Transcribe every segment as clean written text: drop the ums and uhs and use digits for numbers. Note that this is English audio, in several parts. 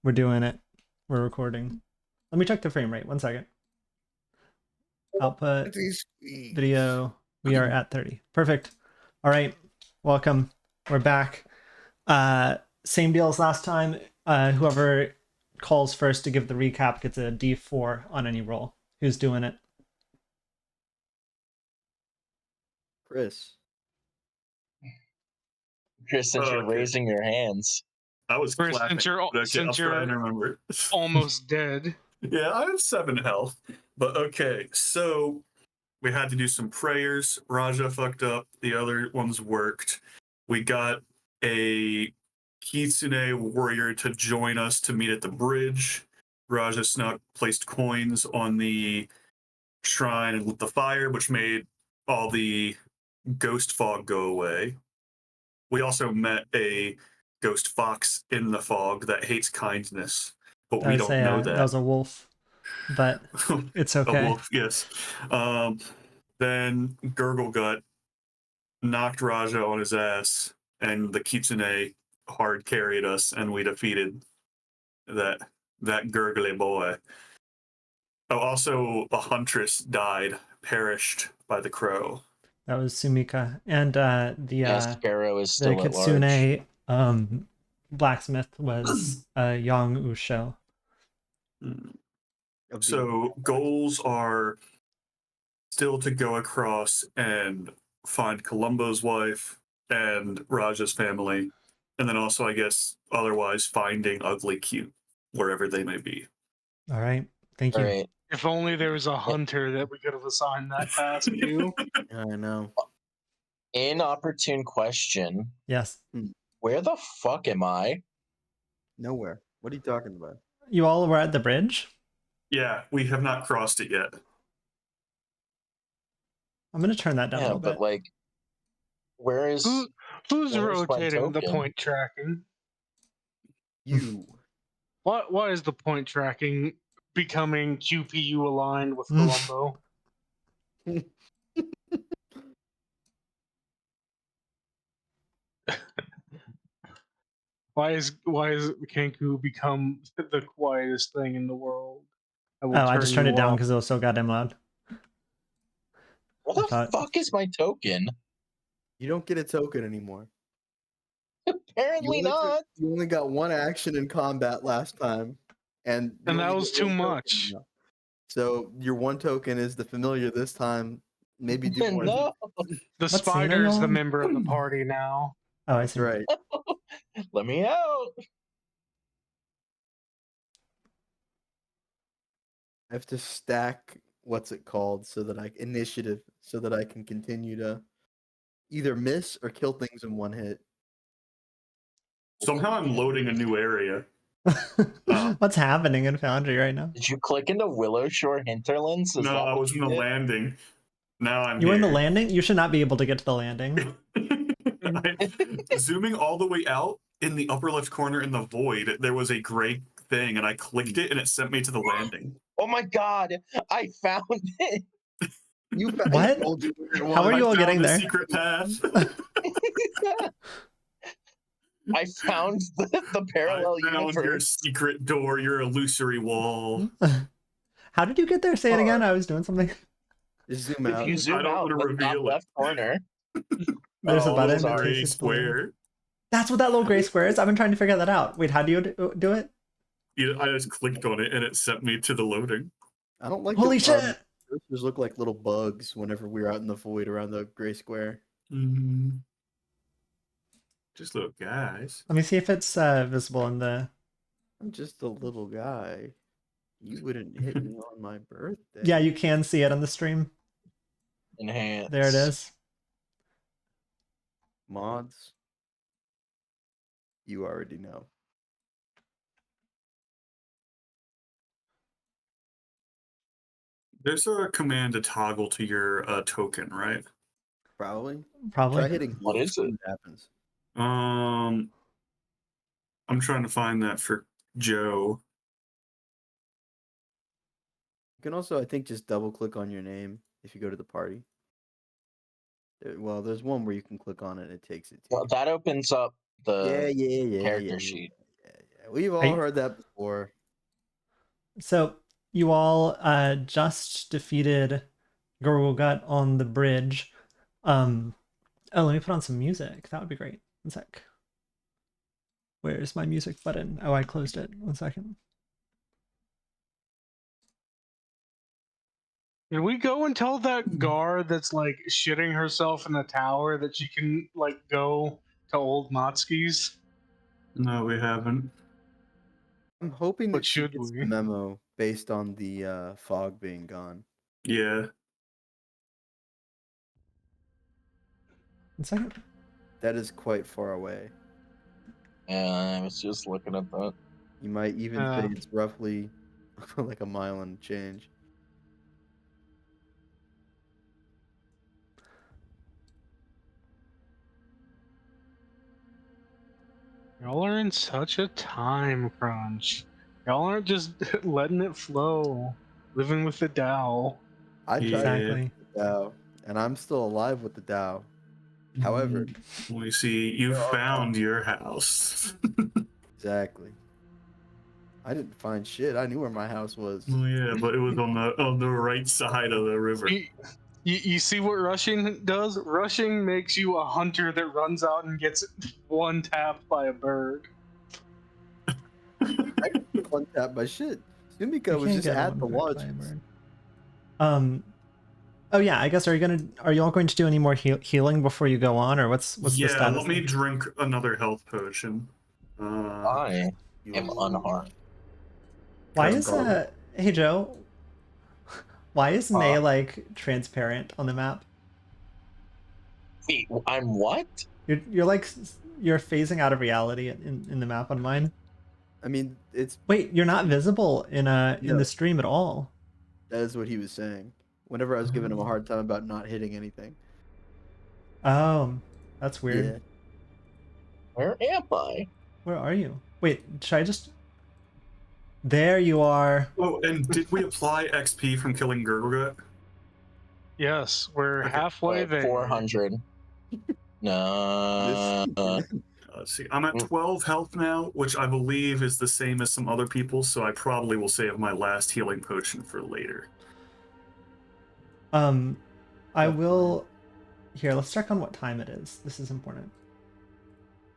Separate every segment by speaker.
Speaker 1: We're doing it. We're recording. Let me check the frame rate. 1 second. Output, video. We are at 30. Perfect. All right. Welcome. We're back. Same deal as last time. Whoever calls first to give the recap gets a D4 on any roll. Who's doing it?
Speaker 2: Chris,
Speaker 3: since you're raising your hands.
Speaker 4: I was
Speaker 5: Chris,
Speaker 4: clapping.
Speaker 5: since you're,
Speaker 4: Okay,
Speaker 5: since
Speaker 4: I'll try
Speaker 5: you're
Speaker 4: and remember.
Speaker 5: almost dead.
Speaker 4: Yeah, I have 7 health. But okay, so we had to do some prayers. Raja fucked up. The other ones worked. We got a Kitsune warrior to join us to meet at the bridge. Raja snuck placed coins on the shrine and lit the fire, which made all the ghost fog go away. We also met a ghost fox in the fog that hates kindness, but we don't know that.
Speaker 1: That was a wolf, but it's okay.
Speaker 4: A wolf, yes. Then Gurglegut knocked Raja on his ass, and the Kitsune hard carried us, and we defeated that gurgly boy. Oh, also a huntress died, perished by the crow.
Speaker 1: That was Sumika, and the
Speaker 3: Sparrow is still
Speaker 1: the
Speaker 3: at large.
Speaker 1: Kitsune blacksmith was Yang Usho.
Speaker 4: So goals are still to go across and find Columbo's wife and Raja's family, and then also, I guess, otherwise finding Ugly Cute wherever they may be.
Speaker 1: All right, thank you.
Speaker 3: All right.
Speaker 5: If only there was a hunter that we could have assigned that task to.
Speaker 2: I know.
Speaker 3: Inopportune question.
Speaker 1: Yes.
Speaker 3: Where the fuck am I?
Speaker 2: Nowhere. What are you talking about?
Speaker 1: You all were at the bridge?
Speaker 4: Yeah, we have not crossed it yet.
Speaker 1: I'm going to turn that down a little bit.
Speaker 3: But like, who's
Speaker 5: rotating the point tracking?
Speaker 2: You.
Speaker 5: Why is the point tracking becoming QPU aligned with Columbo? Why is Kenku become the quietest thing in the world?
Speaker 1: I just turned it down because it was so goddamn loud.
Speaker 3: What the fuck is my token?
Speaker 2: You don't get a token anymore.
Speaker 3: Apparently not.
Speaker 2: You only got one action in combat last time, and
Speaker 5: that was too much.
Speaker 2: So your one token is the familiar this time. Maybe do more.
Speaker 3: No.
Speaker 5: The spider is the member of the party now.
Speaker 1: Oh, I see.
Speaker 2: Right.
Speaker 3: Let me out.
Speaker 2: I have to stack initiative so that I can continue to either miss or kill things in one hit.
Speaker 4: Somehow I'm loading a new area.
Speaker 1: What's happening in Foundry right now?
Speaker 3: Did you click into Willow Shore Hinterlands?
Speaker 4: No, I was in the landing. Now I'm here.
Speaker 1: You were in the landing? You should not be able to get to the landing.
Speaker 4: Zooming all the way out, in the upper left corner in the void, there was a gray thing, and I clicked it, and it sent me to the landing.
Speaker 3: Oh my god, I found it!
Speaker 2: You found
Speaker 1: what? How are you all getting there?
Speaker 4: Secret path.
Speaker 3: I found the parallel universe.
Speaker 4: Your secret door, your illusory wall.
Speaker 1: How did you get there? Say it again. I was doing something.
Speaker 2: Just zoom out.
Speaker 3: If you zoom out the top left corner,
Speaker 1: there's a button.
Speaker 4: Gray square.
Speaker 1: That's what that little gray square is. I've been trying to figure that out. Wait, how do you do it?
Speaker 4: I just clicked on it and it sent me to the loading.
Speaker 2: I don't like.
Speaker 1: Holy shit!
Speaker 2: Those look like little bugs whenever we're out in the void around the gray square.
Speaker 4: Mm-hmm. Just little guys.
Speaker 1: Let me see if it's visible in the.
Speaker 2: I'm just a little guy. You wouldn't hit me on my birthday.
Speaker 1: Yeah, you can see it on the stream.
Speaker 3: Enhance.
Speaker 1: There it is.
Speaker 2: Mods. You already know.
Speaker 4: There's a command to toggle to your token, right?
Speaker 2: Probably.
Speaker 1: Try
Speaker 2: hitting.
Speaker 3: What is it?
Speaker 2: Happens.
Speaker 4: I'm trying to find that for Joe.
Speaker 2: You can also, I think, just double click on your name if you go to the party. Well, there's one where you can click on it and it takes it to
Speaker 3: you. That opens up the character sheet.
Speaker 2: Yeah. We've all
Speaker 1: Right.
Speaker 2: heard that before.
Speaker 1: So you all just defeated Gurglegut on the bridge. Oh, let me put on some music. That would be great. One sec. Where's my music button? Oh, I closed it. One second.
Speaker 5: Can we go and tell that guard that's like shitting herself in the tower that she can like go to Old Motsky's?
Speaker 4: No, we haven't.
Speaker 2: I'm hoping
Speaker 5: But
Speaker 2: that she
Speaker 5: should
Speaker 2: gets
Speaker 5: we?
Speaker 2: the memo based on the fog being gone.
Speaker 4: Yeah.
Speaker 1: One second.
Speaker 2: That is quite far away.
Speaker 3: Yeah, I was just looking at that.
Speaker 2: You might even say it's roughly like a mile and change.
Speaker 5: Y'all are in such a time crunch. Y'all aren't just letting it flow, living with the Tao.
Speaker 2: I tried
Speaker 1: Exactly.
Speaker 2: with the Dow, and I'm still alive with the Dow. However,
Speaker 4: We see you
Speaker 2: There are
Speaker 4: found your house.
Speaker 2: exactly. I didn't find shit. I knew where my house was.
Speaker 4: Well, yeah, but it was on the right side of the river.
Speaker 5: You see what rushing does? Rushing makes you a hunter that runs out and gets one tapped by a bird.
Speaker 2: I didn't get one tap by shit. Sumika
Speaker 1: You
Speaker 2: was
Speaker 1: can't
Speaker 2: just
Speaker 1: get
Speaker 2: at
Speaker 1: one
Speaker 2: the
Speaker 1: back by a
Speaker 2: lodge.
Speaker 1: bird. Oh yeah, I guess are you all going to do any more healing before you go on, or what's the
Speaker 4: Yeah,
Speaker 1: status?
Speaker 4: let me drink another health potion.
Speaker 3: I am unharmed.
Speaker 1: Why
Speaker 2: Curse
Speaker 1: is
Speaker 2: God.
Speaker 1: hey Joe? Why is May like transparent on the map?
Speaker 3: Wait, I'm what?
Speaker 1: You're like you're phasing out of reality in the map on mine.
Speaker 2: I mean, it's
Speaker 1: Wait, you're not visible in
Speaker 2: No.
Speaker 1: the stream at all.
Speaker 2: that is what he was saying. Whenever I was giving him a hard time about not hitting anything.
Speaker 1: Oh, that's weird.
Speaker 2: Yeah.
Speaker 3: Where am I?
Speaker 1: Where are you? Wait, should I just? There you are.
Speaker 4: Oh, and did we apply XP from killing Gurglegut?
Speaker 5: Yes, we're
Speaker 4: Okay.
Speaker 5: halfway there.
Speaker 3: 400. No.
Speaker 4: Let's see. I'm at 12 health now, which I believe is the same as some other people, so I probably will save my last healing potion for later.
Speaker 1: I will. Here, let's check on what time it is. This is important.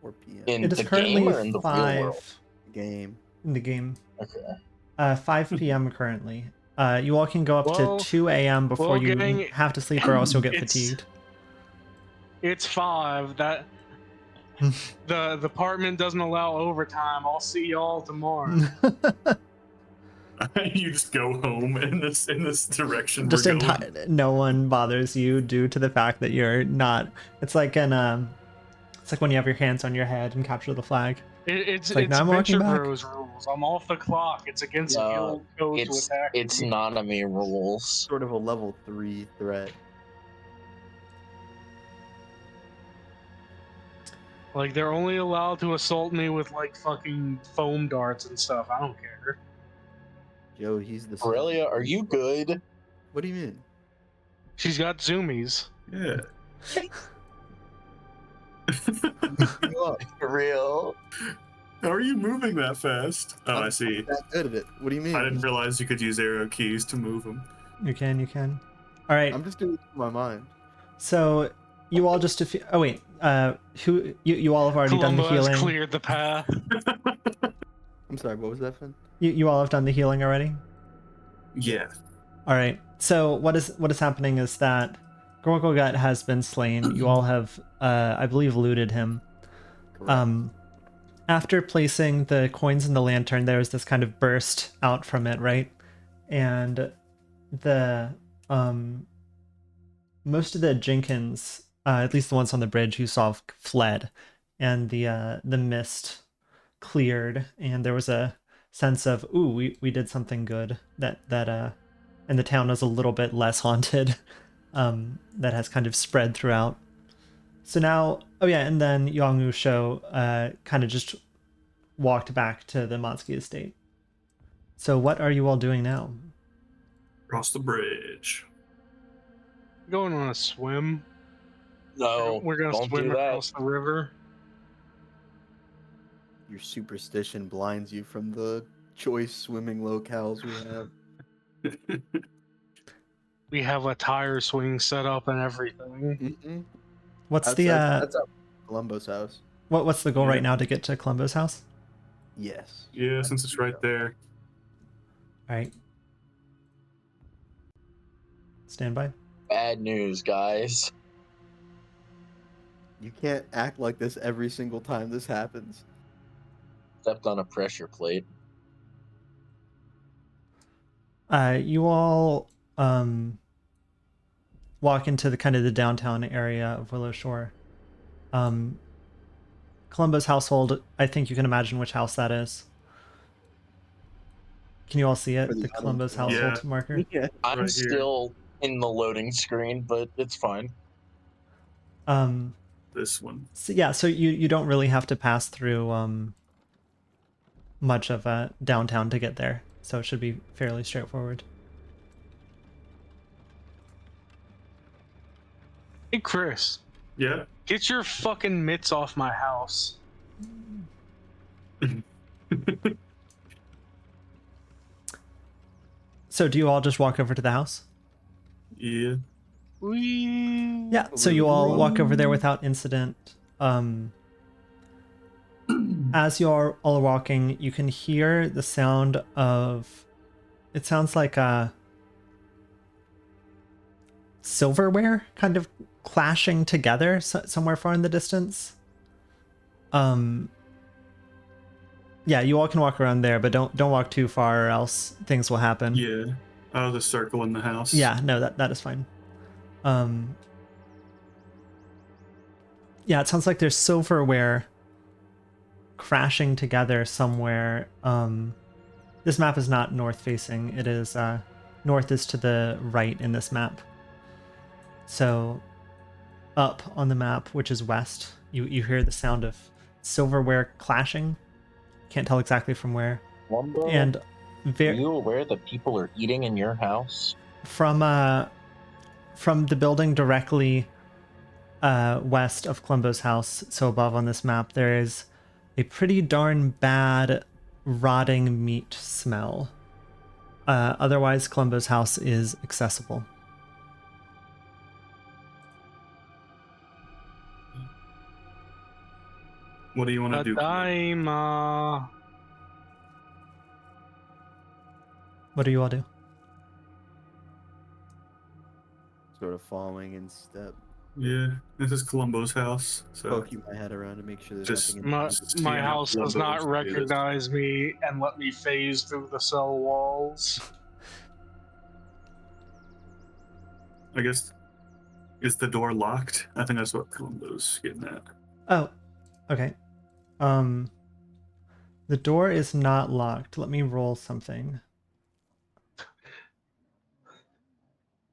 Speaker 2: 4 p.m.
Speaker 3: In
Speaker 1: It is
Speaker 3: the
Speaker 1: currently
Speaker 3: game or in the real world?
Speaker 1: 5
Speaker 2: game.
Speaker 1: in the game.
Speaker 3: Okay.
Speaker 1: 5 p.m. currently. You all can go up
Speaker 5: Well-
Speaker 1: to 2 a.m. before
Speaker 5: well,
Speaker 1: you
Speaker 5: gang,
Speaker 1: have to sleep, or else you'll get
Speaker 5: it's-
Speaker 1: fatigued.
Speaker 5: It's 5. That the department doesn't allow overtime. I'll see y'all tomorrow.
Speaker 4: You just go home in this direction.
Speaker 1: Just
Speaker 4: we're going.
Speaker 1: no one bothers you due to the fact that you're not. It's like it's like when you have your hands on your head and capture the flag.
Speaker 5: It's
Speaker 1: like, now I'm walking
Speaker 5: Venture
Speaker 1: back.
Speaker 5: Bros rules. I'm off the clock. It's against
Speaker 3: No,
Speaker 5: guild code to attack.
Speaker 3: It's
Speaker 5: me.
Speaker 3: Nanami rules.
Speaker 2: Sort of a level 3 threat.
Speaker 5: Like they're only allowed to assault me with like fucking foam darts and stuff. I don't care.
Speaker 2: Joe, he's the
Speaker 3: Aurelia, are you good?
Speaker 2: What do you mean?
Speaker 5: She's got zoomies.
Speaker 4: Yeah.
Speaker 2: You up?
Speaker 3: For real?
Speaker 4: How are you moving that fast? Oh, I see.
Speaker 2: That good at it. What do you mean?
Speaker 4: I didn't realize you could use arrow keys to move them.
Speaker 1: You can. All right.
Speaker 2: I'm just doing it in my mind.
Speaker 1: So you all just oh wait, who you all have already done the
Speaker 5: Columbo has
Speaker 1: healing.
Speaker 5: cleared the path.
Speaker 2: I'm sorry, what was that, Finn?
Speaker 1: You all have done the healing already.
Speaker 4: Yeah.
Speaker 1: All right. So what is happening is that Gorglegut has been slain. You all have, I believe, looted him.
Speaker 2: Correct.
Speaker 1: After placing the coins in the lantern, there was this kind of burst out from it, right? And the most of the Jenkins, at least the ones on the bridge you saw, fled, and the mist cleared, and there was a sense of, ooh, we did something good. That and the town was a little bit less haunted. That has kind of spread throughout. So now, oh yeah, and then Yongu Sho kind of just walked back to the Motsky estate. So what are you all doing now?
Speaker 4: Cross the bridge.
Speaker 5: Going on a swim.
Speaker 3: No,
Speaker 5: We're gonna
Speaker 3: don't
Speaker 5: swim
Speaker 3: do that.
Speaker 5: across the river.
Speaker 2: your superstition blinds you from the choice swimming locales we have.
Speaker 5: We have a tire swing set up and everything.
Speaker 2: Mm-hmm.
Speaker 1: What's
Speaker 2: That's out Columbo's house.
Speaker 1: what's the goal
Speaker 4: Yeah.
Speaker 1: right now to get to Columbo's house?
Speaker 2: Yes.
Speaker 4: Yeah, since it's right there.
Speaker 1: All right. Stand by.
Speaker 3: Bad news, guys.
Speaker 2: You can't act like this every single time this happens.
Speaker 3: Stepped on a pressure plate.
Speaker 1: You all walk into the kind of the downtown area of Willow Shore. Columbo's household, I think you can imagine which house that is. Can you all see it?
Speaker 2: For the
Speaker 1: The Columbo's
Speaker 2: audience,
Speaker 1: household
Speaker 4: yeah.
Speaker 1: marker?
Speaker 2: Yeah.
Speaker 3: I'm
Speaker 4: Right here.
Speaker 3: still in the loading screen, but it's fine.
Speaker 4: This one.
Speaker 1: So yeah, so you don't really have to pass through much of downtown to get there. So it should be fairly straightforward.
Speaker 5: Hey, Chris,
Speaker 4: Yeah.
Speaker 5: get your fucking mitts off my house.
Speaker 1: So do you all just walk over to the house?
Speaker 4: Yeah.
Speaker 5: Wee.
Speaker 1: Yeah, so you all walk over there without incident. As you are all walking, you can hear the sound of, it sounds like a silverware kind of clashing together somewhere far in the distance. Yeah, you all can walk around there, but don't walk too far or else things will happen.
Speaker 4: Yeah. Out of the circle in the house.
Speaker 1: Yeah, no, that is fine. Yeah, it sounds like there's silverware crashing together somewhere. This map is not north facing. It is north is to the right in this map. So up on the map, which is west, you hear the sound of silverware clashing. Can't tell exactly from where.
Speaker 3: Wumbo,
Speaker 1: And
Speaker 3: are
Speaker 1: very
Speaker 3: you aware that people are eating in your house?
Speaker 1: from the building directly west of Columbo's house, so above on this map, there is a pretty darn bad rotting meat smell. Otherwise, Columbo's house is accessible.
Speaker 4: What do you want to do?
Speaker 5: Tadaima.
Speaker 1: What do you all do?
Speaker 2: Sort of following in step.
Speaker 4: Yeah. This is Columbo's house. So
Speaker 2: Poking my head around to make sure there's
Speaker 4: Just-
Speaker 2: nothing.
Speaker 5: My,
Speaker 4: Just
Speaker 5: my
Speaker 4: seeing
Speaker 5: house
Speaker 4: how
Speaker 5: does
Speaker 4: Columbo
Speaker 5: not
Speaker 4: wants to do this.
Speaker 5: recognize me and let me phase through the cell walls.
Speaker 4: I guess, is the door locked? I think that's what Columbo's getting at.
Speaker 1: Oh, okay. The door is not locked. Let me roll something.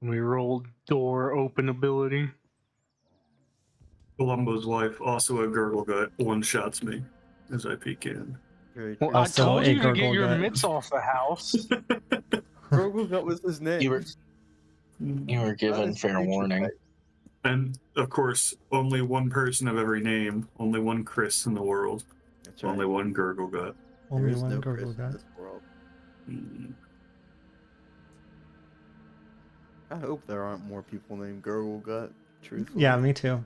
Speaker 5: We rolled door open ability.
Speaker 4: Columbo's wife, also a gurgle gut, one-shots me as I peek in.
Speaker 2: Very
Speaker 5: Well,
Speaker 2: true.
Speaker 1: Also
Speaker 5: I told
Speaker 1: a
Speaker 5: you to get
Speaker 1: gurgle
Speaker 5: your
Speaker 1: gut.
Speaker 5: mitts off the house.
Speaker 2: Gurgle Gut was his name.
Speaker 3: You were
Speaker 2: Not
Speaker 3: given
Speaker 2: his
Speaker 3: fair
Speaker 2: nature
Speaker 3: warning.
Speaker 2: type.
Speaker 4: And, of course, only one person of every name, only one Chris in the world,
Speaker 2: That's right.
Speaker 4: only one gurgle gut.
Speaker 2: There
Speaker 1: Only
Speaker 2: is
Speaker 1: one
Speaker 2: no
Speaker 1: gurgle
Speaker 2: Chris in
Speaker 1: gut.
Speaker 2: this world.
Speaker 4: Mm.
Speaker 2: I hope there aren't more people named Gurgle Gut. Truthfully.
Speaker 1: Yeah, me too.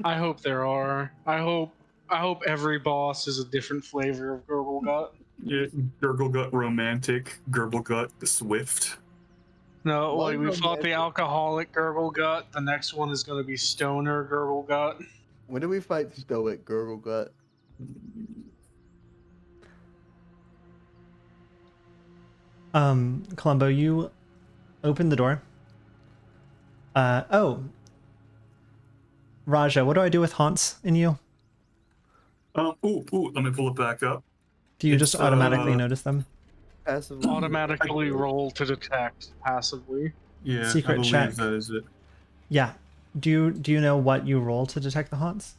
Speaker 5: I hope there are. I hope every boss is a different flavor of Gurgle Gut.
Speaker 4: Yeah, gurgle gut romantic, gurgle gut the swift.
Speaker 5: No,
Speaker 2: Why
Speaker 5: like we fought the
Speaker 2: romantic?
Speaker 5: alcoholic Gurgle Gut. The next one is going to be stoner Gurgle Gut.
Speaker 2: When do we fight Stoic Gurgle Gut?
Speaker 1: Columbo, you open the door. Oh. Raja, what do I do with haunts in you?
Speaker 4: Ooh, let me pull it back up.
Speaker 1: Do you
Speaker 4: It's,
Speaker 1: just automatically
Speaker 4: uh,
Speaker 1: notice them?
Speaker 2: Passively.
Speaker 5: Automatically roll to detect passively.
Speaker 4: Yeah,
Speaker 1: Secret
Speaker 4: I believe
Speaker 1: check.
Speaker 4: that is it.
Speaker 1: Yeah. Do you know what you roll to detect the haunts?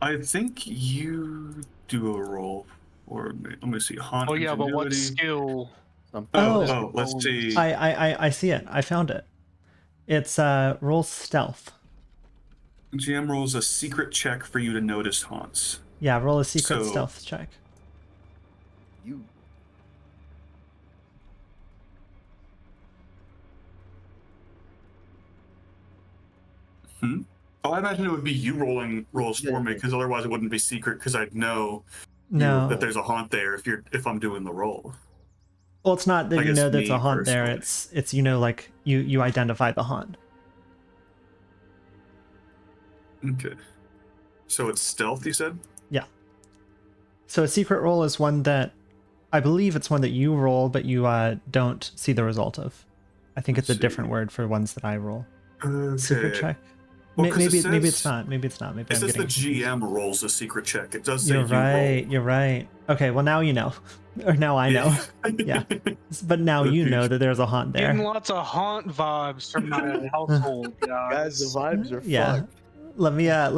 Speaker 4: I think you do a roll, or let me see, haunt.
Speaker 5: Oh yeah, but what
Speaker 4: ingenuity.
Speaker 5: skill?
Speaker 2: Something.
Speaker 1: Oh.
Speaker 4: Let's see.
Speaker 1: I see it. I found it. It's roll stealth.
Speaker 4: GM rolls a secret check for you to notice haunts.
Speaker 1: Yeah, roll a secret
Speaker 4: So-
Speaker 1: stealth check.
Speaker 2: You.
Speaker 4: Oh, I imagine it would be you rolling rolls
Speaker 2: Yeah,
Speaker 4: for me,
Speaker 2: yeah.
Speaker 4: because otherwise it wouldn't be secret, because I'd know
Speaker 1: No.
Speaker 4: that there's a haunt there if I'm doing the roll.
Speaker 1: Well, it's not that
Speaker 4: I
Speaker 1: you
Speaker 4: guess
Speaker 1: know there's a
Speaker 4: me
Speaker 1: haunt there.
Speaker 4: personally.
Speaker 1: It's you know, like you identify the haunt.
Speaker 4: Okay. So it's stealth, you said?
Speaker 1: Yeah. So a secret roll is one that I believe it's one that you roll, but you don't see the result of. I think
Speaker 4: Let's
Speaker 1: it's a different
Speaker 4: see.
Speaker 1: word for ones that I roll.
Speaker 4: Okay.
Speaker 1: Secret check.
Speaker 4: Well, 'cause
Speaker 1: Maybe it's
Speaker 4: says-
Speaker 1: not. Maybe it's not. Maybe
Speaker 4: It
Speaker 1: I'm
Speaker 4: says
Speaker 1: getting
Speaker 4: the
Speaker 1: confused.
Speaker 4: GM rolls a secret check. It does say
Speaker 1: You're
Speaker 4: you
Speaker 1: right.
Speaker 4: roll.
Speaker 1: You're right. Okay. Well, now you know, or now I know. Yeah. But now you know that there's a haunt
Speaker 5: Getting
Speaker 1: there.
Speaker 5: lots of haunt vibes from my household,
Speaker 2: Guys, the
Speaker 5: guys.
Speaker 2: vibes are
Speaker 1: Yeah.
Speaker 2: fucked.
Speaker 1: Let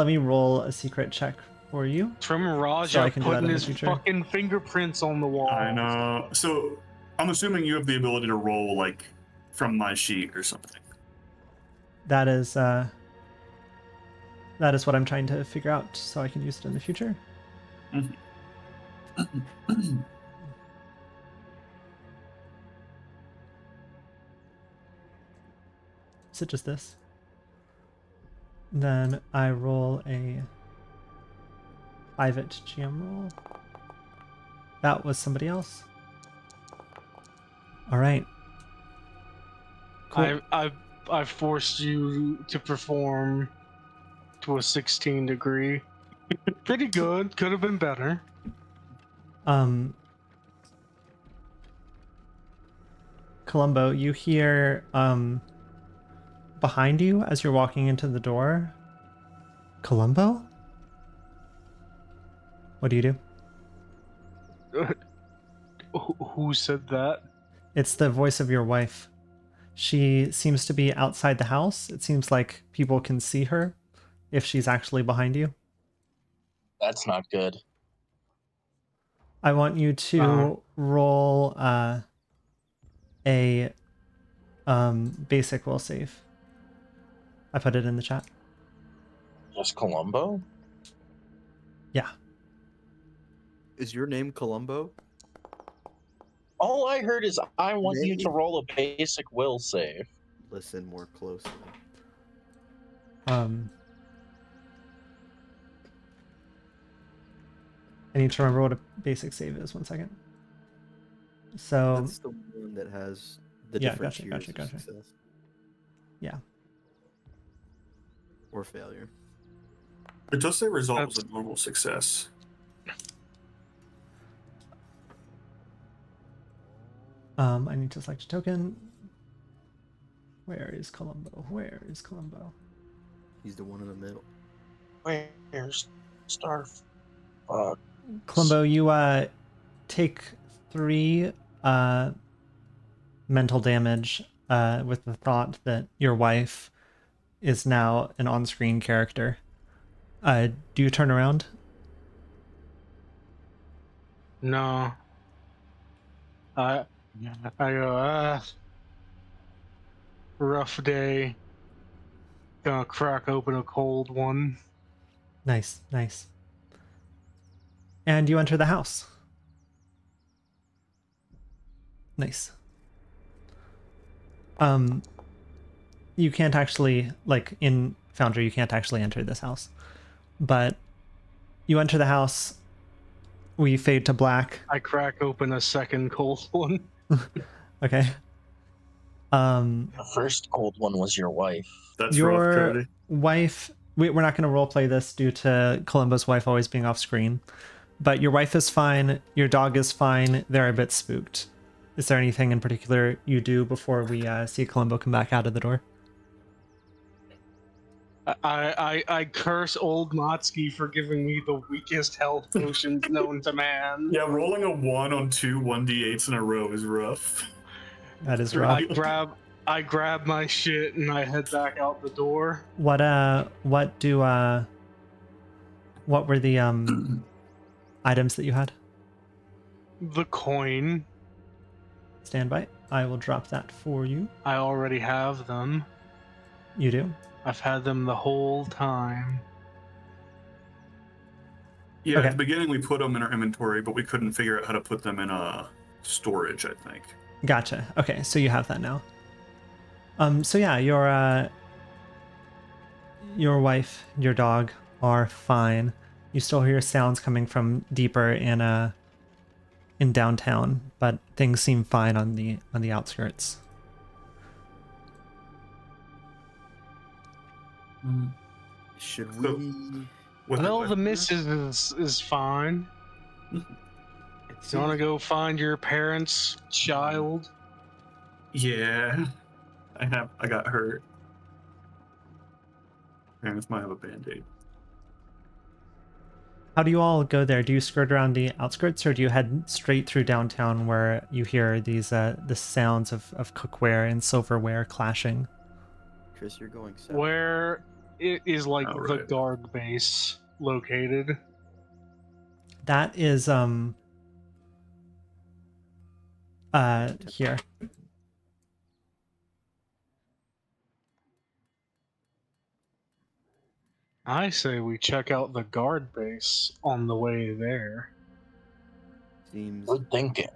Speaker 1: me roll a secret check for you.
Speaker 5: From
Speaker 1: So I
Speaker 5: Raja
Speaker 1: can do that
Speaker 5: putting
Speaker 1: in the
Speaker 5: his
Speaker 1: future.
Speaker 5: fucking fingerprints on the wall.
Speaker 4: I know. So I'm assuming you have the ability to roll like from my sheet or something.
Speaker 1: That is what I'm trying to figure out so I can use it in the future. Is it just this? Then I roll a private GM roll. That was somebody else. All right. Cool.
Speaker 5: I forced you to perform to a 16 degree. Pretty good. Could have been better.
Speaker 1: Columbo, you hear behind you as you're walking into the door. Columbo? What do you do?
Speaker 5: Who said that?
Speaker 1: It's the voice of your wife. She seems to be outside the house. It seems like people can see her if she's actually behind you.
Speaker 3: That's not good.
Speaker 1: I want you to roll a basic will save. I put it in the chat.
Speaker 3: Just Columbo?
Speaker 1: Yeah.
Speaker 2: Is your name Columbo?
Speaker 3: All I heard is I want you to
Speaker 2: Maybe.
Speaker 3: roll a basic will save.
Speaker 2: Listen more closely.
Speaker 1: I need to remember what a basic save is. 1 second. So
Speaker 2: That's the one that has the
Speaker 1: Yeah,
Speaker 2: different
Speaker 1: gotcha,
Speaker 2: tiers
Speaker 1: gotcha.
Speaker 2: of success
Speaker 1: yeah.
Speaker 2: or failure.
Speaker 4: It does say result was a normal success.
Speaker 1: I need to select a token. Where is Columbo? Where is Columbo?
Speaker 2: He's the one in the middle.
Speaker 3: Where's Star?
Speaker 1: Columbo, you take 3 mental damage with the thought that your wife is now an on-screen character. Do you turn around?
Speaker 5: No. I go, rough day. Gonna crack open a cold one.
Speaker 1: Nice, nice. And you enter the house. Nice. You can't actually, like in Foundry, you can't actually enter this house. But you enter the house. We fade to black.
Speaker 5: I crack open a second cold one.
Speaker 1: Okay.
Speaker 3: The first cold one was your wife.
Speaker 4: That's rough,
Speaker 1: Your
Speaker 4: Cody.
Speaker 1: wife, we're not going to roleplay this due to Columbo's wife always being off screen, but your wife is fine, your dog is fine, they're a bit spooked. Is there anything in particular you do before we see Columbo come back out of the door?
Speaker 5: I curse old Motsky for giving me the weakest health potions known to man.
Speaker 4: Yeah, rolling a 1 on 2 1d8s in a row is rough.
Speaker 1: That is rough.
Speaker 5: I grab my shit and I head back out the door.
Speaker 1: What were the items that you had?
Speaker 5: The coin.
Speaker 1: Stand by. I will drop that for you.
Speaker 5: I already have them.
Speaker 1: You do?
Speaker 5: I've had them the whole time.
Speaker 4: Yeah,
Speaker 1: Okay.
Speaker 4: at the beginning we put them in our inventory, but we couldn't figure out how to put them in storage, I think.
Speaker 1: Gotcha. Okay, so you have that now. So yeah, your wife, your dog are fine. You still hear sounds coming from deeper in downtown, but things seem fine on the outskirts.
Speaker 2: Should
Speaker 4: So-
Speaker 2: we?
Speaker 5: Well, the missus is fine.
Speaker 2: It
Speaker 5: You want to
Speaker 2: seems
Speaker 5: go find your parents' child?
Speaker 4: Yeah, I got hurt. Parents might have a band-aid.
Speaker 1: How do you all go there? Do you skirt around the outskirts, or do you head straight through downtown where you hear these the sounds of cookware and silverware clashing?
Speaker 2: Chris, you're going south.
Speaker 5: Where is like
Speaker 4: Oh,
Speaker 5: the
Speaker 4: right.
Speaker 5: guard base located?
Speaker 1: That is here.
Speaker 5: I say we check out the guard base on the way there.
Speaker 2: Seems
Speaker 3: Good thinking.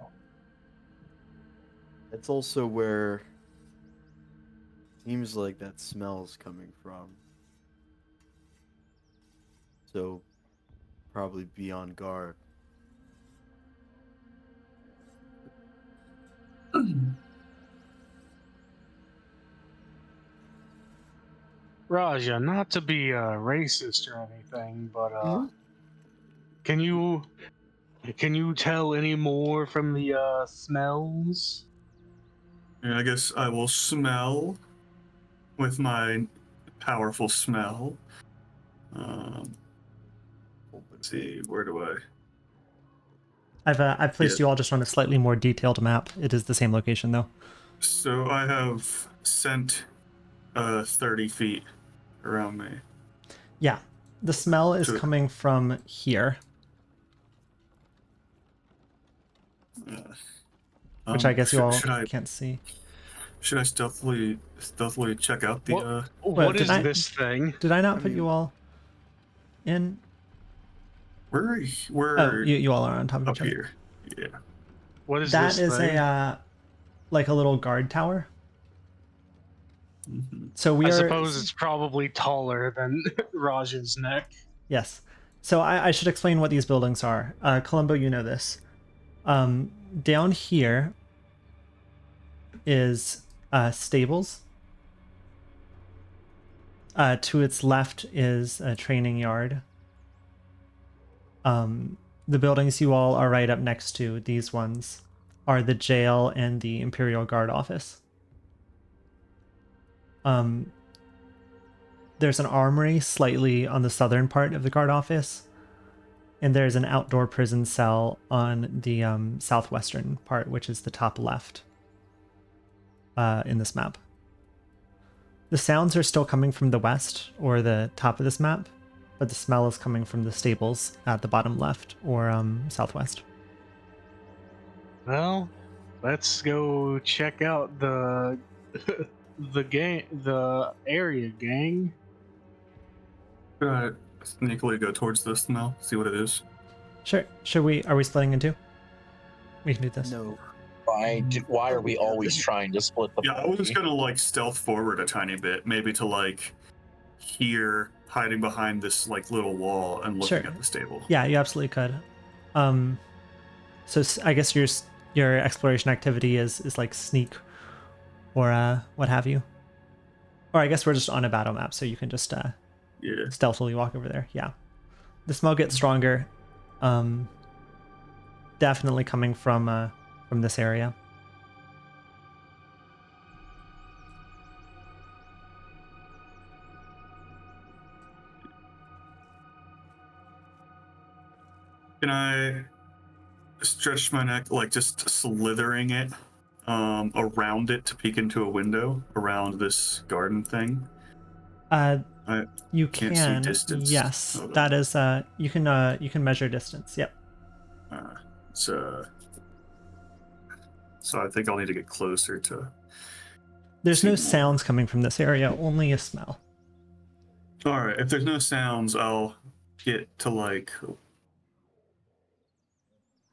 Speaker 2: it's also where seems like that smell's coming from. So probably be on guard.
Speaker 5: Raja, not to be racist or anything, but
Speaker 2: Mhm.
Speaker 5: can you tell any more from the smells?
Speaker 4: Yeah, I guess I will smell with my powerful smell. Let's see, where do I?
Speaker 1: I've placed
Speaker 4: Yeah.
Speaker 1: you all just on a slightly more detailed map. It is the same location though.
Speaker 4: So I have sent 30 feet around me.
Speaker 1: Yeah, the smell is
Speaker 4: Sure.
Speaker 1: coming from here, which I guess you all
Speaker 4: should I
Speaker 1: can't see.
Speaker 4: stealthily check out the
Speaker 5: What
Speaker 1: did
Speaker 5: is
Speaker 1: I-
Speaker 5: this thing?
Speaker 1: Did I not
Speaker 2: I
Speaker 1: put you
Speaker 2: mean-
Speaker 1: all in?
Speaker 4: we're
Speaker 1: Oh, you all are on top of
Speaker 4: up
Speaker 1: each other.
Speaker 4: here. Yeah.
Speaker 5: What is
Speaker 1: That
Speaker 5: this
Speaker 1: is
Speaker 5: thing?
Speaker 1: a like a little guard tower.
Speaker 4: Mm-hmm.
Speaker 1: So we
Speaker 5: I
Speaker 1: are.
Speaker 5: suppose it's probably taller than Raj's neck.
Speaker 1: Yes. So I should explain what these buildings are. Columbo, you know this. Down here is stables. To its left is a training yard. The buildings you all are right up next to, these ones, are the jail and the Imperial Guard office. There's an armory slightly on the southern part of the guard office, and there's an outdoor prison cell on the southwestern part, which is the top left in this map. The sounds are still coming from the west or the top of this map, but the smell is coming from the stables at the bottom left or southwest.
Speaker 5: Well, let's go check out the the area, gang.
Speaker 4: Should I sneakily go towards the smell, see what it is?
Speaker 1: Sure. Are we splitting in two? We can do this.
Speaker 2: No.
Speaker 3: Why are we always trying to split the
Speaker 4: Yeah, I was just
Speaker 3: party?
Speaker 4: gonna like stealth forward a tiny bit, maybe to like here, hiding behind this like little wall and looking
Speaker 1: Sure.
Speaker 4: at the stable.
Speaker 1: Yeah, you absolutely could. So I guess your exploration activity is like sneak or what have you. Or I guess we're just on a battle map, so you can just
Speaker 4: Yeah.
Speaker 1: stealthily walk over there. Yeah. The smell gets stronger. Definitely coming from this area.
Speaker 4: Can I stretch my neck, like just slithering it around it to peek into a window around this garden thing? I
Speaker 1: You
Speaker 4: can't see
Speaker 1: can.
Speaker 4: distance.
Speaker 1: Yes,
Speaker 4: Hold on.
Speaker 1: that is you can measure distance. Yep.
Speaker 4: So I think I'll need to get closer to.
Speaker 1: There's
Speaker 4: See
Speaker 1: no
Speaker 4: more.
Speaker 1: sounds coming from this area, only a smell.
Speaker 4: All right, if there's no sounds, I'll get to like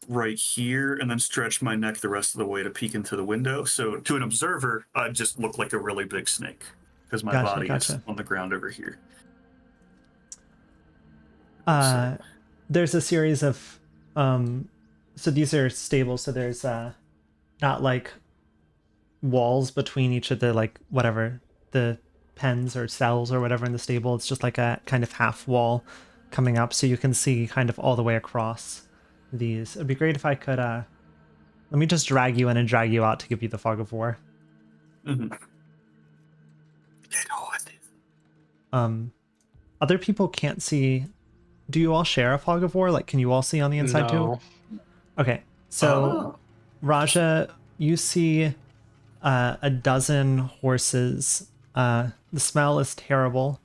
Speaker 4: right here and then stretch my neck the rest of the way to peek into the window. So to an observer, I just look like a really big snake because my body is on the ground over here.
Speaker 1: There's a series of so these are stable, so there's not like walls between each of the like whatever the pens or cells or whatever in the stable. It's just like a kind of half wall coming up, so you can see kind of all the way across these. It'd be great if I could let me just drag you in and drag you out to give you the fog of war.
Speaker 4: Mm-hmm.
Speaker 1: Other people can't see. Do you all share a fog of war? Like, can you all see on the inside
Speaker 5: No.
Speaker 1: too? Okay, so Raja, you see a dozen horses. The smell is terrible.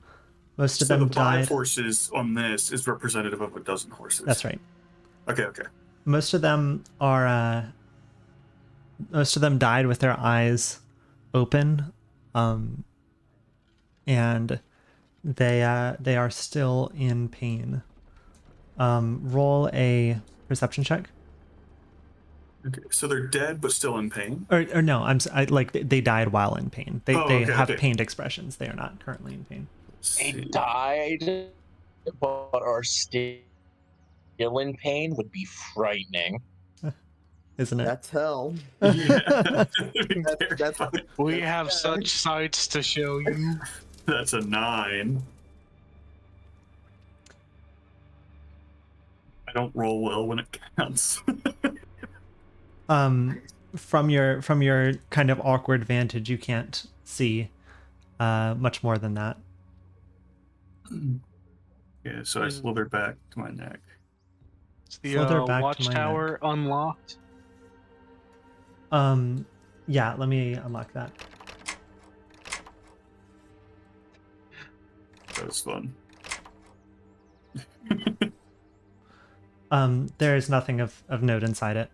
Speaker 1: Most of
Speaker 4: so
Speaker 1: them
Speaker 4: the 5
Speaker 1: died.
Speaker 4: horses on this is representative of a dozen horses.
Speaker 1: That's right.
Speaker 4: Okay.
Speaker 1: Most of them are. Most of them died with their eyes open, and they are still in pain. Roll a perception check.
Speaker 4: Okay, so they're dead but still in pain.
Speaker 1: Or no, like they died while in pain. They have
Speaker 4: okay.
Speaker 1: pained expressions. They are not currently in pain.
Speaker 3: They died, but are still in pain would be frightening.
Speaker 1: Isn't it?
Speaker 2: That's hell.
Speaker 4: Yeah.
Speaker 2: That's
Speaker 5: We have such sights to show you.
Speaker 4: That's a 9. I don't roll well when it counts.
Speaker 1: From your kind of awkward vantage, you can't see much more than that.
Speaker 4: Yeah, so I slither back to my neck.
Speaker 5: Is the
Speaker 1: Slither back to my
Speaker 5: watchtower unlocked?
Speaker 1: Yeah, let me unlock that.
Speaker 4: That was fun.
Speaker 1: There is nothing of note inside it.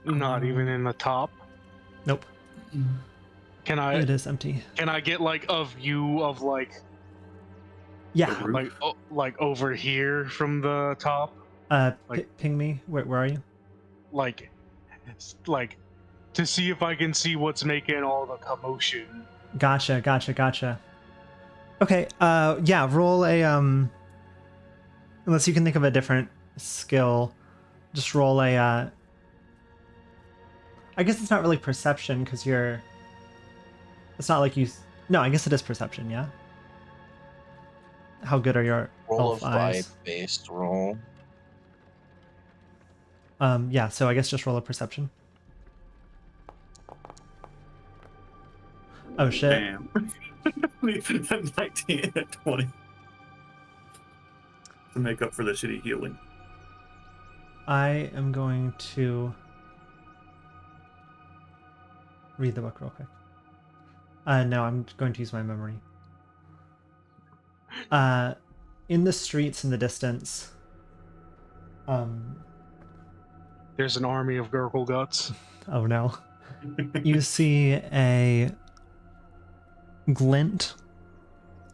Speaker 5: Not even in the top.
Speaker 1: Nope.
Speaker 5: Can I?
Speaker 1: It is empty.
Speaker 5: Can I get like a view of like
Speaker 1: Yeah.
Speaker 5: like over here from the top?
Speaker 1: Ping me. Where are you?
Speaker 5: Like to see if I can see what's making all the commotion.
Speaker 1: Gotcha. Okay. Yeah. Roll a Unless you can think of a different skill, just roll a. I guess it's not really perception because you're. It's not like you. No, I guess it is perception. Yeah. How good are your
Speaker 3: Roll
Speaker 1: elf
Speaker 3: a
Speaker 1: eyes?
Speaker 3: 5-based roll.
Speaker 1: Yeah. So I guess just roll a perception. Oh shit.
Speaker 4: Damn. 19 and 20. To make up for the shitty healing.
Speaker 1: I am going to read the book real quick. No, I'm going to use my memory. In the streets in the distance,
Speaker 5: There's an army of gurgle guts.
Speaker 1: oh no. You see a glint,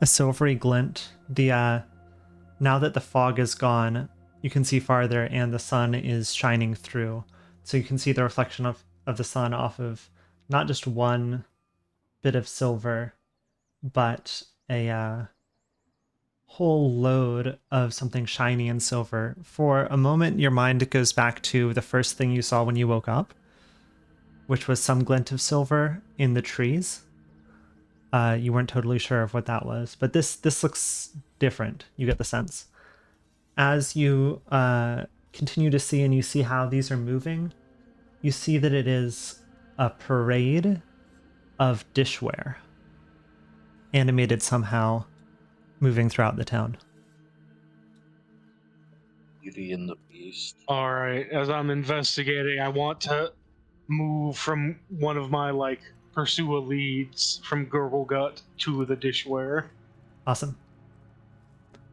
Speaker 1: a silvery glint. Now that the fog is gone, you can see farther and the sun is shining through. So you can see the reflection of the sun off of not just one bit of silver, but a whole load of something shiny and silver. For a moment, your mind goes back to the first thing you saw when you woke up, which was some glint of silver in the trees. You weren't totally sure of what that was, but this looks different. You get the sense. As you continue to see and you see how these are moving, you see that it is a parade of dishware, animated somehow, moving throughout the town.
Speaker 3: Beauty and the Beast.
Speaker 5: All right, as I'm investigating, I want to move from one of my like pursue leads from Gurgle Gut to the dishware.
Speaker 1: Awesome.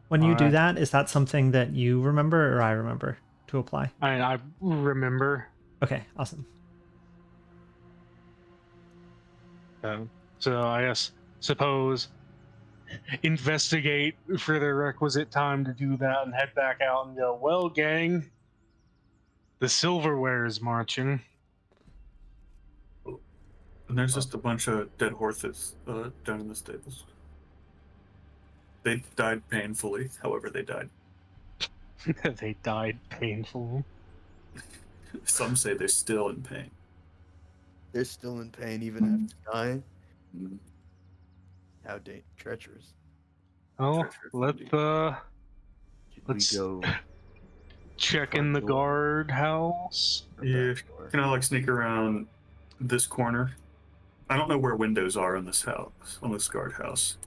Speaker 1: When you do that, is that something that you remember or I remember to apply?
Speaker 5: I remember.
Speaker 1: Okay, awesome.
Speaker 5: So I guess suppose investigate for the requisite time to do that and head back out and go, well, gang, the silverware is marching.
Speaker 4: And there's just a bunch of dead horses down in the stables. They died painfully, however they died.
Speaker 5: They died painfully.
Speaker 4: Some say they're still in pain.
Speaker 2: They're still in pain even after dying.
Speaker 4: Mm.
Speaker 2: How treacherous.
Speaker 5: Oh,
Speaker 4: Treacherous
Speaker 5: let's
Speaker 4: indeed.
Speaker 2: Should
Speaker 5: Let's
Speaker 2: we go
Speaker 5: check in the
Speaker 2: front door
Speaker 5: guardhouse.
Speaker 2: or
Speaker 4: Yeah,
Speaker 2: back door?
Speaker 4: can I like sneak around this corner? I don't know where windows are in this house, on this guardhouse.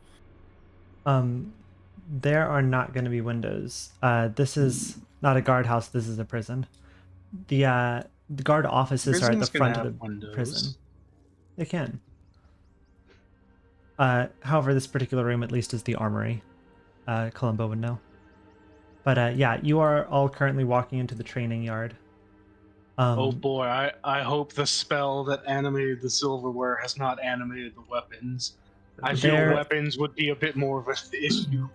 Speaker 1: There are not going to be windows. This is not a guardhouse. This is a prison. The guard offices are at the
Speaker 5: Prisons can
Speaker 1: front of
Speaker 5: have
Speaker 1: the
Speaker 5: windows.
Speaker 1: prison. They can. However, this particular room at least is the armory. Columbo would know. But yeah, you are all currently walking into the training yard.
Speaker 5: Oh boy, I hope the spell that animated the silverware has not animated the weapons. I feel
Speaker 1: There-
Speaker 5: weapons would be a bit more of an issue.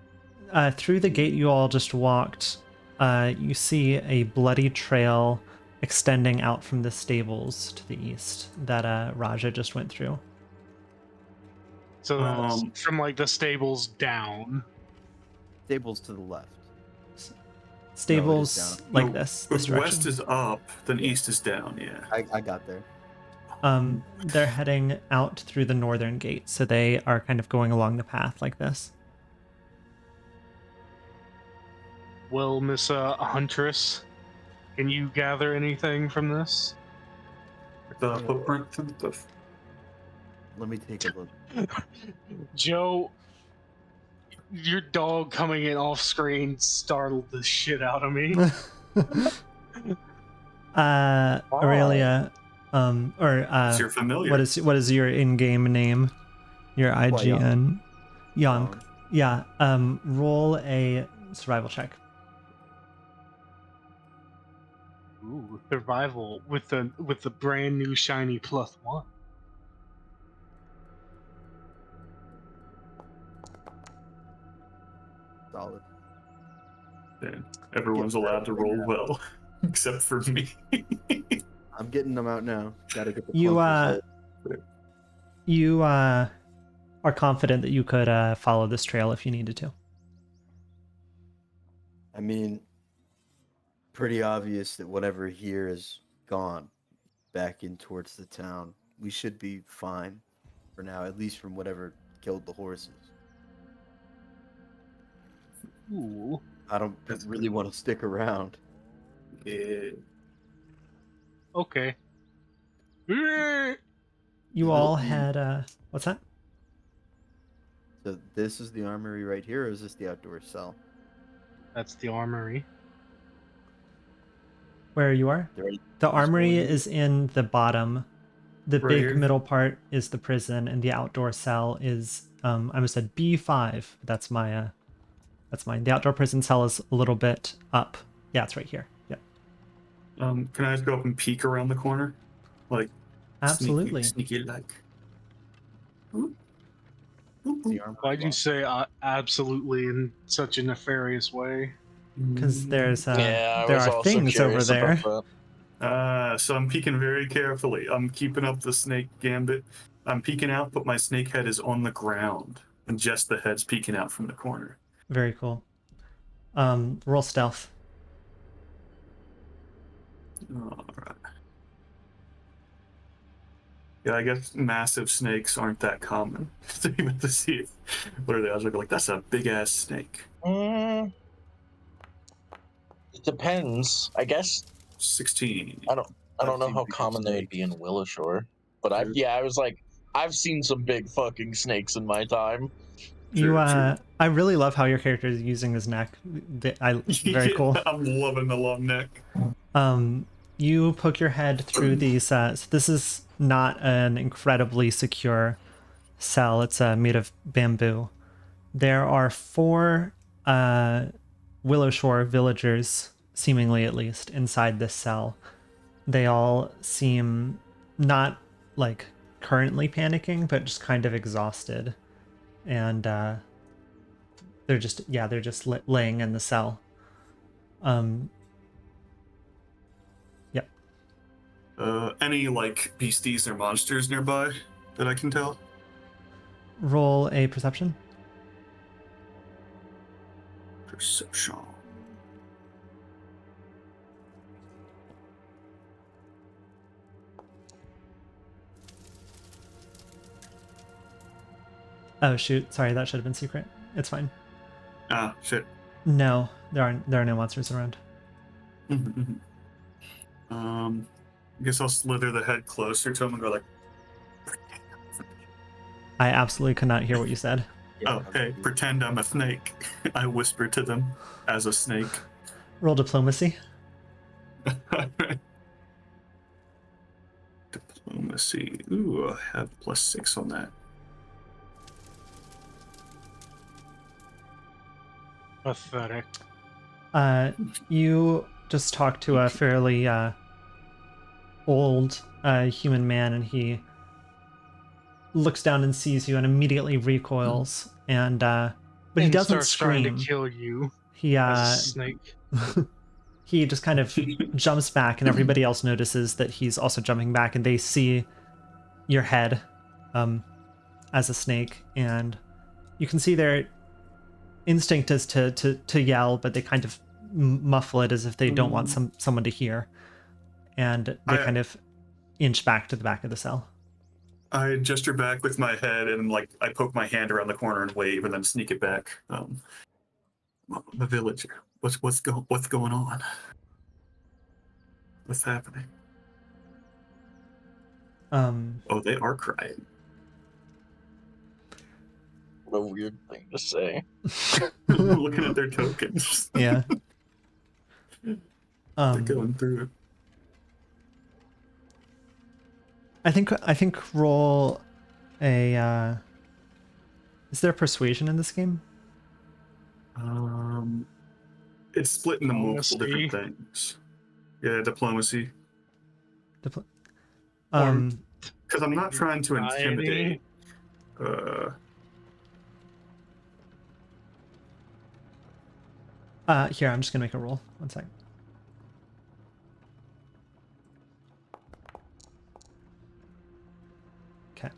Speaker 1: Through the gate you all just walked, you see a bloody trail extending out from the stables to the east that Raja just went through.
Speaker 5: So that's from like the stables down.
Speaker 2: Stables to the left.
Speaker 1: Stables
Speaker 2: down.
Speaker 1: like
Speaker 4: No,
Speaker 1: this
Speaker 4: If
Speaker 1: direction.
Speaker 4: west is up, then east is down, yeah.
Speaker 2: I got there.
Speaker 1: They're heading out through the northern gate, so they are kind of going along the path like this.
Speaker 5: Well, Miss Huntress, can you gather anything from this?
Speaker 4: The footprint and stuff.
Speaker 2: Let me take a look.
Speaker 5: Joe, your dog coming in off screen startled the shit out of me.
Speaker 1: Aurelia,
Speaker 4: It's your familiar.
Speaker 1: what is your in-game name? Your IGN. Young. Yeah. Roll a survival check.
Speaker 5: Ooh, survival with the brand new shiny +1.
Speaker 2: Solid.
Speaker 4: Yeah, everyone's allowed to roll well, except for me.
Speaker 2: I'm getting them out now. Gotta get the
Speaker 1: You
Speaker 2: clunkers out.
Speaker 1: you are confident that you could follow this trail if you needed to.
Speaker 2: I mean, pretty obvious that whatever here is gone back in towards the town. We should be fine for now, at least from whatever killed the horses.
Speaker 5: Ooh.
Speaker 2: I don't really want to stick around.
Speaker 4: Yeah.
Speaker 5: Okay.
Speaker 1: You all had what's that?
Speaker 2: So this is the armory right here, or is this the outdoor cell?
Speaker 5: That's the armory.
Speaker 1: Where you are? The armory
Speaker 2: one.
Speaker 1: is in the bottom. The
Speaker 4: Right
Speaker 1: big
Speaker 4: here.
Speaker 1: middle part is the prison, and the outdoor cell is I almost said B5. That's my that's mine. The outdoor prison cell is a little bit up. Yeah, it's right here. Yeah.
Speaker 4: Can I just go up and peek around the corner? Like,
Speaker 1: Absolutely.
Speaker 4: sneaky like.
Speaker 2: The armory
Speaker 5: Why'd you
Speaker 2: lock.
Speaker 5: say absolutely in such a nefarious way?
Speaker 1: Because there's
Speaker 3: Yeah, I
Speaker 1: there
Speaker 3: was
Speaker 1: are
Speaker 3: also
Speaker 1: things over
Speaker 3: curious
Speaker 1: there.
Speaker 3: about that.
Speaker 4: So I'm peeking very carefully. I'm keeping up the snake gambit. I'm peeking out, but my snake head is on the ground, and just the head's peeking out from the corner.
Speaker 1: Very cool. Roll stealth.
Speaker 4: All right. Yeah, I guess massive snakes aren't that common. So you have to see it. What are they? I was like, that's a big ass snake.
Speaker 3: It depends. I guess
Speaker 4: 16.
Speaker 3: I don't
Speaker 2: I've
Speaker 3: know
Speaker 2: seen
Speaker 3: how
Speaker 2: bigger
Speaker 3: common they would be in
Speaker 2: snakes.
Speaker 3: Willowshore, but I was like, I've seen some big fucking snakes in my time.
Speaker 1: You
Speaker 4: True.
Speaker 1: I really love how your character is using his neck. Very cool.
Speaker 4: I'm loving the long neck.
Speaker 1: You poke your head through these. So this is not an incredibly secure cell. It's made of bamboo. There are 4 Willowshore villagers, seemingly at least, inside this cell. They all seem not like currently panicking, but just kind of exhausted. And they're just laying in the cell. Yep.
Speaker 4: Any like beasties or monsters nearby that I can tell?
Speaker 1: Roll a perception.
Speaker 4: Perception.
Speaker 1: Oh shoot, sorry, that should have been secret. It's fine.
Speaker 4: Ah, shit.
Speaker 1: No, there are no monsters around.
Speaker 4: I guess I'll slither the head closer to him and go like,
Speaker 1: I absolutely could not hear what you said.
Speaker 2: Yeah,
Speaker 4: "Oh, hey, pretend I'm a snake." I whisper to them as a snake.
Speaker 1: Roll diplomacy.
Speaker 4: Diplomacy. Ooh, I have +6 on that.
Speaker 5: Pathetic.
Speaker 1: You just talked to a fairly old human man, and he looks down and sees you and immediately recoils. And but he
Speaker 5: And
Speaker 1: doesn't
Speaker 5: starts trying
Speaker 1: scream.
Speaker 5: to kill you
Speaker 1: He
Speaker 5: as a snake.
Speaker 1: he just kind of jumps back, and everybody else notices that he's also jumping back, and they see your head as a snake, and you can see their instinct is to yell, but they kind of muffle it as if they don't want someone to hear, and they kind of inch back to the back of the cell.
Speaker 4: I gesture back with my head and like I poke my hand around the corner and wave and then sneak it back. The villager. What's going on? What's happening? Oh, they are crying.
Speaker 3: What a weird thing to say.
Speaker 4: Looking at their tokens.
Speaker 1: Yeah.
Speaker 4: They're going through it.
Speaker 1: I think roll a. Is there persuasion in this game?
Speaker 4: It's split into multiple
Speaker 5: Diplomacy.
Speaker 4: different things. Yeah, diplomacy. Because I'm not trying to intimidate.
Speaker 1: Here, I'm just gonna make a roll. One sec. Okay.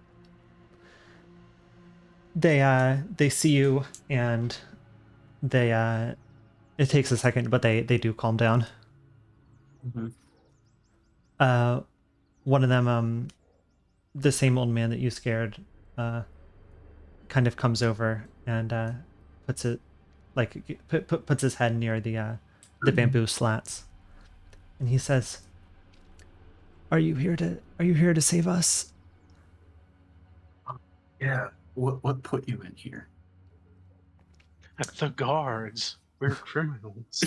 Speaker 1: They see you, and they it takes a second, but they do calm down. One of them, the same old man that you scared, kind of comes over and puts it like puts his head near the bamboo slats, and he says, "Are you here to save us?"
Speaker 4: Yeah. What put you in here?
Speaker 5: At the guards. We're criminals.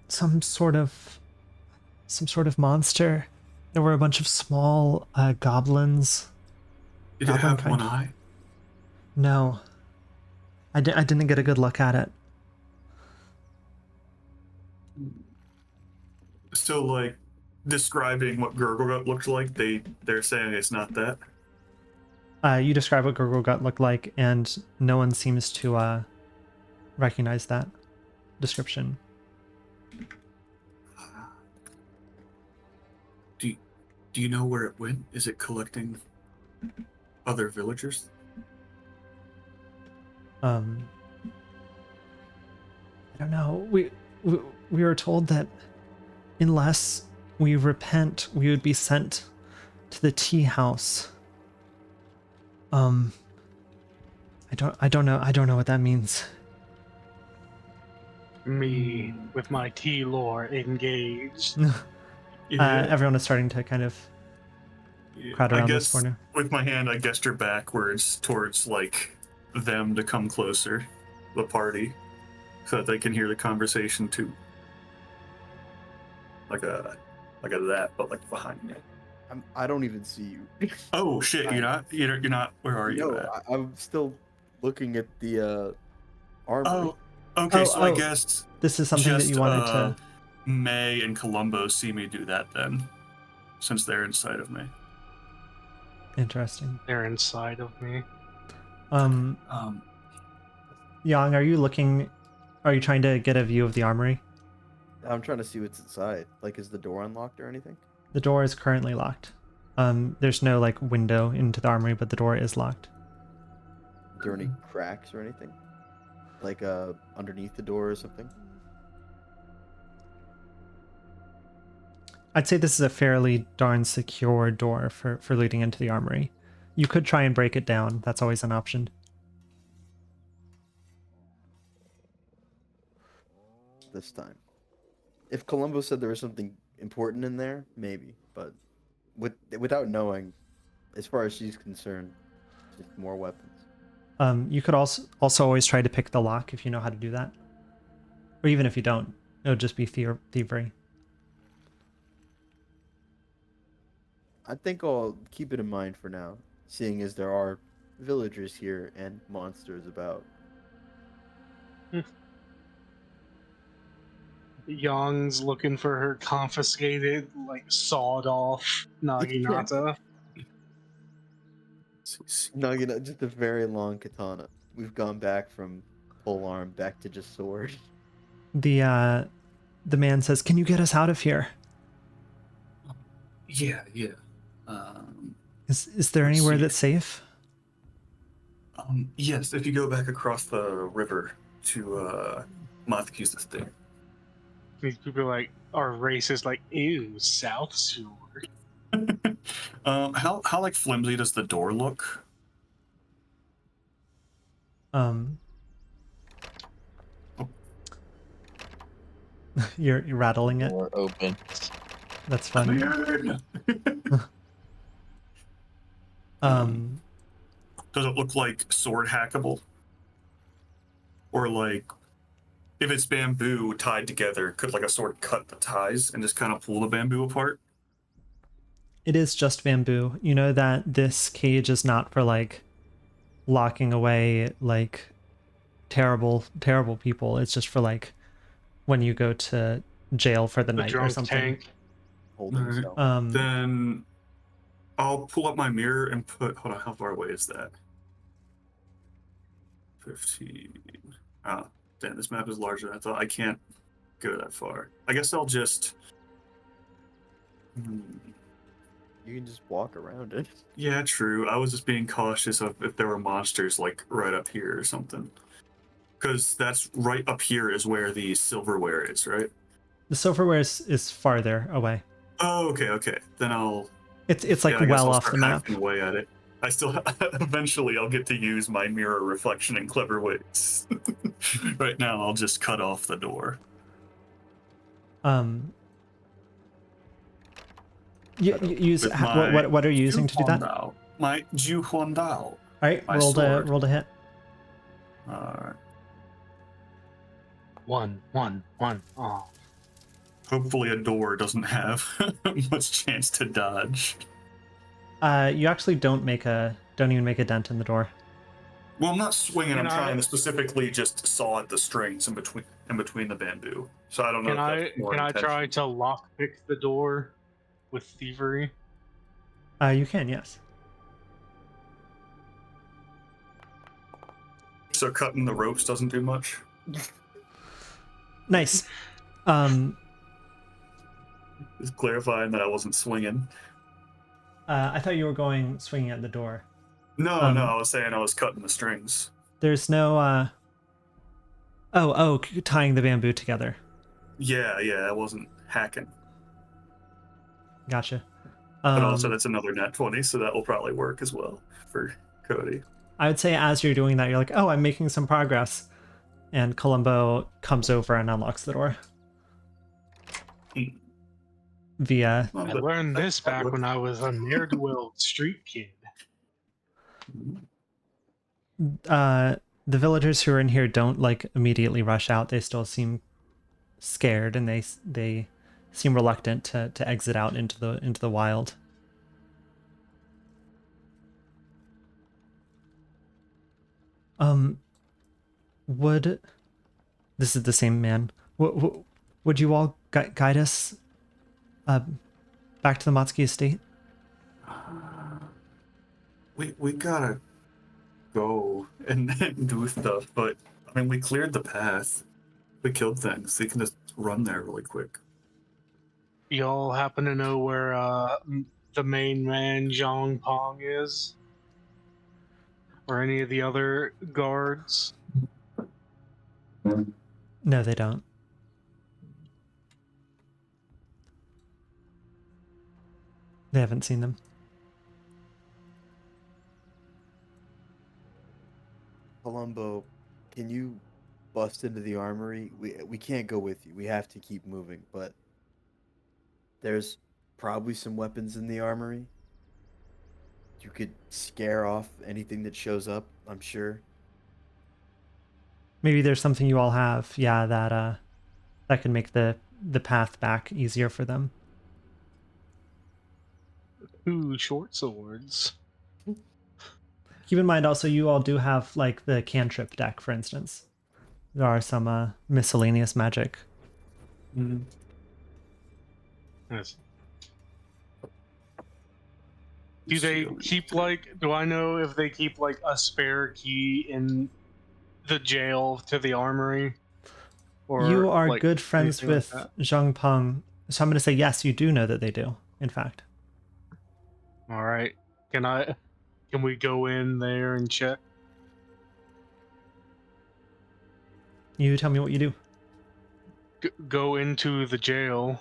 Speaker 1: Some sort of monster. There were a bunch of small goblins.
Speaker 4: Did it have
Speaker 1: Goblin
Speaker 4: one eye?
Speaker 1: No, I didn't get a good look at it.
Speaker 4: So, like, describing what Gurgle looked like, they're saying it's not that.
Speaker 1: You describe what Gurgle Gut looked like, and no one seems to recognize that description.
Speaker 4: Do you know where it went? Is it collecting other villagers?
Speaker 1: I don't know. We were told that unless we repent, we would be sent to the Teahouse. I don't know what that means.
Speaker 5: Me, with my T-lore engaged.
Speaker 1: Everyone is starting to kind of crowd around this corner.
Speaker 4: With my hand, I gesture backwards towards like them to come closer, the party, so that they can hear the conversation too. Like a that, but like behind me.
Speaker 2: I don't even see you.
Speaker 4: Oh shit! You're not. Where are you
Speaker 2: No,
Speaker 4: at?
Speaker 2: I'm still looking at the armory.
Speaker 4: Oh, okay.
Speaker 1: Oh,
Speaker 4: I
Speaker 1: oh.
Speaker 4: guess
Speaker 1: This is something that you wanted to.
Speaker 4: May and Columbo see me do that then, since they're inside of me.
Speaker 1: Interesting.
Speaker 5: They're inside of me.
Speaker 1: Yang, are you trying to get a view of the armory?
Speaker 2: I'm trying to see what's inside. Like, is the door unlocked or anything?
Speaker 1: The door is currently locked. There's no like window into the armory, but the door is locked.
Speaker 2: Are there any cracks or anything? Like, underneath the door or something?
Speaker 1: I'd say this is a fairly darn secure door for leading into the armory. You could try and break it down. That's always an option.
Speaker 2: This time. If Columbo said there was something important in there, maybe. But without knowing, as far as she's concerned, just more weapons.
Speaker 1: You could also always try to pick the lock if you know how to do that. Or even if you don't, it would just be thievery.
Speaker 2: I think I'll keep it in mind for now, seeing as there are villagers here and monsters about.
Speaker 5: Young's looking for her confiscated, like sawed off Naginata.
Speaker 2: No, you know, just a very long katana. We've gone back from pole arm back to just sword.
Speaker 1: The man says, "Can you get us out of here?
Speaker 4: Yeah.
Speaker 1: Is there
Speaker 4: Let's
Speaker 1: anywhere
Speaker 4: see.
Speaker 1: that's safe?"
Speaker 4: Yes, if you go back across the river to Mathki's estate.
Speaker 5: These people like are racist, like ew, South Sewer.
Speaker 4: How like flimsy does the door look?
Speaker 1: You're rattling it.
Speaker 3: Door open.
Speaker 1: That's funny.
Speaker 4: Does it look like sword hackable? Or like, if it's bamboo tied together, could like a sword cut the ties and just kind of pull the bamboo apart?
Speaker 1: It is just bamboo. You know that this cage is not for like locking away like terrible people. It's just for like when you go to jail for the
Speaker 5: The
Speaker 1: night or
Speaker 5: drunk
Speaker 1: something.
Speaker 5: tank.
Speaker 2: Holding
Speaker 4: Alright.
Speaker 2: cell.
Speaker 4: Then I'll pull up my mirror and put. Hold on, how far away is that? 15. Ah, damn, this map is larger than I thought. I can't go that far. I guess I'll just.
Speaker 2: You can just walk around it.
Speaker 4: Yeah, true. I was just being cautious of if there were monsters like right up here or something. Because that's right up here is where the silverware is, right?
Speaker 1: The silverware is farther away.
Speaker 4: Oh, okay. Then I'll.
Speaker 1: It's like
Speaker 4: I guess
Speaker 1: well
Speaker 4: I'll
Speaker 1: off
Speaker 4: start
Speaker 1: the map.
Speaker 4: hacking away at it. I still eventually I'll get to use my mirror reflection in clever ways. Right now I'll just cut off the door.
Speaker 1: You use
Speaker 4: With my
Speaker 1: what are you using to do that? All
Speaker 4: My Ju Huan Dao.
Speaker 1: right,
Speaker 4: My
Speaker 1: roll
Speaker 4: sword.
Speaker 1: to hit.
Speaker 4: Alright.
Speaker 5: One. Oh.
Speaker 4: Hopefully a door doesn't have much chance to dodge.
Speaker 1: You actually don't even make a dent in the door.
Speaker 4: Well, I'm not swinging. I'm
Speaker 5: Can
Speaker 4: trying
Speaker 5: I-
Speaker 4: to specifically just saw at the strings in between the bamboo. So I don't know.
Speaker 5: Can I
Speaker 4: if that's more
Speaker 5: can I
Speaker 4: intentional.
Speaker 5: try to lockpick the door with thievery?
Speaker 1: You can, yes.
Speaker 4: So cutting the ropes doesn't do much.
Speaker 1: Nice.
Speaker 4: Just clarifying that I wasn't swinging.
Speaker 1: I thought you were going swinging at the door.
Speaker 4: No, I was saying I was cutting the strings.
Speaker 1: There's no tying the bamboo together.
Speaker 4: Yeah, I wasn't hacking.
Speaker 1: Gotcha.
Speaker 4: But also that's another nat 20, so that will probably work as well for Cody.
Speaker 1: I would say as you're doing that, you're like, oh, I'm making some progress. And Columbo comes over and unlocks the door. Via
Speaker 4: Well,
Speaker 5: I
Speaker 4: but
Speaker 5: learned
Speaker 4: that-
Speaker 5: this
Speaker 4: that
Speaker 5: back
Speaker 4: works.
Speaker 5: when I was a ne'er-do-well street kid.
Speaker 1: the villagers who are in here don't like immediately rush out. They still seem scared and they seem reluctant to exit out into the wild. Would this is the same man? Would you all guide us back to the Matsuki estate?
Speaker 4: we gotta go and do stuff, but I mean, we cleared the path. We killed things. They can just run there really quick.
Speaker 5: Y'all happen to know where the main man Zhang Pong is? Or any of the other guards?
Speaker 1: No, they don't. They haven't seen them.
Speaker 2: Columbo, can you bust into the armory? We can't go with you. We have to keep moving, but there's probably some weapons in the armory. You could scare off anything that shows up, I'm sure.
Speaker 1: Maybe there's something you all have, yeah, that can make the path back easier for them.
Speaker 5: Ooh, short swords.
Speaker 1: Keep in mind also you all do have like the cantrip deck, for instance. There are some miscellaneous magic.
Speaker 5: Yes. Do they keep like? Do I know if they keep like a spare key in the jail to the armory? Or
Speaker 1: You are
Speaker 5: like,
Speaker 1: good friends
Speaker 5: anything like
Speaker 1: with
Speaker 5: that?
Speaker 1: Zhang Peng, so I'm going to say yes, you do know that they do, in fact.
Speaker 5: All right. Can we go in there and check?
Speaker 1: You tell me what you do.
Speaker 5: Go into the jail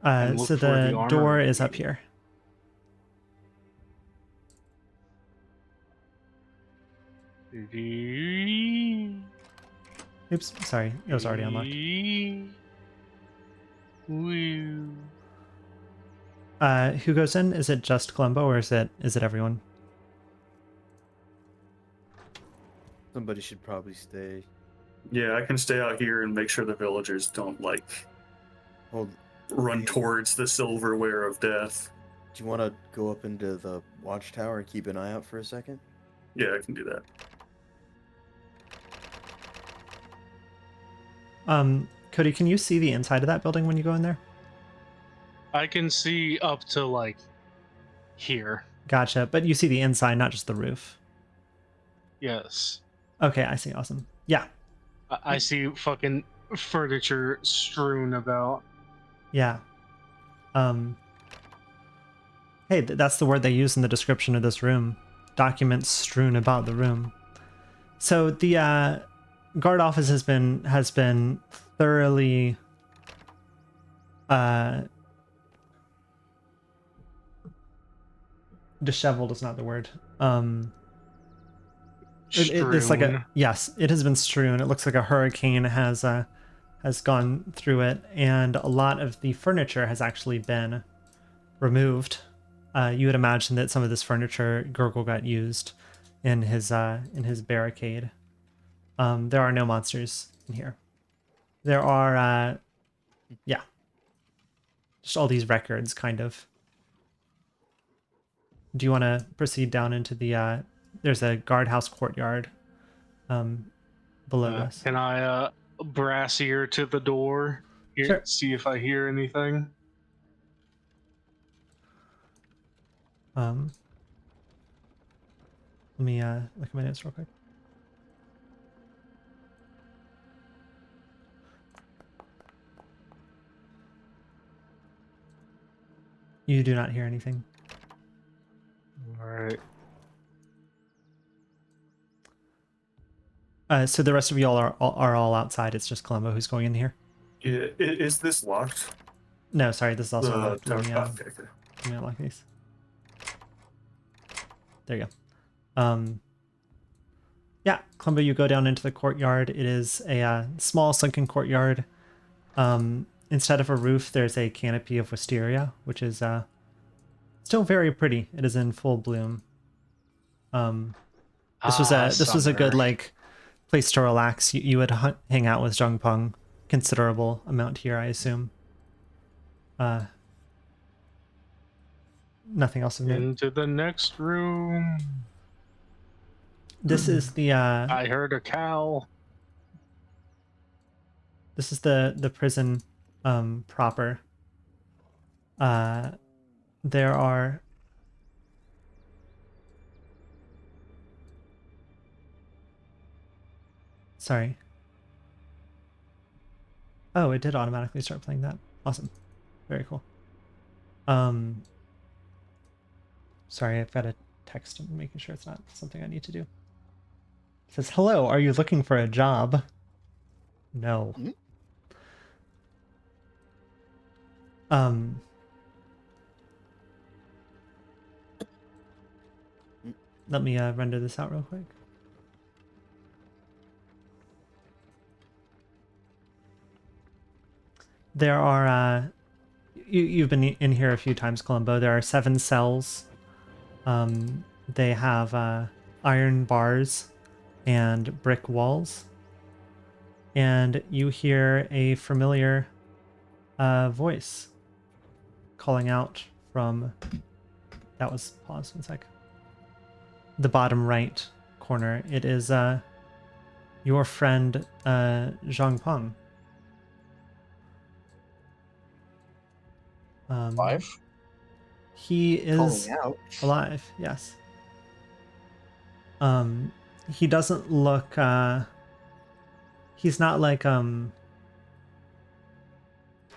Speaker 5: and look
Speaker 1: So
Speaker 5: for the
Speaker 1: the door
Speaker 5: armory.
Speaker 1: is up here. Oops, sorry, it was already unlocked.
Speaker 5: Woo.
Speaker 1: Who goes in? Is it just Columbo or is it everyone?
Speaker 2: Somebody should probably stay.
Speaker 4: Yeah, I can stay out here and make sure the villagers don't
Speaker 2: Hold.
Speaker 4: run
Speaker 2: Do you-
Speaker 4: towards the silverware of death.
Speaker 2: Do you want to go up into the watchtower and keep an eye out for a second?
Speaker 4: Yeah, I can do that.
Speaker 1: Cody, can you see the inside of that building when you go in there?
Speaker 5: I can see up to like here.
Speaker 1: Gotcha, but you see the inside, not just the roof.
Speaker 5: Yes.
Speaker 1: Okay, I see. Awesome. Yeah,
Speaker 5: I see fucking furniture strewn about.
Speaker 1: yeah. Hey, that's the word they use in the description of this room. Documents strewn about the room. So the guard office has been thoroughly disheveled is not the word. It's like
Speaker 5: Strewn.
Speaker 1: yes, it has been strewn. It looks like a hurricane has gone through it, and a lot of the furniture has actually been removed. You would imagine that some of this furniture Gurgle got used in his barricade. There are no monsters in here. There are yeah, just all these records, kind of. Do you want to proceed down into the there's a guardhouse courtyard below this.
Speaker 5: Can I brass ear to the door? Here,
Speaker 1: Sure.
Speaker 5: see if I hear anything.
Speaker 1: Let me look at my notes real quick. You do not hear anything.
Speaker 5: All right.
Speaker 1: So the rest of you all are all outside. It's just Columbo who's going in here.
Speaker 4: Yeah, is this locked?
Speaker 1: No, sorry, this is also locked. Let me,
Speaker 4: okay.
Speaker 1: let me unlock these. There you go. Yeah, Columbo, you go down into the courtyard. It is a small sunken courtyard. Instead of a roof, there's a canopy of wisteria, which is still very pretty. It is in full bloom. This was a good like place to relax. You would hang out with Zhang Peng considerable amount here, I assume. Nothing else of note.
Speaker 5: Into the next room.
Speaker 1: This is the
Speaker 5: I heard a cow.
Speaker 1: this is the prison proper. There are Sorry. Oh, it did automatically start playing that. Awesome. Very cool. Sorry, I've got to text him, making sure it's not something I need to do. It says, hello, are you looking for a job? No.
Speaker 2: Hmm?
Speaker 1: Let me render this out real quick. There are, you've been in here a few times, Columbo. There are 7 cells. They have iron bars and brick walls. And you hear a familiar voice calling out from, that was, pause 1 sec, the bottom right corner. It is your friend Zhang Peng.
Speaker 3: Live?
Speaker 1: He is
Speaker 2: Calling out.
Speaker 1: alive, yes. He doesn't look he's not like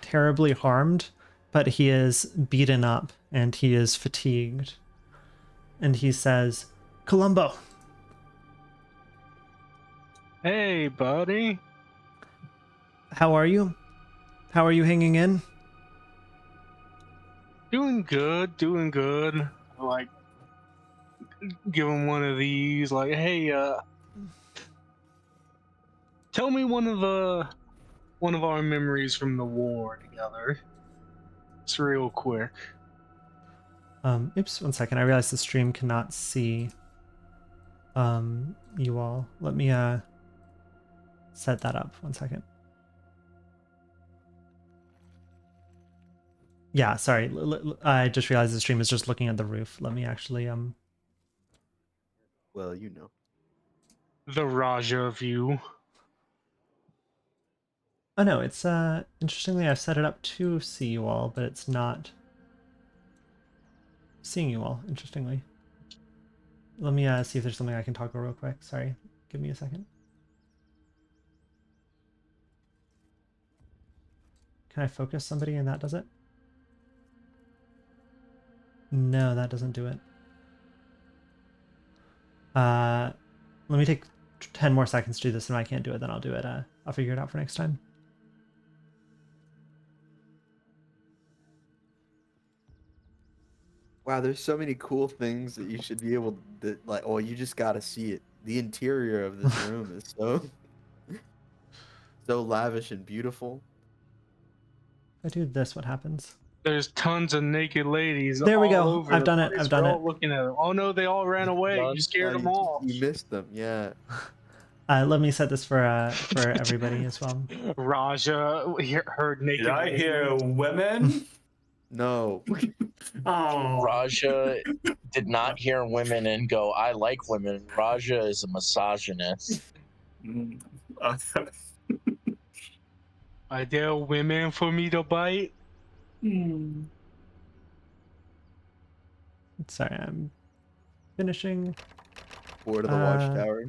Speaker 1: terribly harmed, but he is beaten up and he is fatigued. And he says, Columbo,
Speaker 5: Hey, buddy.
Speaker 1: how are you? How are you hanging in?
Speaker 5: Doing good, doing good. Like, give him one of these. Like, hey, tell me one of our memories from the war together. It's real quick.
Speaker 1: Oops, 1 second. I realized the stream cannot see you all. Let me set that up 1 second. Yeah, sorry. I just realized the stream is just looking at the roof. Let me actually
Speaker 2: Well, you know.
Speaker 5: The Raja view.
Speaker 1: Oh no, it's interestingly I've set it up to see you all, but it's not seeing you all, interestingly. Let me see if there's something I can toggle real quick. Sorry. Give me a second. Can I focus somebody and that does it? No, that doesn't do it. Let me take 10 more seconds to do this, and if I can't do it, then I'll do it. I'll figure it out for next time.
Speaker 2: Wow, there's so many cool things that you should be able to, like, oh, you just gotta see it. The interior of this room is so lavish and beautiful.
Speaker 1: If I do this, what happens?
Speaker 5: There's tons of naked ladies.
Speaker 1: There we
Speaker 5: all
Speaker 1: go.
Speaker 5: Over
Speaker 1: I've
Speaker 5: the
Speaker 1: done it.
Speaker 5: place.
Speaker 1: I've done
Speaker 5: We're
Speaker 1: it.
Speaker 5: all looking at them. Oh no, they all ran away.
Speaker 3: Done?
Speaker 5: You scared them all.
Speaker 2: You missed them, yeah.
Speaker 1: Let me set this for everybody as well.
Speaker 5: Raja heard naked.
Speaker 4: Did I hear women?
Speaker 2: No.
Speaker 4: Oh.
Speaker 3: Raja did not hear women and go, I like women. Raja is a misogynist.
Speaker 5: Are there women for me to bite?
Speaker 1: Sorry, I'm finishing.
Speaker 2: Board of the Watchtower.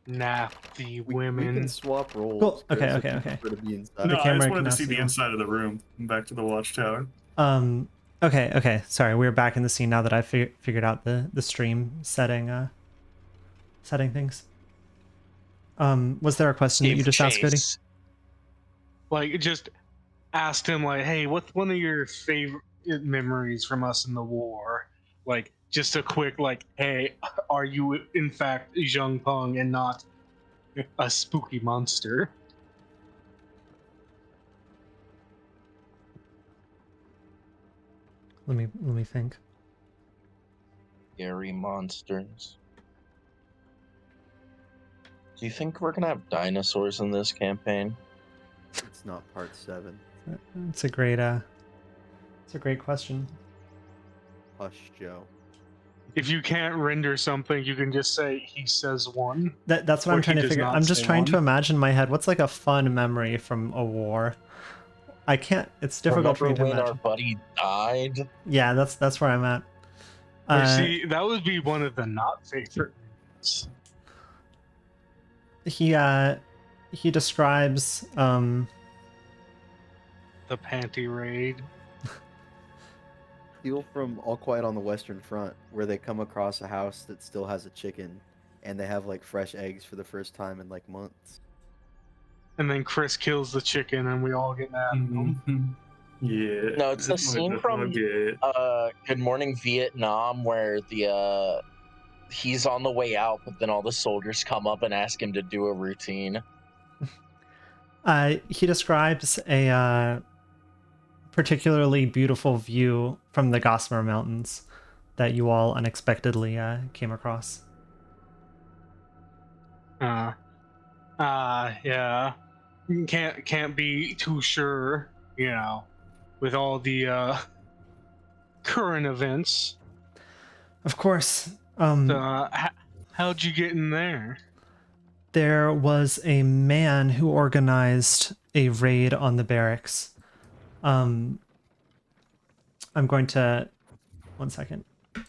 Speaker 5: Nasty
Speaker 2: We
Speaker 5: women.
Speaker 2: can swap roles.
Speaker 1: Cool. Okay,
Speaker 2: Chris, if
Speaker 1: okay,
Speaker 2: you
Speaker 1: okay.
Speaker 2: prefer to be inside.
Speaker 4: No, I
Speaker 1: camera
Speaker 4: just
Speaker 1: can
Speaker 4: wanted
Speaker 1: now
Speaker 4: to see
Speaker 1: see
Speaker 4: the
Speaker 1: you.
Speaker 4: inside of the room. Back to the watchtower.
Speaker 1: Okay. Sorry, we're back in the scene now that I figured out the stream setting things. Was there a question that you just asked, Cody?
Speaker 5: Like, just asked him, like, hey, what's one of your favorite memories from us in the war? Like, just a quick, like, hey, are you in fact Zhang Peng and not a spooky monster?
Speaker 1: Let me think.
Speaker 3: Scary monsters. Do you think we're gonna have dinosaurs in this campaign?
Speaker 2: It's not part 7.
Speaker 1: It's a great question.
Speaker 2: Hush, Joe.
Speaker 5: If you can't render something, you can just say he says one.
Speaker 1: That's what
Speaker 5: Or
Speaker 1: I'm trying
Speaker 5: he
Speaker 1: to
Speaker 5: does
Speaker 1: figure.
Speaker 5: not
Speaker 1: I'm just
Speaker 5: say
Speaker 1: trying to
Speaker 5: one.
Speaker 1: imagine in my head what's like a fun memory from a war. I can't. It's difficult for me to
Speaker 3: Remember when our
Speaker 1: imagine.
Speaker 3: buddy died?
Speaker 1: Yeah, that's where I'm at.
Speaker 5: Or see, that would be one of the not favorite ones.
Speaker 1: he describes
Speaker 5: The panty raid.
Speaker 2: Steal from All Quiet on the Western Front, where they come across a house that still has a chicken, and they have like fresh eggs for the first time in like months.
Speaker 5: And then Chris kills the chicken, and we all get mad at him.
Speaker 4: Mhm. Yeah.
Speaker 3: No, it's the
Speaker 4: that's what
Speaker 3: scene
Speaker 4: I
Speaker 3: from
Speaker 4: get.
Speaker 3: Good Morning Vietnam where the he's on the way out, but then all the soldiers come up and ask him to do a routine.
Speaker 1: he describes a particularly beautiful view from the Gossamer Mountains that you all unexpectedly came across.
Speaker 5: Yeah. Can't be too sure, with all the current events.
Speaker 1: Of course,
Speaker 5: How'd you get in there?
Speaker 1: there was a man who organized a raid on the barracks. I'm going to, 1 second,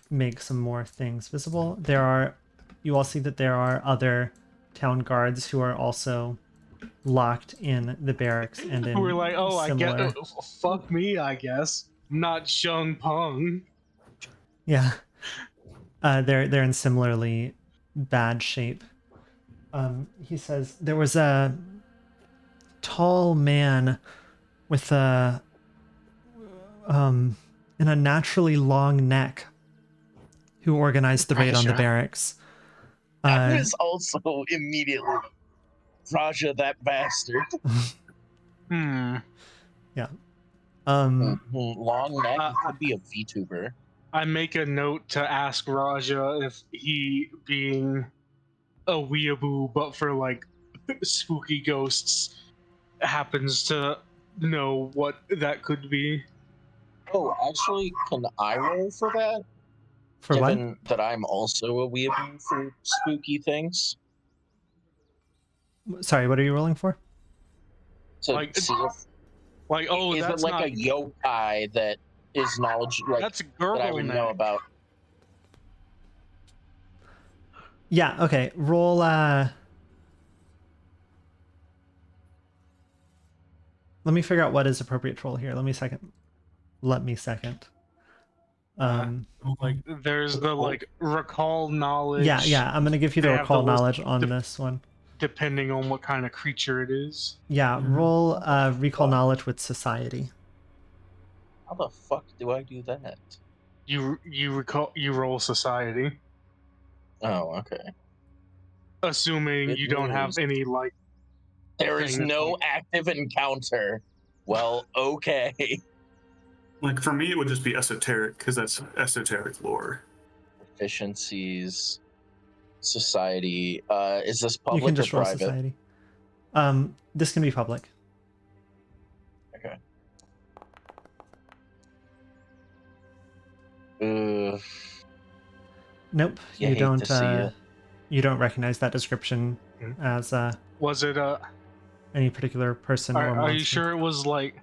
Speaker 1: make some more things visible. You all see that there are other town guards who are also locked in the barracks and in
Speaker 5: We're like, oh,
Speaker 1: similar...
Speaker 5: I guess, fuck me, I guess. Not Shung Peng.
Speaker 1: Yeah. They're in similarly bad shape. He says there was a tall man with a an unnaturally long neck who organized the raid on the
Speaker 5: Raja.
Speaker 3: I
Speaker 1: barracks.
Speaker 3: was also immediately Raja, that bastard.
Speaker 1: Yeah. Um,
Speaker 3: Long neck could be a VTuber.
Speaker 5: I make a note to ask Raja if he, being a weeaboo, but for like spooky ghosts, happens to know what that could be.
Speaker 3: Oh, actually, can I roll for that?
Speaker 1: for what?
Speaker 3: Given that I'm also a weeaboo for spooky things.
Speaker 1: Sorry, what are you rolling for?
Speaker 3: To
Speaker 5: Like,
Speaker 3: see if
Speaker 5: oh,
Speaker 3: is it
Speaker 5: that's
Speaker 3: like
Speaker 5: not.
Speaker 3: a yokai that is knowledge like
Speaker 5: That's
Speaker 3: that I
Speaker 5: Gurgle
Speaker 3: would know
Speaker 5: neck.
Speaker 3: about?
Speaker 1: Yeah, okay. Roll let me figure out what is appropriate to roll here. Let me second.
Speaker 5: Like, there's the like recall knowledge.
Speaker 1: Yeah, I'm gonna give you the
Speaker 5: They have
Speaker 1: recall
Speaker 5: the list
Speaker 1: knowledge on
Speaker 5: de-
Speaker 1: this one.
Speaker 5: depending on what kind of creature it is.
Speaker 1: Yeah, roll recall knowledge with society.
Speaker 3: How the fuck do I do that?
Speaker 5: You roll society,
Speaker 3: Oh, okay.
Speaker 5: assuming
Speaker 3: Good
Speaker 5: you don't have
Speaker 3: news.
Speaker 5: any like.
Speaker 3: There is
Speaker 5: thing that's
Speaker 3: no
Speaker 5: like-
Speaker 3: active encounter. Well, okay.
Speaker 4: Like for me, it would just be esoteric because that's esoteric lore.
Speaker 3: Efficiencies, society. Is this
Speaker 1: You
Speaker 3: public
Speaker 1: can
Speaker 3: or
Speaker 1: just roll
Speaker 3: private?
Speaker 1: society. This can be public.
Speaker 3: Okay.
Speaker 1: Nope,
Speaker 3: You
Speaker 1: you
Speaker 3: hate
Speaker 1: don't.
Speaker 3: to see it.
Speaker 1: You don't recognize that description as
Speaker 5: Was it
Speaker 1: any particular person or monster.
Speaker 5: Are you sure it was like?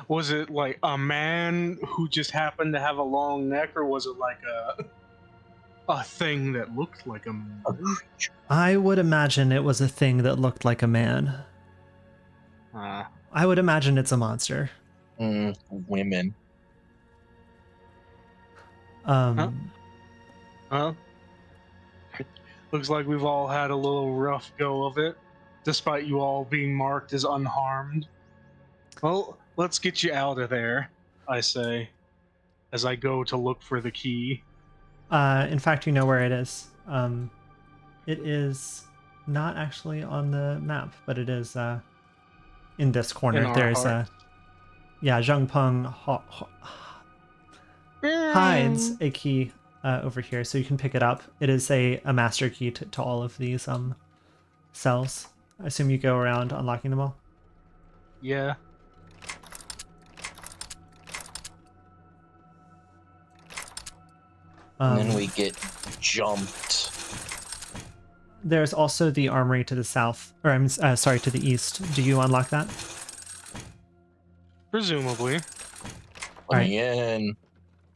Speaker 5: Was it like a man who just happened to have a long neck, or was it like a thing that looked like a man?
Speaker 1: I would imagine it was a thing that looked like a man. I would imagine it's a monster.
Speaker 3: Women.
Speaker 5: Huh? Looks like we've all had a little rough go of it, despite you all being marked as unharmed. Well, let's get you out of there, I say, as I go to look for the key.
Speaker 1: In fact, you know where it is. It is not actually on the map, but it is in this corner.
Speaker 5: In our
Speaker 1: There's
Speaker 5: heart.
Speaker 1: Zhang Peng hides a key over here, so you can pick it up. It is a master key to all of these cells. I assume you go around unlocking them all.
Speaker 5: Yeah.
Speaker 3: And then we get jumped.
Speaker 1: There's also the armory to the south, or I'm sorry, to the east. Do you unlock that?
Speaker 5: Presumably.
Speaker 3: Let me in.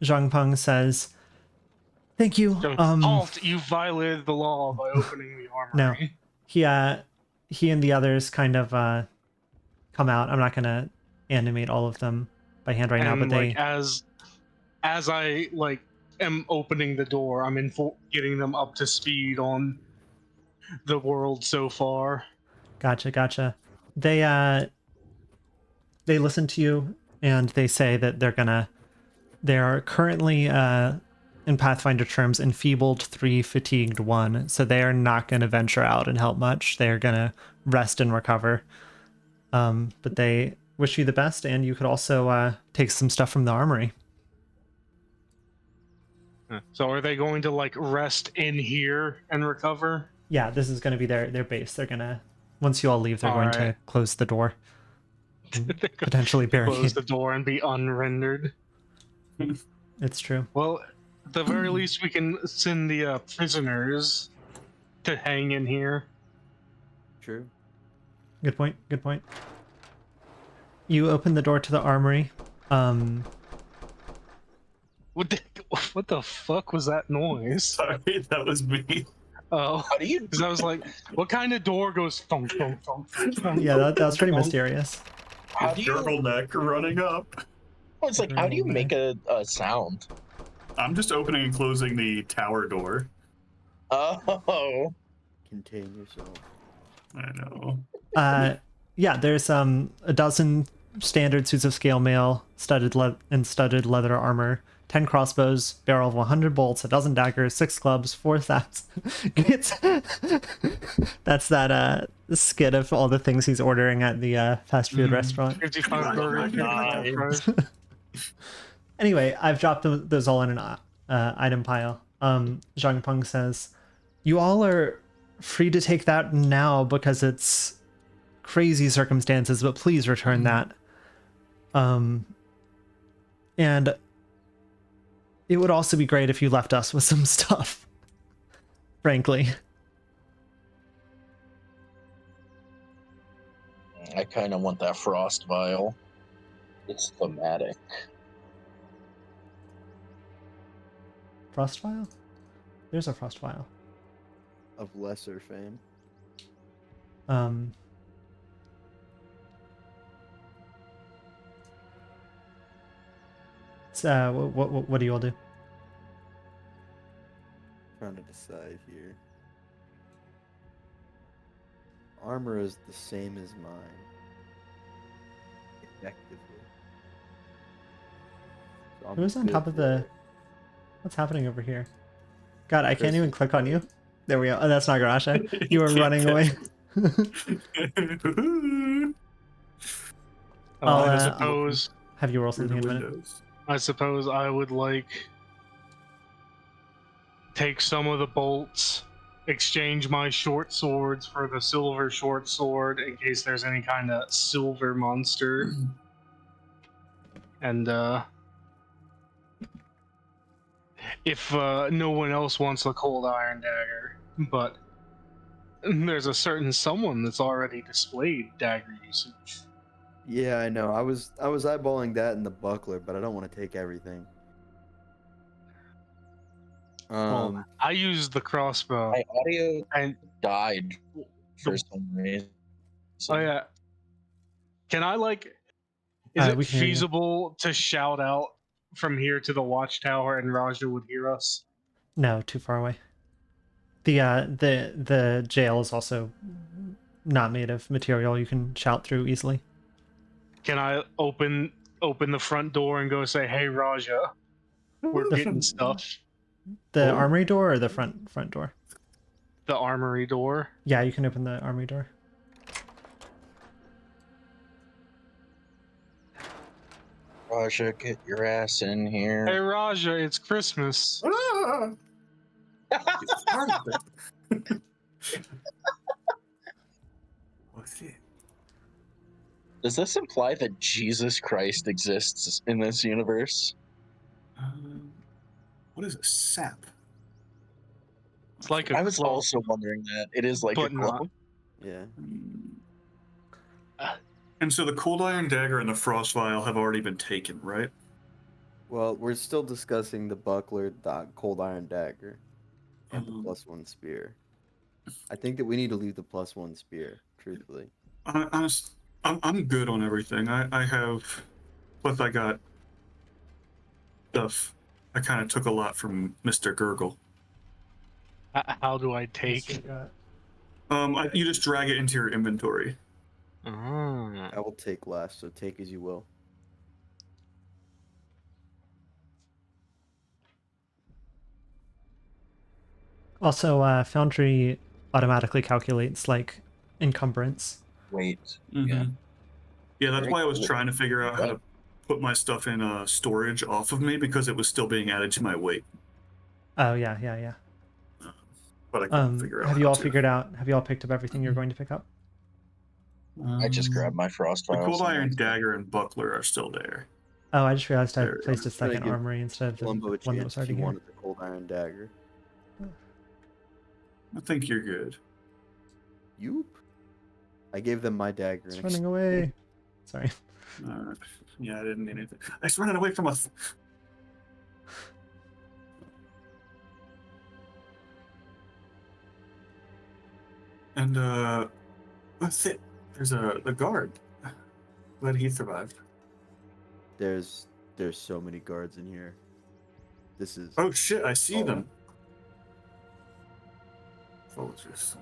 Speaker 1: Zhang Peng says, Thank you.
Speaker 5: So, halt! You violated the law by opening the armory.
Speaker 1: He and the others kind of come out. I'm not gonna animate all of them by hand right now, but
Speaker 5: And
Speaker 1: they
Speaker 5: like as I like am opening the door, I'm getting them up to speed on the world so far.
Speaker 1: gotcha. They listen to you and they say that they are currently in Pathfinder terms enfeebled 3, fatigued 1, so they are not going to venture out and help much. They are going to rest and recover. But they wish you the best, and you could also take some stuff from the armory.
Speaker 5: So are they going to like rest in here and recover?
Speaker 1: Yeah, this is going to be their base. They're going to, once you all leave, they're
Speaker 5: All
Speaker 1: going
Speaker 5: right.
Speaker 1: to close the door. Potentially bury
Speaker 5: Close
Speaker 1: you.
Speaker 5: the door and be unrendered.
Speaker 1: It's true.
Speaker 5: Well, at the very least, we can send the prisoners to hang in here.
Speaker 2: True.
Speaker 1: Good point. You open the door to the armory.
Speaker 5: What the fuck was that noise?
Speaker 4: Sorry, that was me.
Speaker 5: Oh,
Speaker 3: How do you?
Speaker 5: because I was like, what kind of door goes thunk, thunk, thunk, thunk, thunk,
Speaker 1: Yeah, that was pretty
Speaker 5: thunk?
Speaker 1: mysterious.
Speaker 3: How do you?
Speaker 4: Turtleneck running up.
Speaker 3: Oh, it's like, how do you make a sound?
Speaker 4: I'm just opening and closing the tower door.
Speaker 3: Oh,
Speaker 2: Contain yourself.
Speaker 4: I know.
Speaker 1: Yeah, there's a dozen standard suits of scale mail, studded leather armor, 10 crossbows, barrel of 100 bolts, a dozen daggers, 6 clubs, 4 staffs. That's that skit of all the things he's ordering at the fast food restaurant.
Speaker 5: 55 burgers.
Speaker 1: Anyway, I've dropped those all in an item pile. Zhang Peng says, "You all are free to take that now because it's crazy circumstances, but please return that. And it would also be great if you left us with some stuff, frankly."
Speaker 3: I kind of want that frost vial. It's thematic.
Speaker 1: Frost vial? There's a frost vial.
Speaker 2: Of lesser fame.
Speaker 1: So what do you all do?
Speaker 2: Trying to decide here. Armor is the same as mine. Effectively. So I'm
Speaker 1: Who's on
Speaker 2: good
Speaker 1: top of
Speaker 2: there.
Speaker 1: the... What's happening over here? God, I can't
Speaker 2: Chris
Speaker 1: even
Speaker 2: is
Speaker 1: click on you.
Speaker 2: good.
Speaker 1: There we go. Oh, that's not Garasha. You were
Speaker 4: Can't
Speaker 1: running
Speaker 4: get-
Speaker 1: away. I'll,
Speaker 5: I
Speaker 1: uh,
Speaker 5: suppose.
Speaker 1: Have you roll
Speaker 4: Through
Speaker 1: something
Speaker 4: the
Speaker 1: in a minute.
Speaker 4: windows.
Speaker 5: I suppose I would like take some of the bolts, exchange my short swords for the silver short sword in case there's any kind of silver monster, and if no one else wants the cold iron dagger, but there's a certain someone that's already displayed dagger usage.
Speaker 2: Yeah, I know. I was eyeballing that in the buckler, but I don't want to take everything.
Speaker 5: Well, I used the crossbow,
Speaker 3: My audio
Speaker 5: and
Speaker 3: died for some reason.
Speaker 5: oh yeah, can I like? Is it
Speaker 1: We can hear you.
Speaker 5: feasible to shout out from here to the watchtower and Raja would hear us?
Speaker 1: No, too far away. The jail is also not made of material you can shout through easily.
Speaker 5: Can I open the front door and go say, "Hey Raja, we're getting stuff."
Speaker 1: The
Speaker 4: Oh.
Speaker 1: armory door or the front door?
Speaker 5: The armory door.
Speaker 1: Yeah, you can open the armory door.
Speaker 3: Raja, get your ass in here.
Speaker 5: Hey Raja, it's Christmas.
Speaker 4: Ah! It's part of it. What's it?
Speaker 3: Does this imply that Jesus Christ exists in this universe?
Speaker 4: What is a sap?
Speaker 5: It's like a
Speaker 3: I was
Speaker 5: club,
Speaker 3: also wondering that. It is like a
Speaker 5: but not.
Speaker 3: club.
Speaker 2: Yeah.
Speaker 4: And so the cold iron dagger and the frost vial have already been taken, right?
Speaker 2: Well, we're still discussing the buckler, the cold iron dagger, and the
Speaker 4: Um,
Speaker 2: +1 spear. I think that we need to leave the +1 spear, truthfully.
Speaker 4: I'm good on everything. I have, plus I got stuff. I kind of took a lot from Mr. Gurgle.
Speaker 5: How do I
Speaker 1: Mr.
Speaker 5: take?
Speaker 1: Gut.
Speaker 4: You just drag it into your inventory.
Speaker 5: Ah.
Speaker 2: I will take last, so take as you will.
Speaker 1: Also, Foundry automatically calculates like encumbrance.
Speaker 3: Wait.
Speaker 4: Mm-hmm. Yeah, that's
Speaker 3: Very
Speaker 4: why I was
Speaker 3: cool.
Speaker 4: trying to figure out how to put my stuff in storage off of me because it was still being added to my weight.
Speaker 1: Oh yeah, yeah, yeah.
Speaker 4: But I couldn't figure out
Speaker 1: Have you
Speaker 4: how
Speaker 1: all
Speaker 4: to.
Speaker 1: figured out? Have you all picked up everything you're going to pick up?
Speaker 3: I just grabbed my frost
Speaker 4: The
Speaker 3: vials.
Speaker 4: cold iron dagger and buckler are still there.
Speaker 1: Oh, I just realized I
Speaker 4: There we
Speaker 1: placed
Speaker 4: go.
Speaker 1: a
Speaker 2: Trying to
Speaker 1: second
Speaker 2: give
Speaker 1: armory instead of the
Speaker 2: Columbo a
Speaker 1: one that
Speaker 2: chance
Speaker 1: was
Speaker 2: if he
Speaker 1: already here.
Speaker 2: wanted the cold iron dagger.
Speaker 4: I think you're good.
Speaker 2: Yoop. I gave them my dagger.
Speaker 1: It's
Speaker 2: in
Speaker 1: running
Speaker 2: exchange.
Speaker 1: away. Sorry.
Speaker 4: Yeah, I didn't need anything. It's running away from us. And that's it. There's the guard. Glad he survived.
Speaker 2: There's so many guards in here. This is
Speaker 4: Oh shit! I see
Speaker 2: Oh.
Speaker 4: them. Soldiers.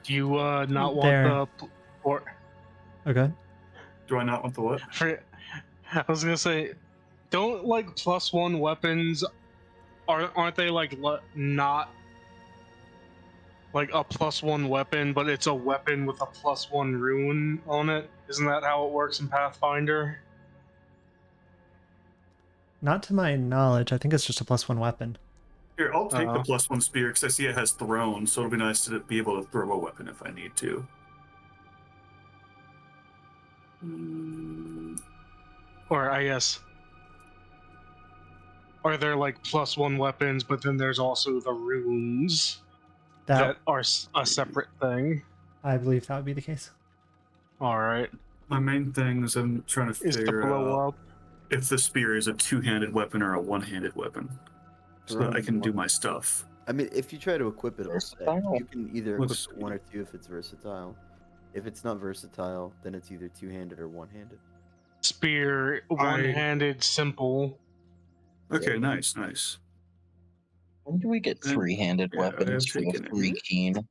Speaker 5: Do you not want
Speaker 1: There.
Speaker 5: the or?
Speaker 1: Okay.
Speaker 4: Do I not want the what?
Speaker 5: I was gonna say, don't like +1 weapons aren't they like not like a +1 weapon, but it's a weapon with a +1 rune on it? Isn't that how it works in Pathfinder?
Speaker 1: Not to my knowledge. I think it's just a +1 weapon.
Speaker 4: Here, I'll take the
Speaker 5: Uh-huh.
Speaker 4: +1 spear because I see it has thrown, so it'll be nice to be able to throw a weapon if I need to.
Speaker 5: Or I guess, are there like +1 weapons, but then there's also the runes that are a separate thing?
Speaker 1: I believe that would be the case.
Speaker 5: All right.
Speaker 4: My main thing is I'm trying to
Speaker 5: Is to
Speaker 4: figure
Speaker 5: blow
Speaker 4: out
Speaker 5: up.
Speaker 4: if the spear is a two-handed weapon or a one-handed weapon, so that I can do my stuff.
Speaker 2: I mean, if you try to equip it,
Speaker 3: Versatile.
Speaker 2: you can either
Speaker 4: Let's
Speaker 2: equip it 1 or 2 if it's versatile. If it's not versatile, then it's either two-handed or one-handed.
Speaker 5: Spear, one-handed, simple.
Speaker 4: Okay, nice.
Speaker 3: When do we get three-handed
Speaker 4: Yeah, I
Speaker 3: weapons
Speaker 4: have
Speaker 3: for the
Speaker 4: taken it.
Speaker 3: three keen?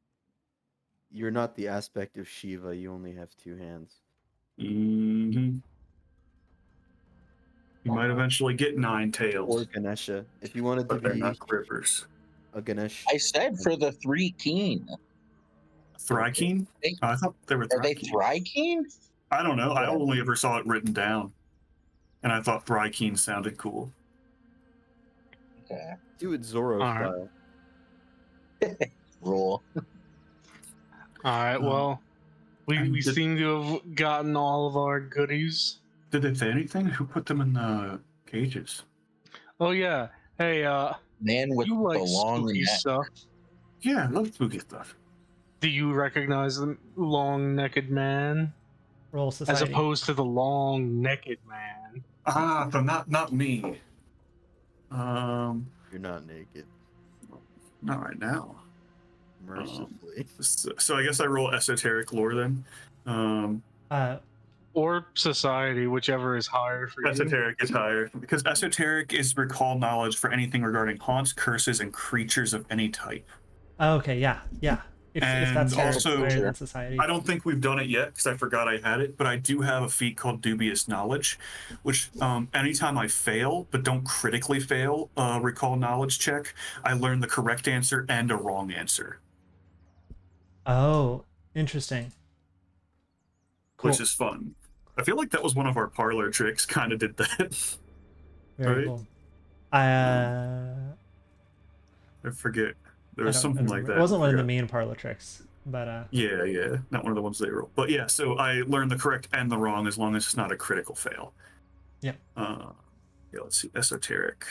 Speaker 2: You're not the aspect of Shiva. You only have 2 hands.
Speaker 4: Mm-hmm. You might eventually get 9
Speaker 2: Or
Speaker 4: tails,
Speaker 2: Ganesha. If you wanted to
Speaker 4: but they're
Speaker 2: be
Speaker 4: not grippers.
Speaker 2: a Ganesh,
Speaker 3: I said for the three keen.
Speaker 4: Thrykeen?
Speaker 3: They-
Speaker 4: I thought they were
Speaker 3: Are they
Speaker 4: Thrykeen.
Speaker 3: Thrykeen?
Speaker 4: I don't know. I
Speaker 3: Yeah.
Speaker 4: only ever saw it written down, and I thought Thrykeen sounded cool.
Speaker 3: Okay.
Speaker 2: do it Zoro
Speaker 5: All right.
Speaker 2: style.
Speaker 3: Roll.
Speaker 5: All right. Well, we
Speaker 4: and did-
Speaker 5: seem to have gotten all of our goodies.
Speaker 4: Did they say anything? Who put them in the cages?
Speaker 5: Oh yeah. Hey,
Speaker 3: Man with
Speaker 5: you like
Speaker 3: the long
Speaker 5: spooky
Speaker 3: neck.
Speaker 5: stuff?
Speaker 4: Yeah, I love spooky stuff.
Speaker 5: Do you recognize the long-necked man
Speaker 1: Roll
Speaker 5: as
Speaker 1: society.
Speaker 5: opposed to the long-necked man?
Speaker 4: Ah, but not me.
Speaker 2: You're not naked.
Speaker 4: Not right now.
Speaker 2: Mercifully.
Speaker 4: So I guess I roll esoteric lore then.
Speaker 5: Or society, whichever is higher for you.
Speaker 4: Esoteric is higher because esoteric is recall knowledge for anything regarding haunts, curses, and creatures of any type.
Speaker 1: Okay, yeah. If
Speaker 4: And
Speaker 1: that's
Speaker 4: also-
Speaker 1: higher than society.
Speaker 4: I don't think we've done it yet because I forgot I had it, but I do have a feat called dubious knowledge, which anytime I fail but don't critically fail a recall knowledge check, I learn the correct answer and a wrong answer,
Speaker 1: Oh, interesting. Cool.
Speaker 4: which is fun. I feel like that was one of our parlor tricks. Kind of did that.
Speaker 1: Very
Speaker 4: right?
Speaker 1: cool.
Speaker 4: I forget. There was something like that.
Speaker 1: It wasn't
Speaker 4: I
Speaker 1: one of the
Speaker 4: forgot.
Speaker 1: main parlor tricks, but
Speaker 4: Yeah, not one of the ones they roll. But yeah, so I learned the correct and the wrong as long as it's not a critical fail.
Speaker 1: Yeah.
Speaker 4: Yeah, let's see. Esoteric.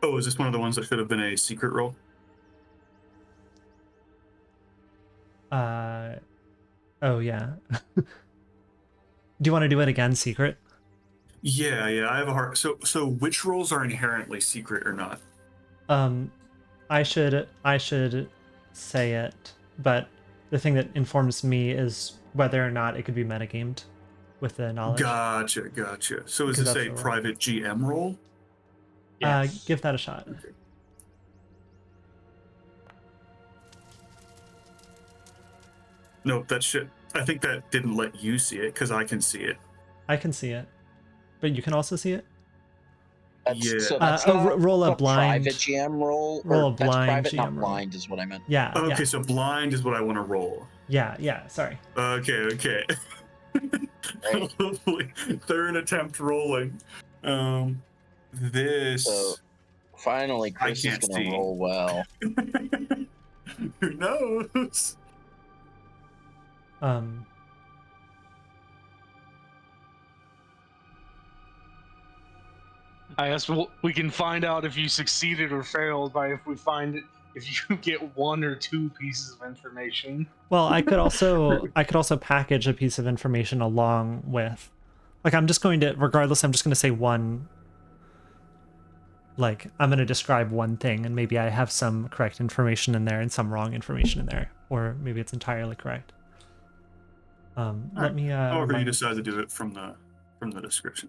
Speaker 4: Oh, is this one of the ones that should have been a secret roll?
Speaker 1: Oh yeah. Do you want to do it again, secret?
Speaker 4: Yeah, I have a hard. So which roles are inherently secret or not?
Speaker 1: I should say it, but the thing that informs me is whether or not it could be metagamed with the knowledge.
Speaker 4: Gotcha. So is
Speaker 1: Because
Speaker 4: this
Speaker 1: that's
Speaker 4: a
Speaker 1: the role.
Speaker 4: private GM role?
Speaker 5: Yes.
Speaker 1: Give that a shot.
Speaker 4: Okay. Nope, that shit. I think that didn't let you see it because I can see it.
Speaker 1: I can see it, but you can also see it.
Speaker 3: So
Speaker 4: Yeah.
Speaker 3: that's not
Speaker 1: roll a
Speaker 3: a
Speaker 1: blind.
Speaker 3: private GM roll,
Speaker 1: Roll
Speaker 3: or
Speaker 1: a
Speaker 3: that's
Speaker 1: blind
Speaker 3: private, not
Speaker 1: GM roll.
Speaker 3: blind, is what I meant.
Speaker 1: Yeah.
Speaker 4: Okay,
Speaker 1: Yeah.
Speaker 4: so blind is what I want to roll.
Speaker 1: Yeah. Sorry.
Speaker 4: Okay.
Speaker 3: Right.
Speaker 4: Hopefully, third attempt rolling. This.
Speaker 3: So finally,
Speaker 4: I
Speaker 3: Chris is
Speaker 4: can't
Speaker 3: going to
Speaker 4: see.
Speaker 3: roll well.
Speaker 4: Who knows?
Speaker 5: I guess we can find out if you succeeded or failed by if you get one or two pieces of information.
Speaker 1: Well, I could also package a piece of information along with, like, I'm just going to say one. Like, I'm going to describe one thing, and maybe I have some correct information in there and some wrong information in there, or maybe it's entirely correct. Let me.
Speaker 4: However, you decide to do it from the description.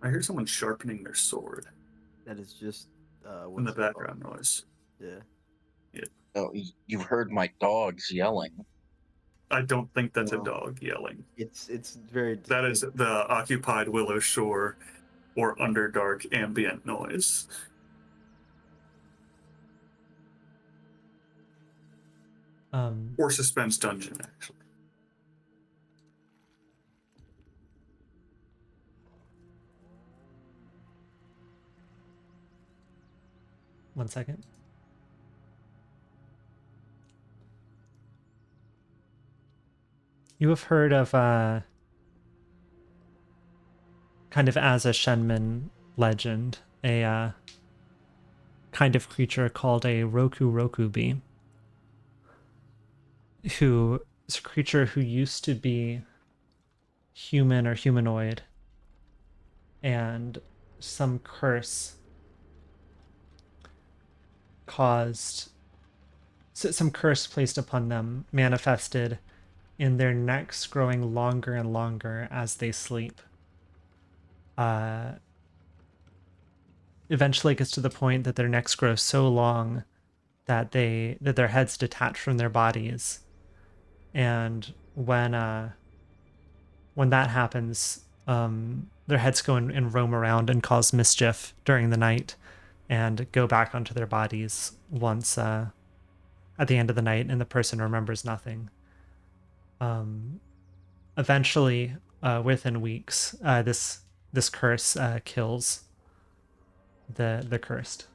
Speaker 4: I hear someone sharpening their sword
Speaker 2: That is just
Speaker 4: in the background noise.
Speaker 2: Yeah.
Speaker 3: Oh, you've heard my dogs yelling.
Speaker 4: I don't think that's
Speaker 2: No.
Speaker 4: a dog yelling.
Speaker 2: It's very.
Speaker 4: That is the occupied Willow Shore or Underdark ambient noise. Or Suspense Dungeon, actually.
Speaker 1: One second. You have heard of kind of as a Shenman legend, a kind of creature called a Roku bee, who is a creature who used to be human or humanoid, and some curse placed upon them manifested in their necks growing longer and longer as they sleep. Eventually it gets to the point that their necks grow so long that their heads detach from their bodies. And when that happens, their heads go and roam around and cause mischief during the night and go back onto their bodies once at the end of the night, and the person remembers nothing. Eventually, within weeks, this curse kills the cursed.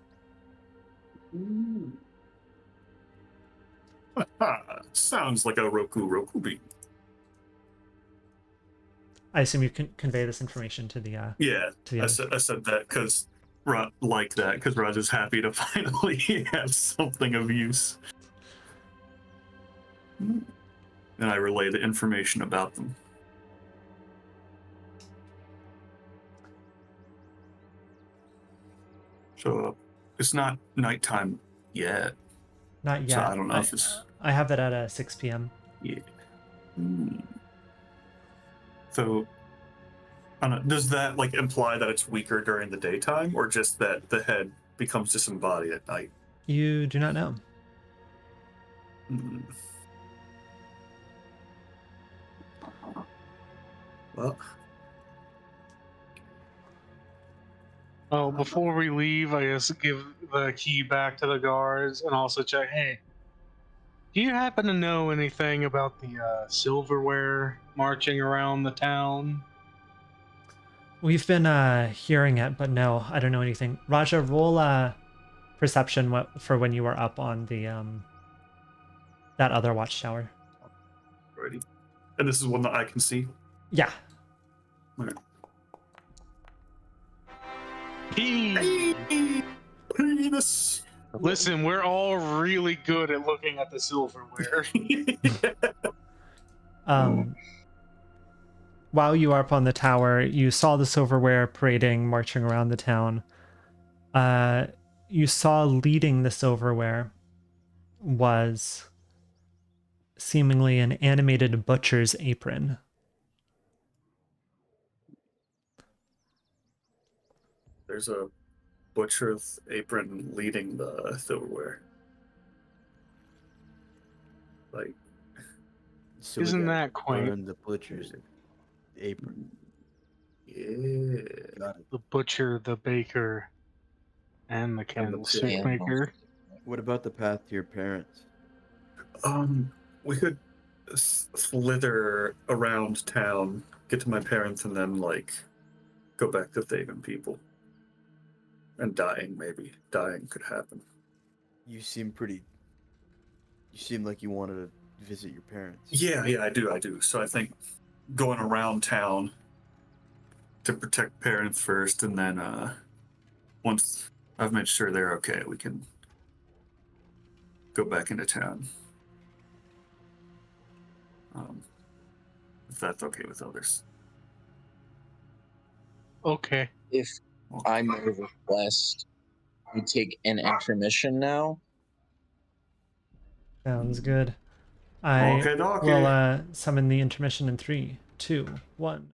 Speaker 4: Sounds like a Roku bee.
Speaker 1: I assume you can convey this information to the
Speaker 4: Yeah,
Speaker 1: to the
Speaker 4: I
Speaker 1: others.
Speaker 4: said that because Roger's happy to finally have something of use. And I relay the information about them. So it's not nighttime yet.
Speaker 1: Not yet.
Speaker 4: So I don't know if it's.
Speaker 1: I have it at 6 p.m.
Speaker 4: Yeah. So, I don't know, does that like imply that it's weaker during the daytime, or just that the head becomes disembodied at night?
Speaker 1: You do not know.
Speaker 4: Well,
Speaker 5: Oh, before we leave, I guess give the key back to the guards and also check. Hey, do you happen to know anything about the silverware marching around the town?
Speaker 1: We've been hearing it, but no, I don't know anything. Raja, roll perception for when you were up on the that other watchtower.
Speaker 4: Alrighty. And this is one that I can see.
Speaker 1: Yeah.
Speaker 4: Alright.
Speaker 5: Hey,
Speaker 4: Penis.
Speaker 5: listen, we're all really good at looking at the silverware.
Speaker 1: While you are up on the tower, you saw the silverware parading, marching around the town. You saw leading the silverware was seemingly an animated butcher's apron.
Speaker 4: There's a butcher's apron leading the silverware. Like,
Speaker 2: So we
Speaker 5: Isn't
Speaker 2: gotta
Speaker 5: that quaint?
Speaker 2: burn the butcher's apron.
Speaker 4: yeah.
Speaker 2: Got it.
Speaker 5: The butcher, the baker, and the
Speaker 4: And the
Speaker 5: candlestick
Speaker 3: Yeah.
Speaker 5: maker.
Speaker 2: What about the path to your parents?
Speaker 4: We could slither around town, get to my parents, and then like go back to saving people. And dying, maybe. Dying could happen.
Speaker 2: You seem pretty. You seem like you wanted to visit your parents.
Speaker 4: Yeah, I do. So I think going around town to protect parents first, and then once I've made sure they're okay, we can go back into town. If that's okay with others.
Speaker 5: Okay.
Speaker 3: If I may request, we take an intermission now.
Speaker 1: Sounds good. I
Speaker 4: Okay,
Speaker 1: will summon the intermission in 3, 2, 1.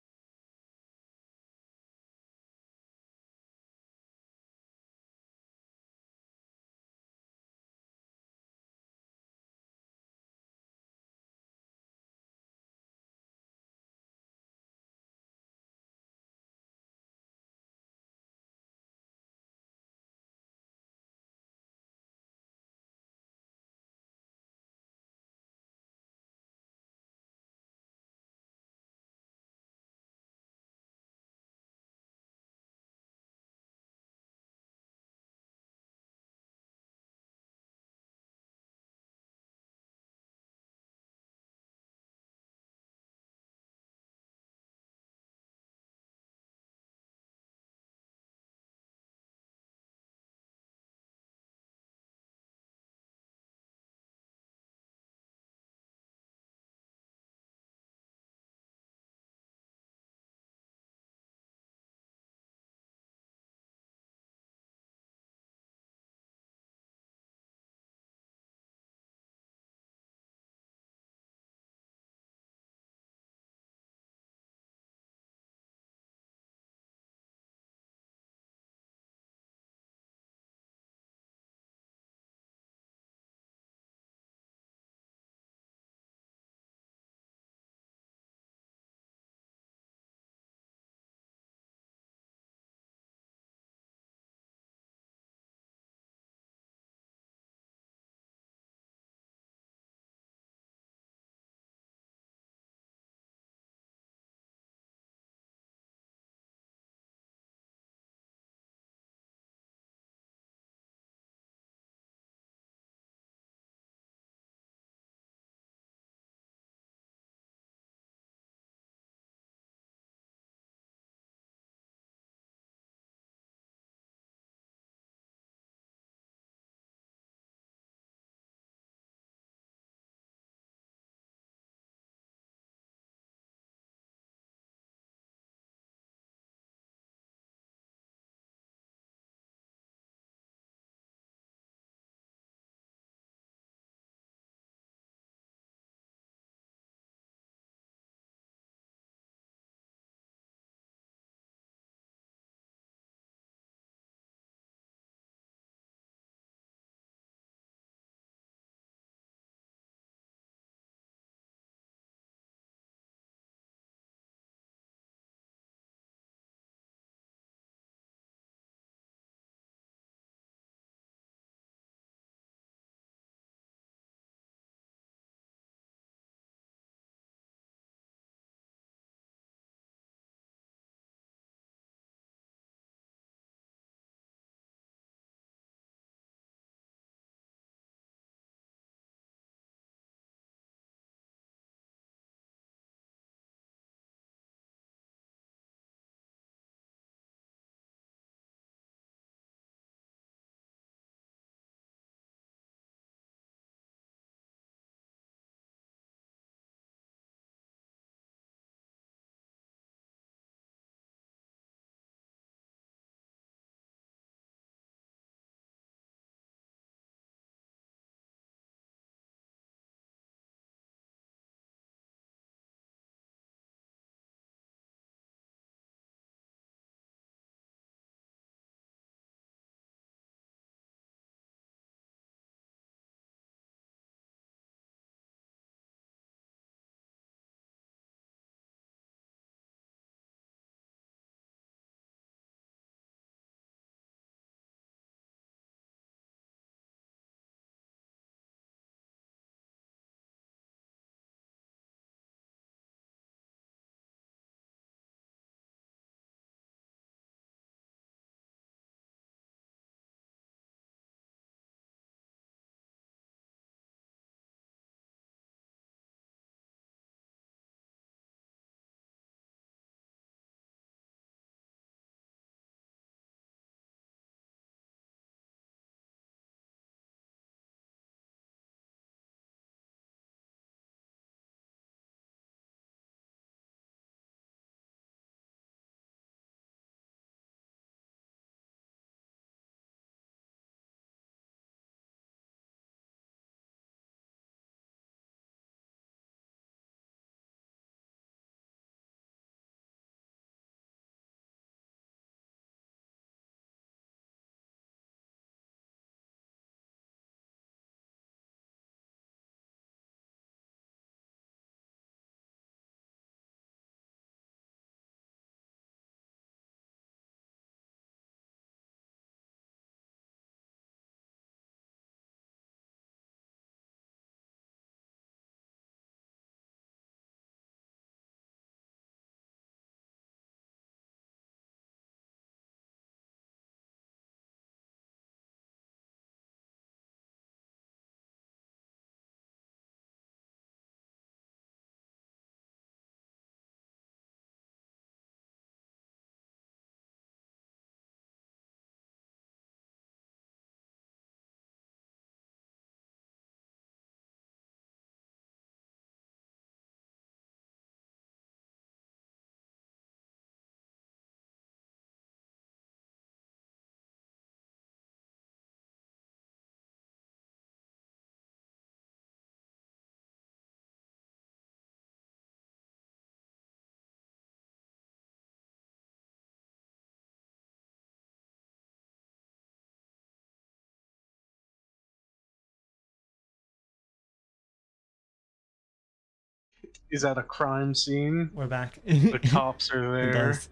Speaker 5: is at a crime scene.
Speaker 1: We're back.
Speaker 5: The cops are
Speaker 1: It
Speaker 5: there.
Speaker 1: does.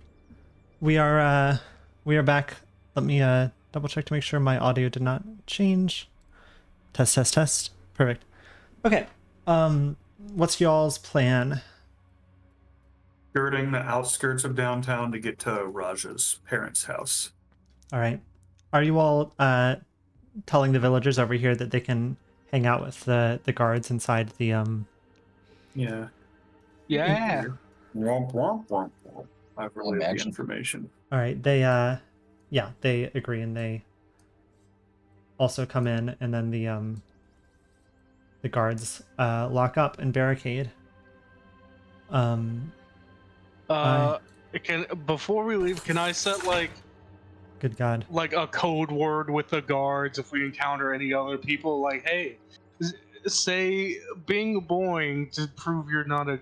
Speaker 1: We are back. Let me double check to make sure my audio did not change. Test, test, test. Perfect. Okay. What's y'all's plan?
Speaker 4: Skirting the outskirts of downtown to get to Raja's parents' house.
Speaker 1: All right. Are you all telling the villagers over here that they can hang out with the guards inside the
Speaker 4: Yeah.
Speaker 5: Yeah.
Speaker 4: Womp, womp, womp, womp. I've relayed the
Speaker 3: Imagine.
Speaker 4: information.
Speaker 1: All right, they yeah, they agree and they also come in, and then the guards lock up and barricade.
Speaker 5: Before we leave, can I set
Speaker 1: Good God.
Speaker 5: like a code word with the guards if we encounter any other people? Like, hey, say "bing boing" to prove you're not a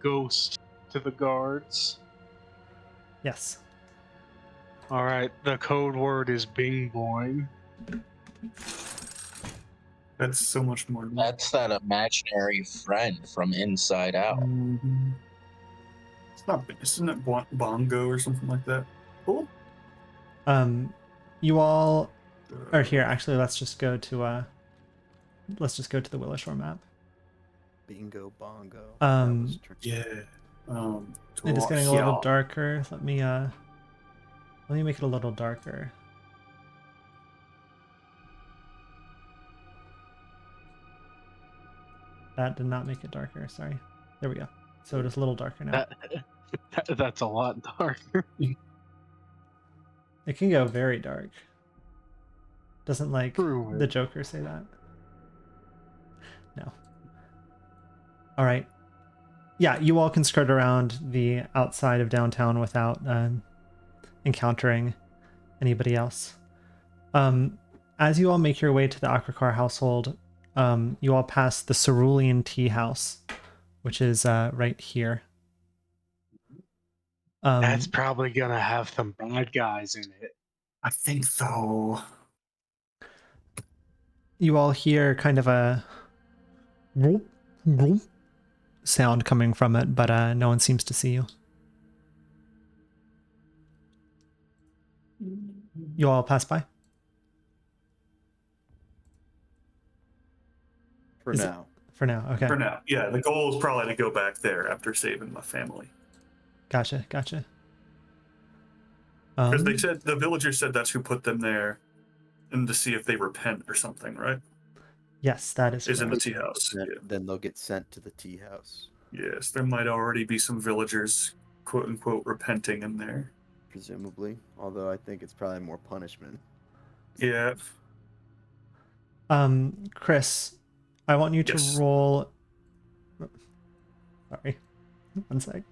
Speaker 5: ghost to the guards.
Speaker 1: Yes.
Speaker 5: All right, the code word is "bing boing."
Speaker 4: That's so much more.
Speaker 3: That's that imaginary friend from Inside Out.
Speaker 4: Mhm. It's not. Isn't it bongo or something like that? Cool.
Speaker 1: You all are here. Actually, let's just go to the Willowshore map.
Speaker 2: Bingo bongo.
Speaker 4: Yeah.
Speaker 1: It is getting a little darker. Let me make it a little darker. That did not make it darker. Sorry. There we go. So it is a little darker now.
Speaker 5: That's a lot darker.
Speaker 1: It can go very dark. Doesn't like
Speaker 5: True.
Speaker 1: the Joker say that? No. All right. Yeah, you all can skirt around the outside of downtown without encountering anybody else. As you all make your way to the Akrakar household, you all pass the Cerulean Teahouse, which is right here.
Speaker 5: That's probably gonna have some bad guys in it.
Speaker 4: I think so.
Speaker 1: You all hear kind of a whoop, whoop sound coming from it, but no one seems to see you. You all pass by?
Speaker 2: For
Speaker 1: Is it-
Speaker 2: now.
Speaker 1: For now, okay.
Speaker 4: For now, yeah. The goal is probably to go back there after saving my family.
Speaker 1: Gotcha.
Speaker 4: Because they said the villagers said that's who put them there, and to see if they repent or something, right?
Speaker 1: Yes, that is
Speaker 4: Is in the
Speaker 1: correct.
Speaker 4: tea house.
Speaker 2: Then,
Speaker 4: Yeah.
Speaker 2: then they'll get sent to the tea house,
Speaker 4: Yes, there might already be some villagers, quote unquote, repenting in there.
Speaker 2: presumably. Although I think it's probably more punishment.
Speaker 4: Yeah.
Speaker 1: Chris, I want you to
Speaker 4: Yes.
Speaker 1: roll. Sorry, one sec.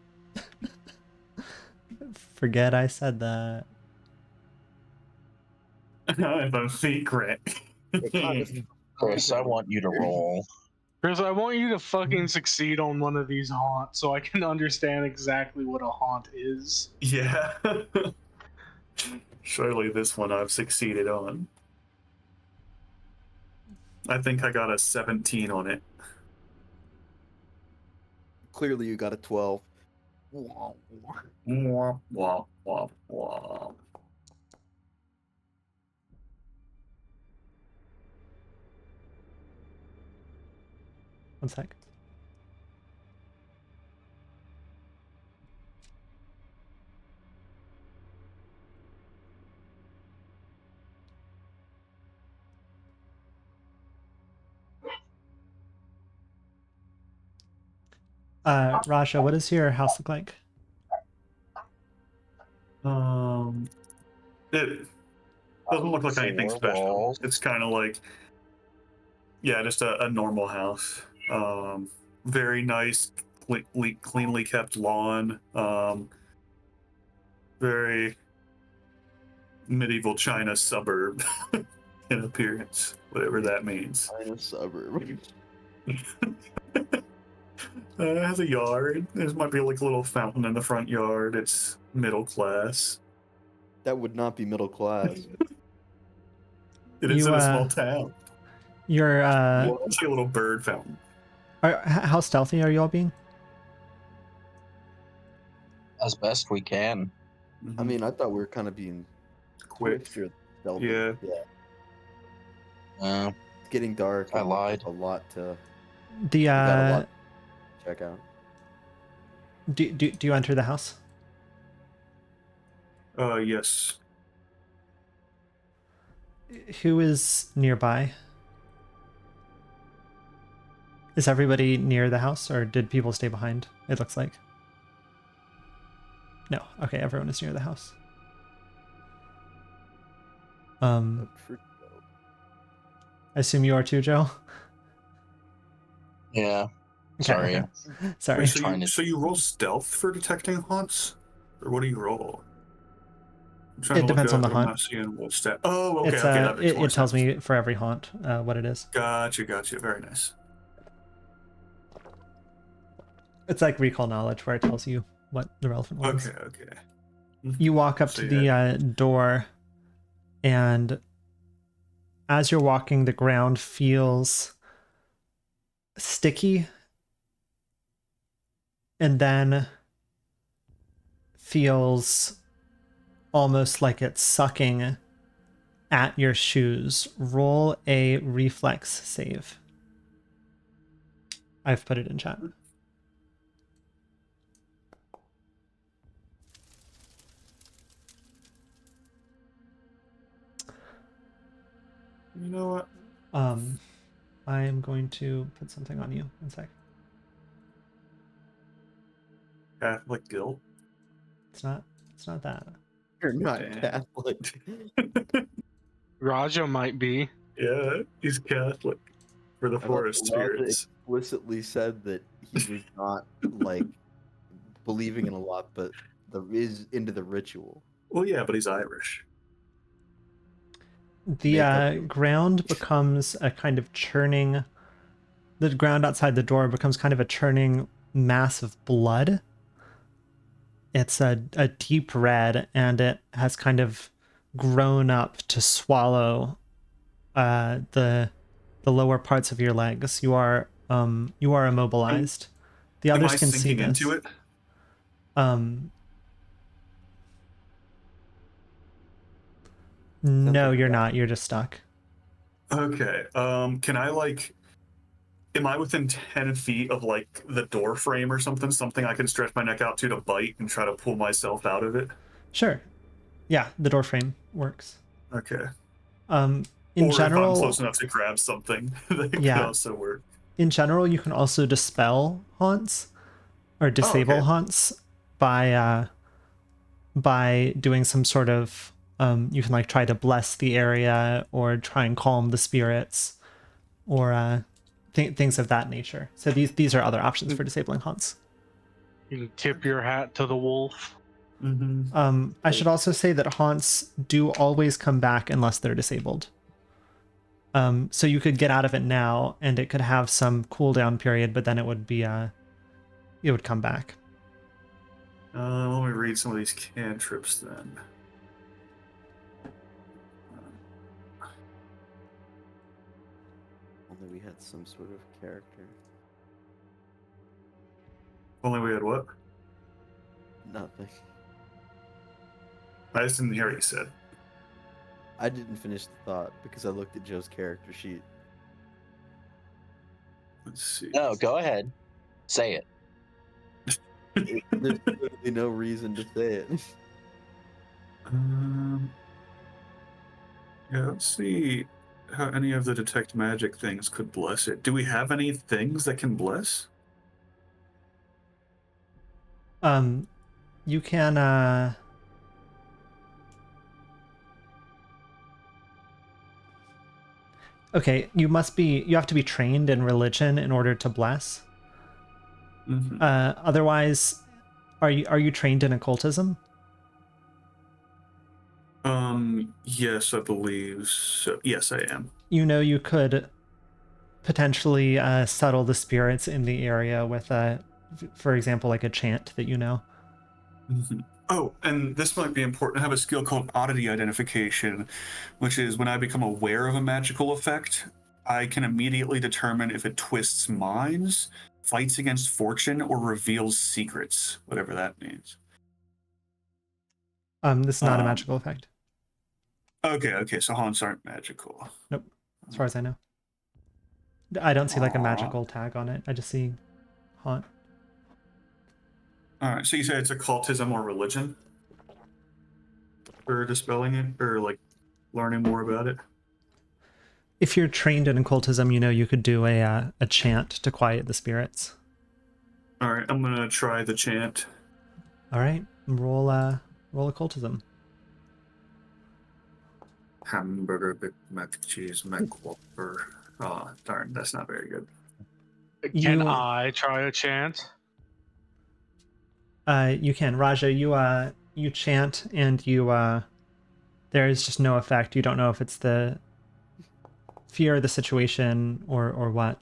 Speaker 1: Forget I said that.
Speaker 4: I have a secret.
Speaker 3: Chris, I want you to roll.
Speaker 5: Chris, I want you to fucking succeed on one of these haunts so I can understand exactly what a haunt is.
Speaker 4: Yeah. Surely this one I've succeeded on. I think I got a 17 on it.
Speaker 2: Clearly, you got a 12.
Speaker 4: Wah, wah, wah, wah.
Speaker 1: One sec. Raja, what does your house look like?
Speaker 4: It doesn't look like anything
Speaker 3: Four
Speaker 4: special.
Speaker 3: walls.
Speaker 4: It's kind of like, yeah, just a normal house. Very nice, cleanly kept lawn. Very medieval China suburb in appearance, whatever that means.
Speaker 2: China suburb.
Speaker 4: It has a yard. There might be like a little fountain in the front yard. It's middle class.
Speaker 2: That would not be middle class.
Speaker 4: It is
Speaker 1: You,
Speaker 4: in a small town.
Speaker 1: Your
Speaker 4: It's like a little bird fountain.
Speaker 1: how stealthy are you all being?
Speaker 3: as best we can.
Speaker 2: I mean, I thought we were kind of being
Speaker 4: quick.
Speaker 2: extra stealthy.
Speaker 4: Yeah.
Speaker 3: Uh,
Speaker 2: It's getting dark.
Speaker 3: I
Speaker 2: and
Speaker 3: lied.
Speaker 2: A lot to
Speaker 1: The
Speaker 2: we got a lot to check out.
Speaker 1: do you enter the house?
Speaker 4: Yes.
Speaker 1: Who is nearby? Is everybody near the house, or did people stay behind? It looks like. No. Okay, everyone is near the house. I assume you are too, Joe.
Speaker 3: Yeah.
Speaker 1: Okay,
Speaker 3: Sorry.
Speaker 1: okay. Sorry.
Speaker 4: Wait,
Speaker 3: trying to-
Speaker 4: so you roll stealth for detecting haunts? Or what do you roll? I'm trying
Speaker 1: It
Speaker 4: to
Speaker 1: depends
Speaker 4: look
Speaker 1: on
Speaker 4: up,
Speaker 1: the
Speaker 4: but I'm
Speaker 1: haunt.
Speaker 4: not seeing what stat. Oh, okay,
Speaker 1: It's
Speaker 4: okay, that makes more
Speaker 1: it tells
Speaker 4: sense.
Speaker 1: me for every haunt what it is.
Speaker 4: Gotcha. Very nice.
Speaker 1: It's like recall knowledge where it tells you what the relevant one is.
Speaker 4: Okay.
Speaker 1: You walk up
Speaker 4: So
Speaker 1: to the door, and as you're walking, the ground feels sticky, and then feels almost like it's sucking at your shoes. Roll a reflex save. I've put it in chat.
Speaker 4: You know what?
Speaker 1: I am going to put something on you. One sec.
Speaker 4: Catholic guilt.
Speaker 1: It's not that.
Speaker 2: You're not
Speaker 4: Damn.
Speaker 2: Catholic.
Speaker 5: Raja might be.
Speaker 4: Yeah, he's Catholic for the
Speaker 2: I thought
Speaker 4: forest
Speaker 2: Raja
Speaker 4: spirits.
Speaker 2: explicitly said that he was not like believing in a lot, but is into the ritual.
Speaker 4: Well, yeah, but he's Irish.
Speaker 1: The ground becomes a kind of churning. The ground outside the door becomes kind of a churning mass of blood. It's a deep red, and it has kind of grown up to swallow the lower parts of your legs. You are immobilized. The
Speaker 4: Am
Speaker 1: others
Speaker 4: I
Speaker 1: can see
Speaker 4: sinking
Speaker 1: this.
Speaker 4: into it?
Speaker 1: No,
Speaker 2: like
Speaker 1: you're
Speaker 2: that.
Speaker 1: not. You're just stuck.
Speaker 4: Okay. Can I am I within 10 feet of like the door frame or something? Something I can stretch my neck out to bite and try to pull myself out of it?
Speaker 1: Sure. Yeah, the door frame works.
Speaker 4: Okay.
Speaker 1: In
Speaker 4: or
Speaker 1: general,
Speaker 4: if I'm close enough to grab something, that could
Speaker 1: Yeah.
Speaker 4: also work.
Speaker 1: in general, you can also dispel haunts or disable
Speaker 4: okay.
Speaker 1: haunts by doing some sort of you can like try to bless the area or try and calm the spirits or things of that nature. So these are other options for disabling haunts.
Speaker 5: You can tip your hat to the wolf.
Speaker 4: Mm-hmm.
Speaker 1: I should also say that haunts do always come back unless they're disabled. So you could get out of it now, and it could have some cooldown period, but then it would be it would come back.
Speaker 4: Let me read some of these cantrips then.
Speaker 2: Only we had some sort of character.
Speaker 4: Only we had what?
Speaker 2: Nothing.
Speaker 4: I just didn't hear what you said.
Speaker 2: I didn't finish the thought because I looked at Joe's character sheet.
Speaker 4: Let's see.
Speaker 3: No, go ahead. Say it.
Speaker 2: There's literally no reason to say it.
Speaker 4: Yeah, let's see how any of the detect magic things could bless it. Do we have any things that can bless?
Speaker 1: You can okay, you have to be trained in religion in order to bless.
Speaker 4: Mm-hmm.
Speaker 1: Otherwise, are you trained in occultism?
Speaker 4: Yes, I believe so. Yes, I am.
Speaker 1: You know, you could potentially settle the spirits in the area with for example, like a chant that you know.
Speaker 4: Mm-hmm. Oh, and this might be important. I have a skill called oddity identification, which is when I become aware of a magical effect, I can immediately determine if it twists minds, fights against fortune, or reveals secrets, whatever that means.
Speaker 1: This is not a
Speaker 4: Um,
Speaker 1: magical effect.
Speaker 4: Okay, so haunts aren't magical.
Speaker 1: Nope, as far as I know. I don't see like a
Speaker 4: Aw.
Speaker 1: magical tag on it. I just see haunt.
Speaker 4: All right, so you say it's occultism or religion for dispelling it, or like learning more about it?
Speaker 1: If you're trained in occultism, you know you could do a chant to quiet the spirits.
Speaker 4: All right, I'm gonna try the chant.
Speaker 1: All right, roll occultism.
Speaker 4: Hamburger, Big Mac, cheese, McWhopper. Oh, darn, that's not very good.
Speaker 5: Can
Speaker 1: You-
Speaker 5: I try a chant?
Speaker 1: You can, Raja. You chant and you there is just no effect. You don't know if it's the fear of the situation or what.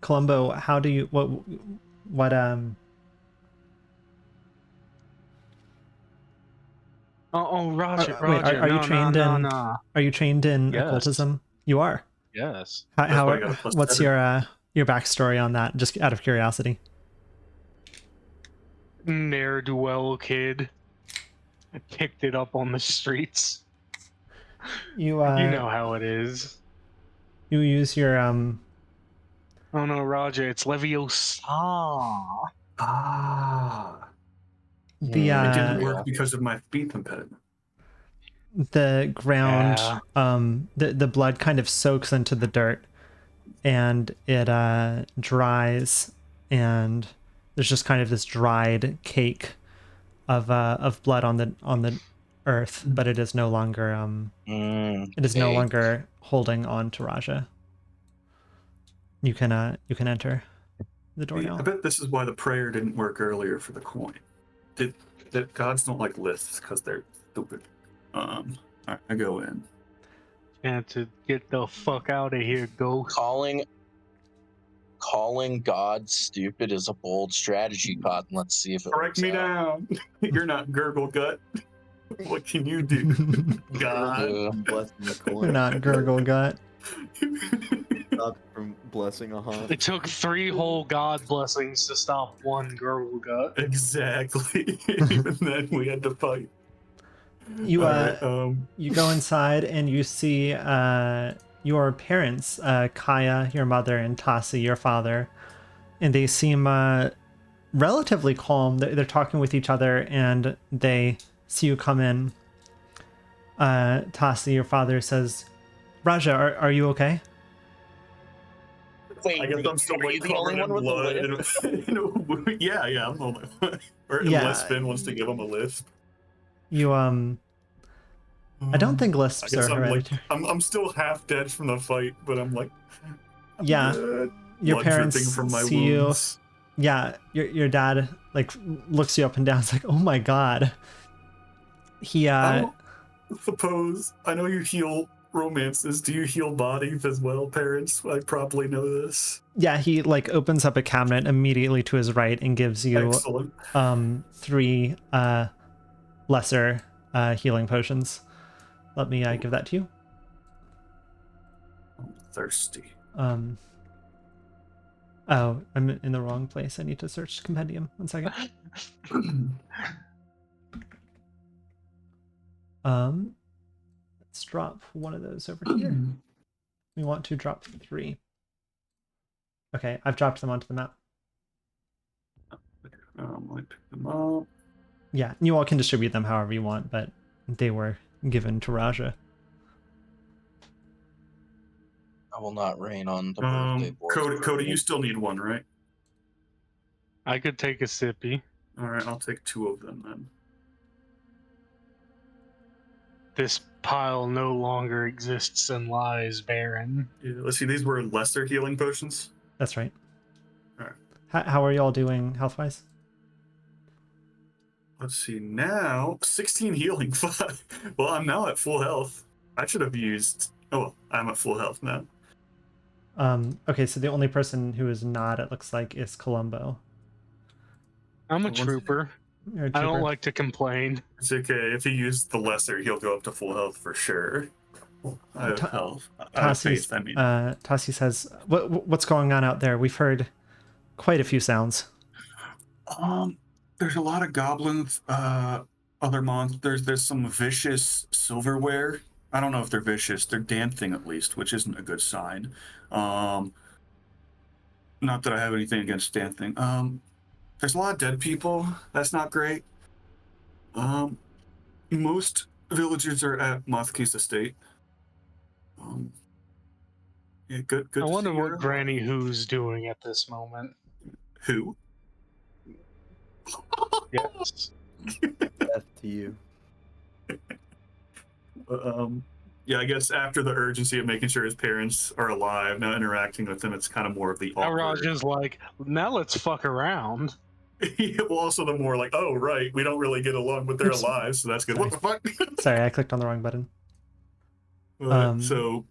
Speaker 1: Columbo, how do you what
Speaker 5: Oh, Roger,
Speaker 1: wait,
Speaker 5: Roger.
Speaker 1: are you
Speaker 5: No,
Speaker 1: trained
Speaker 5: no,
Speaker 1: in
Speaker 5: no.
Speaker 1: are you trained in
Speaker 5: Yes.
Speaker 1: occultism? You are.
Speaker 5: Yes.
Speaker 1: How
Speaker 4: why I got a plus
Speaker 1: what's
Speaker 4: 7.
Speaker 1: your backstory on that? Just out of curiosity.
Speaker 5: Ne'er-do-well kid. Picked it up on the streets.
Speaker 1: You
Speaker 5: You know how it is.
Speaker 1: you use your
Speaker 5: Oh no, Roger, it's Leviosa.
Speaker 4: Ah,
Speaker 1: the
Speaker 4: it didn't
Speaker 3: Yeah.
Speaker 4: work because of my speech impediment.
Speaker 1: the ground
Speaker 5: Yeah.
Speaker 1: the blood kind of soaks into the dirt and it dries, and there's just kind of this dried cake of blood on the earth, but it is no longer it is no
Speaker 3: Okay.
Speaker 1: longer holding on to Raja. You can enter the door
Speaker 4: See,
Speaker 1: now.
Speaker 4: I bet this is why the prayer didn't work earlier for the coin. That gods don't like lists because they're stupid. All right, I go in.
Speaker 5: And to get the fuck out of here, ghost.
Speaker 3: Calling God stupid is a bold strategy, Cotton. Let's see if it
Speaker 4: Correct
Speaker 3: works
Speaker 4: me
Speaker 3: out.
Speaker 4: down. You're not gurgle gut. What can you do, God?
Speaker 3: Uh,
Speaker 2: Blessing the
Speaker 1: You're
Speaker 2: coin.
Speaker 1: not gurgle gut.
Speaker 2: Stop from blessing a haunt.
Speaker 5: It took 3 whole god blessings to stop one girl gut.
Speaker 4: Exactly. Even then, we had to fight.
Speaker 1: You
Speaker 4: All right,
Speaker 1: you go inside and you see your parents, Kaya, your mother, and Tasi, your father, and they seem relatively calm. They're talking with each other, and they see you come in. Tasi, your father, says, "Raja, are you okay?"
Speaker 3: wait,
Speaker 4: I guess I'm still
Speaker 3: are
Speaker 4: like
Speaker 3: you the only
Speaker 4: covered
Speaker 3: one
Speaker 4: in
Speaker 3: with
Speaker 4: blood.
Speaker 3: the lip?
Speaker 4: Yeah, I'm the only one. Or
Speaker 1: Yeah.
Speaker 4: unless Finn wants to give him a lisp.
Speaker 1: You I don't think
Speaker 4: I
Speaker 1: lisps
Speaker 4: guess
Speaker 1: are
Speaker 4: I'm like
Speaker 1: hereditary.
Speaker 4: I'm still half dead from the fight, but I'm like
Speaker 1: Yeah,
Speaker 4: good.
Speaker 1: your
Speaker 4: Blood
Speaker 1: parents
Speaker 4: dripping from my
Speaker 1: see you.
Speaker 4: wounds.
Speaker 1: Yeah, your dad like looks you up and down. It's like, oh my god. He
Speaker 4: I don't suppose I know you heal romances. Do you heal bodies as well, parents? I probably know this.
Speaker 1: yeah, he like opens up a cabinet immediately to his right and gives you
Speaker 4: Excellent.
Speaker 1: 3 lesser healing potions. Let me give that to you.
Speaker 4: I'm thirsty.
Speaker 1: Oh, I'm in the wrong place. I need to search compendium. 1 second. Let's drop one of those over here. We want to drop 3. Okay, I've dropped them onto the map.
Speaker 4: Like pick them up.
Speaker 1: Yeah, you all can distribute them however you want, but they were given to Raja.
Speaker 3: I will not rain on the birthday boy.
Speaker 4: Cody, you still need one, right?
Speaker 5: I could take a sippy.
Speaker 4: All right, I'll take 2 of them then.
Speaker 5: This pile no longer exists and lies barren.
Speaker 4: Yeah, let's see. These were lesser healing potions.
Speaker 1: That's right.
Speaker 4: All right.
Speaker 1: How are y'all doing health-wise?
Speaker 4: Let's see. Now 16 healing. Well, I'm now at full health. I should have used. Oh, well, I'm at full health now.
Speaker 1: Okay, so the only person who is not, it looks like, is Columbo.
Speaker 5: I'm a
Speaker 4: Once-
Speaker 5: trooper.
Speaker 1: You're a
Speaker 5: I don't
Speaker 1: trooper.
Speaker 5: like to complain.
Speaker 4: It's okay. If he used the lesser, he'll go up to full health for sure. I have health. I have faith. I mean,
Speaker 1: Tassi says, what's going on out there? We've heard quite a few sounds.
Speaker 4: There's a lot of goblins. Other monsters. There's some vicious silverware. I don't know if they're vicious. They're dancing at least, which isn't a good sign. Um, Not that I have anything against dancing. There's a lot of dead people. That's not great. Um, Most villagers are at Mothkey's estate. Um, yeah, good. Good
Speaker 5: I
Speaker 4: to
Speaker 5: wonder
Speaker 4: see you're
Speaker 5: what
Speaker 4: alive.
Speaker 5: Granny Who's doing at this moment.
Speaker 4: Who?
Speaker 5: Yes.
Speaker 2: Death to you.
Speaker 4: Yeah, I guess after the urgency of making sure his parents are alive, now interacting with them, it's kind of more of the
Speaker 5: Now
Speaker 4: awkward.
Speaker 5: Raja's like, now let's fuck around.
Speaker 4: Yeah, well, also the more like, oh right, we don't really get along, but they're
Speaker 1: Oops.
Speaker 4: alive, so that's good.
Speaker 1: Sorry.
Speaker 4: What the fuck?
Speaker 1: Sorry, I clicked on the wrong button. Um,
Speaker 4: So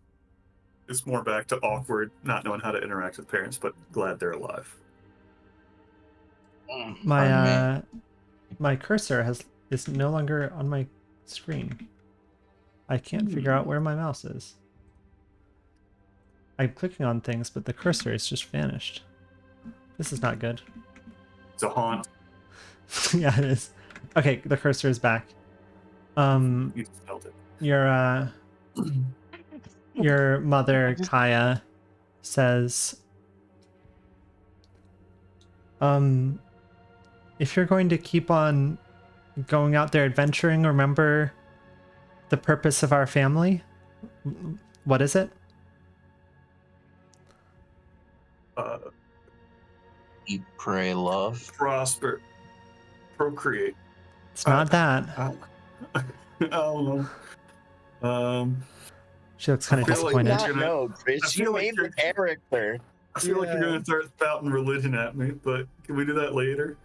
Speaker 4: it's more back to awkward, not knowing how to interact with parents, but glad they're alive.
Speaker 3: Pardon me.
Speaker 1: My my cursor is no longer on my screen. I can't figure out where my mouse is. I'm clicking on things, but the cursor is just vanished. This is not good.
Speaker 4: It's a haunt.
Speaker 1: Yeah, it is. Okay, the cursor is back.
Speaker 4: You felt it.
Speaker 1: Your mother, Kaya, says, if you're going to keep on going out there adventuring, remember the purpose of our family? What is it?
Speaker 3: Eat, pray, love.
Speaker 4: Prosper, procreate.
Speaker 1: It's not that.
Speaker 4: I don't know.
Speaker 1: She looks kind of
Speaker 4: I feel like
Speaker 1: disappointed.
Speaker 4: that-
Speaker 3: No,
Speaker 4: I
Speaker 3: Chris,
Speaker 4: feel
Speaker 3: you
Speaker 4: like
Speaker 3: made the
Speaker 4: you're-
Speaker 3: character.
Speaker 4: I feel like you're gonna start spouting religion at me, but can we do that later?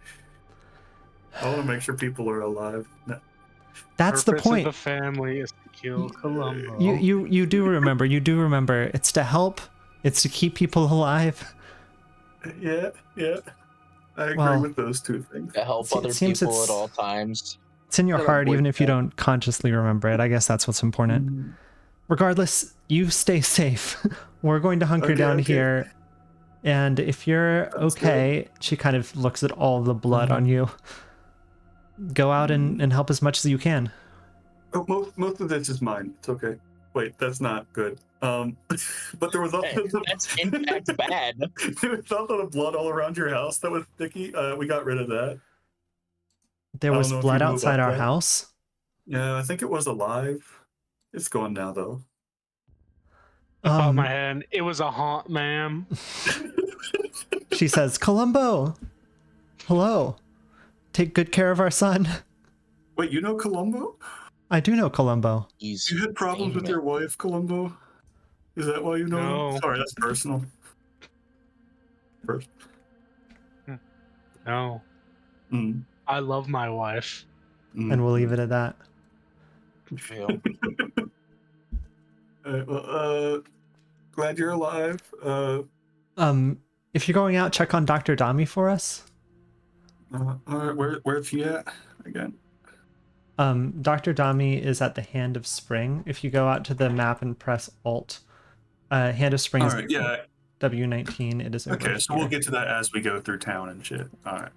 Speaker 4: I want to make sure people are alive. No.
Speaker 1: That's the
Speaker 5: Purpose of
Speaker 1: point.
Speaker 5: the family is to kill Columbo.
Speaker 1: You do remember. You do remember. It's to help. It's to keep people alive.
Speaker 4: Yeah. I agree
Speaker 1: Well,
Speaker 4: with those two things.
Speaker 3: To help
Speaker 1: It
Speaker 3: other
Speaker 1: seems
Speaker 3: people
Speaker 1: it's-
Speaker 3: at all times.
Speaker 1: It's in your
Speaker 3: Gotta
Speaker 1: heart, even
Speaker 3: avoid
Speaker 1: if you
Speaker 3: that.
Speaker 1: don't consciously remember it. I guess that's what's important. Regardless, you stay safe. We're going to hunker
Speaker 4: Okay,
Speaker 1: down
Speaker 4: okay.
Speaker 1: here. And if you're
Speaker 4: Sounds
Speaker 1: okay, she kind of looks at all the blood on you. Go out and help as much as you can.
Speaker 4: Oh, most of this is mine. It's okay. Wait, that's not good. But there was also
Speaker 3: That's in fact bad.
Speaker 4: there was also the blood all around your house that was sticky. We got rid of that.
Speaker 1: There
Speaker 4: I
Speaker 1: was
Speaker 4: don't know if
Speaker 1: blood
Speaker 4: you knew
Speaker 1: outside
Speaker 4: about
Speaker 1: our
Speaker 4: that.
Speaker 1: house.
Speaker 4: Yeah, I think it was alive. It's gone now though.
Speaker 5: I popped my head. It was a haunt, ma'am.
Speaker 1: She says, Columbo, hello. Take good care of our son.
Speaker 4: Wait, you know Columbo?
Speaker 1: I do know Columbo.
Speaker 3: He's
Speaker 4: You had problems with your wife, Columbo? Is that why you know
Speaker 5: No.
Speaker 4: him? Sorry, that's personal.
Speaker 5: No.
Speaker 4: Mm.
Speaker 5: I love my wife.
Speaker 1: And we'll leave it at that.
Speaker 3: real.
Speaker 4: Glad you're alive.
Speaker 1: If you're going out, check on Dr. Dami for us.
Speaker 4: All right, where's he at again?
Speaker 1: Dr. Dami is at the Hand of Spring. If you go out to the map and press Alt, Hand of Spring
Speaker 4: All
Speaker 1: is
Speaker 4: right, yeah.
Speaker 1: W19. It is over
Speaker 4: Okay, so
Speaker 1: here.
Speaker 4: we'll get to that as we go through town and shit. All right.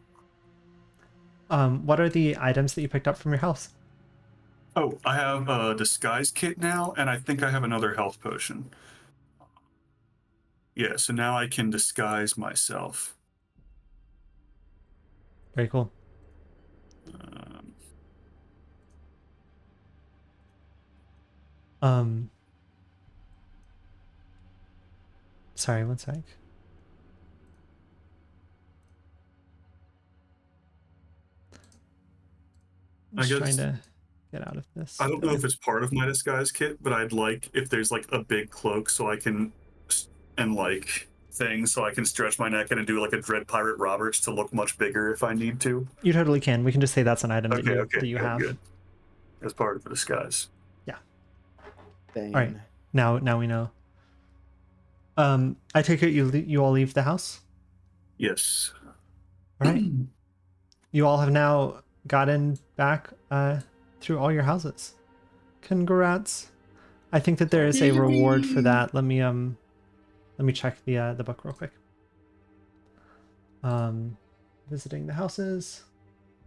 Speaker 1: What are the items that you picked up from your house?
Speaker 4: Oh, I have a disguise kit now, and I think I have another health potion. Yeah, so now I can disguise myself.
Speaker 1: Very cool. Sorry, one sec. I'm
Speaker 4: I
Speaker 1: just
Speaker 4: guess-
Speaker 1: trying to get out of this.
Speaker 4: I don't know if it's part of my disguise kit, but I'd like if there's like a big cloak so I can, and like things so I can stretch my neck in and do like a Dread Pirate Roberts to look much bigger if I need to.
Speaker 1: You totally can. We can just say that's an item
Speaker 4: Okay,
Speaker 1: that you
Speaker 4: good,
Speaker 1: have.
Speaker 4: good. As part of the disguise.
Speaker 2: Dang.
Speaker 1: All right. Now we know. I take it you all leave the house.
Speaker 4: Yes.
Speaker 1: All right. You all have now gotten back through all your houses. Congrats. I think that there is a reward for that. Let me check the book real quick. visiting the houses.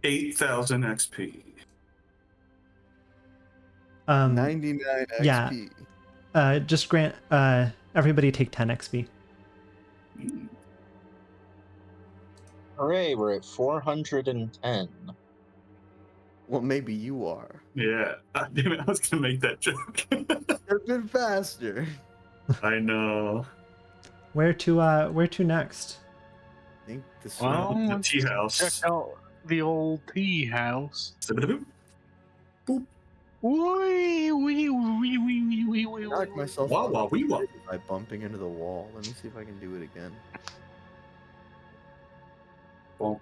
Speaker 4: 8,000 XP.
Speaker 2: 99
Speaker 1: yeah.
Speaker 2: XP.
Speaker 1: Just grant everybody take 10 XP.
Speaker 3: Hooray, we're at 410.
Speaker 2: Well, maybe you are.
Speaker 4: Yeah. Damn it, I was going to make that joke.
Speaker 2: You've been faster.
Speaker 4: I know.
Speaker 1: Where to next?
Speaker 2: I think this
Speaker 5: Well,
Speaker 4: The
Speaker 5: let's
Speaker 4: tea
Speaker 5: check
Speaker 4: house.
Speaker 5: out the old tea house.
Speaker 4: Boop.
Speaker 5: Wee, wee, wee, wee, wee, wee,
Speaker 2: knock myself
Speaker 4: Wah,
Speaker 2: off
Speaker 4: wah,
Speaker 2: the
Speaker 4: wee, wah.
Speaker 2: bridge by bumping into the wall. Let me see if I can do it again.
Speaker 4: Well,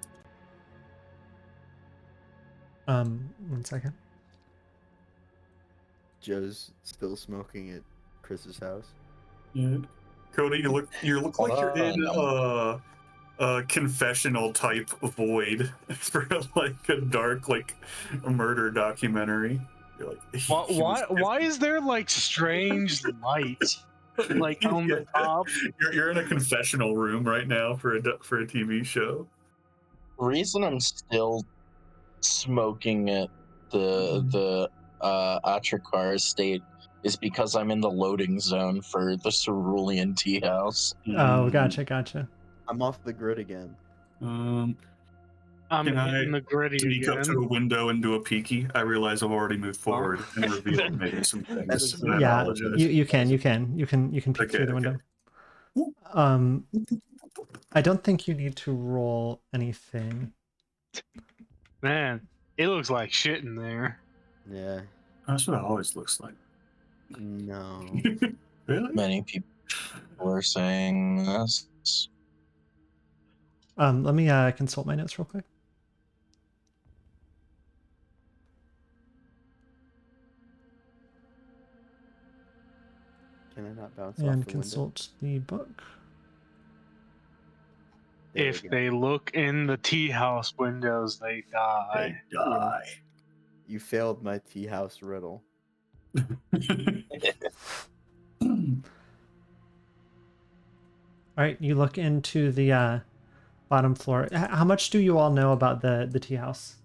Speaker 1: 1 second.
Speaker 2: Joe's still smoking at Chris's house.
Speaker 4: yeah. Cody, you look like you're in
Speaker 3: Hold
Speaker 4: a confessional type void for like a dark a murder documentary. You're like, he was
Speaker 5: Why is there like strange light like on the
Speaker 4: Yeah.
Speaker 5: top?
Speaker 4: You're in a confessional room right now for a TV show.
Speaker 3: Reason I'm still smoking at the Atricar estate is because I'm in the loading zone for the Cerulean tea house.
Speaker 1: Oh, gotcha.
Speaker 2: I'm off the grid again.
Speaker 5: I'm
Speaker 4: Can I
Speaker 5: hitting the gritty
Speaker 4: sneak up to
Speaker 5: again.
Speaker 4: a window and do a peeky? I realize I've already moved forward and revealed maybe some things.
Speaker 2: is
Speaker 4: And I
Speaker 1: Yeah,
Speaker 4: apologize.
Speaker 1: you can peek
Speaker 4: Okay,
Speaker 1: through the
Speaker 4: okay.
Speaker 1: window. I don't think you need to roll anything.
Speaker 5: Man, it looks like shit in there.
Speaker 2: Yeah.
Speaker 4: That's what it always looks like.
Speaker 2: No.
Speaker 4: Really?
Speaker 3: Many people are saying this.
Speaker 1: Let me consult my notes real quick.
Speaker 2: Can I not bounce
Speaker 1: And
Speaker 2: off the window?
Speaker 1: consult the book.
Speaker 2: There we
Speaker 5: If
Speaker 2: go.
Speaker 5: they look in the tea house windows, they die.
Speaker 4: They die.
Speaker 2: You failed my tea house riddle.
Speaker 1: All right, you look into the bottom floor. How much do you all know about the tea house?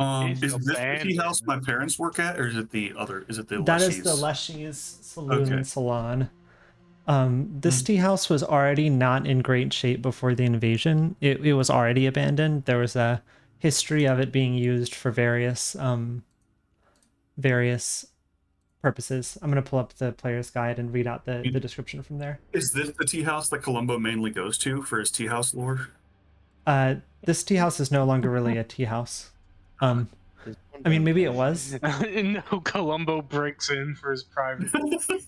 Speaker 4: Is
Speaker 5: It's
Speaker 4: this the tea house
Speaker 5: abandoned.
Speaker 4: my parents work at, or is it the other? Is it the
Speaker 1: That is the
Speaker 4: Leshies?
Speaker 1: Leshies Saloon
Speaker 4: Okay.
Speaker 1: and Salon. This
Speaker 4: Hmm.
Speaker 1: tea house was already not in great shape before the invasion. It was already abandoned. There was a history of it being used for various purposes. I'm gonna pull up the player's guide and read out the description from there.
Speaker 4: Is this the tea house that Columbo mainly goes to for his tea house lore?
Speaker 1: This tea house is no longer really a tea house.
Speaker 2: There's one
Speaker 1: I mean,
Speaker 2: down
Speaker 1: maybe
Speaker 2: there.
Speaker 1: it was.
Speaker 5: No, Columbo breaks in for his private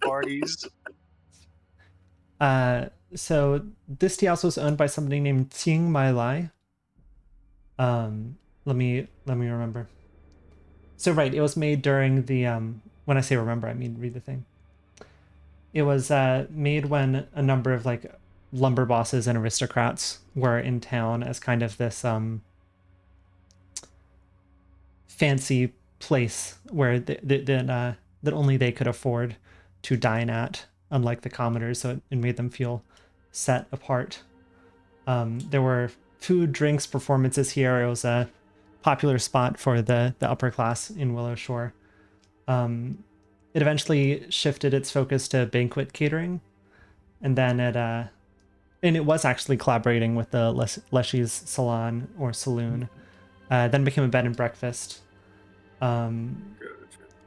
Speaker 5: parties.
Speaker 1: So this tea house was owned by somebody named Tsing Mai Lai. Let me remember. So right, it was made during the when I say remember, I mean read the thing. It was made when a number of like lumber bosses and aristocrats were in town as kind of this fancy place where that only they could afford to dine at, unlike the commoners, so it made them feel set apart. There were food, drinks, performances here. It was a popular spot for the upper class in Willow Shore. It eventually shifted its focus to banquet catering, and then it was actually collaborating with the Leshies Salon or Saloon. Then became a bed and breakfast. When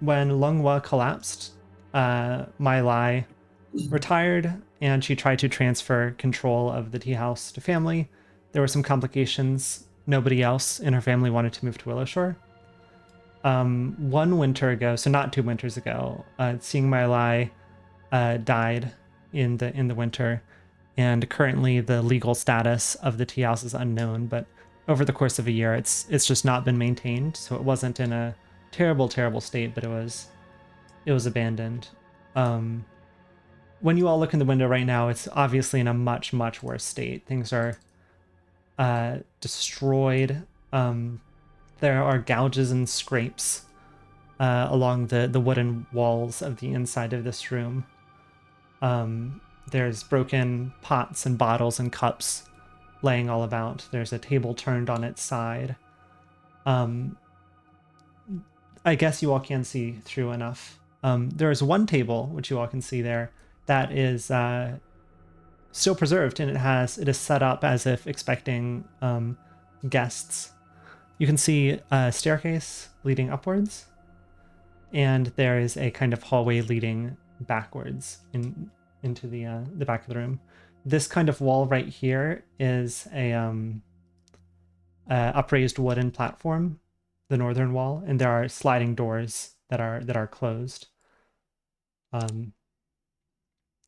Speaker 1: Lunghwa collapsed, Mai Lai retired, and she tried to transfer control of the tea house to family. There were some complications. Nobody else in her family wanted to move to Willow Shore. 1 winter ago, so not 2 winters ago, Seeing Mai Lai died in the winter, and currently the legal status of the tea house is unknown. But over the course of a year, it's just not been maintained, so it wasn't in a terrible state, but it was abandoned. When you all look in the window right now, it's obviously in a much worse state. Things are destroyed. There are gouges and scrapes along the wooden walls of the inside of this room. There's broken pots and bottles and cups laying all about. There's a table turned on its side. I guess you all can see through enough. There is one table, which you all can see there, that is still preserved, and it is set up as if expecting guests. You can see a staircase leading upwards, and there is a kind of hallway leading backwards into the back of the room. This kind of wall right here is a upraised wooden platform, the northern wall, and there are sliding doors that are closed.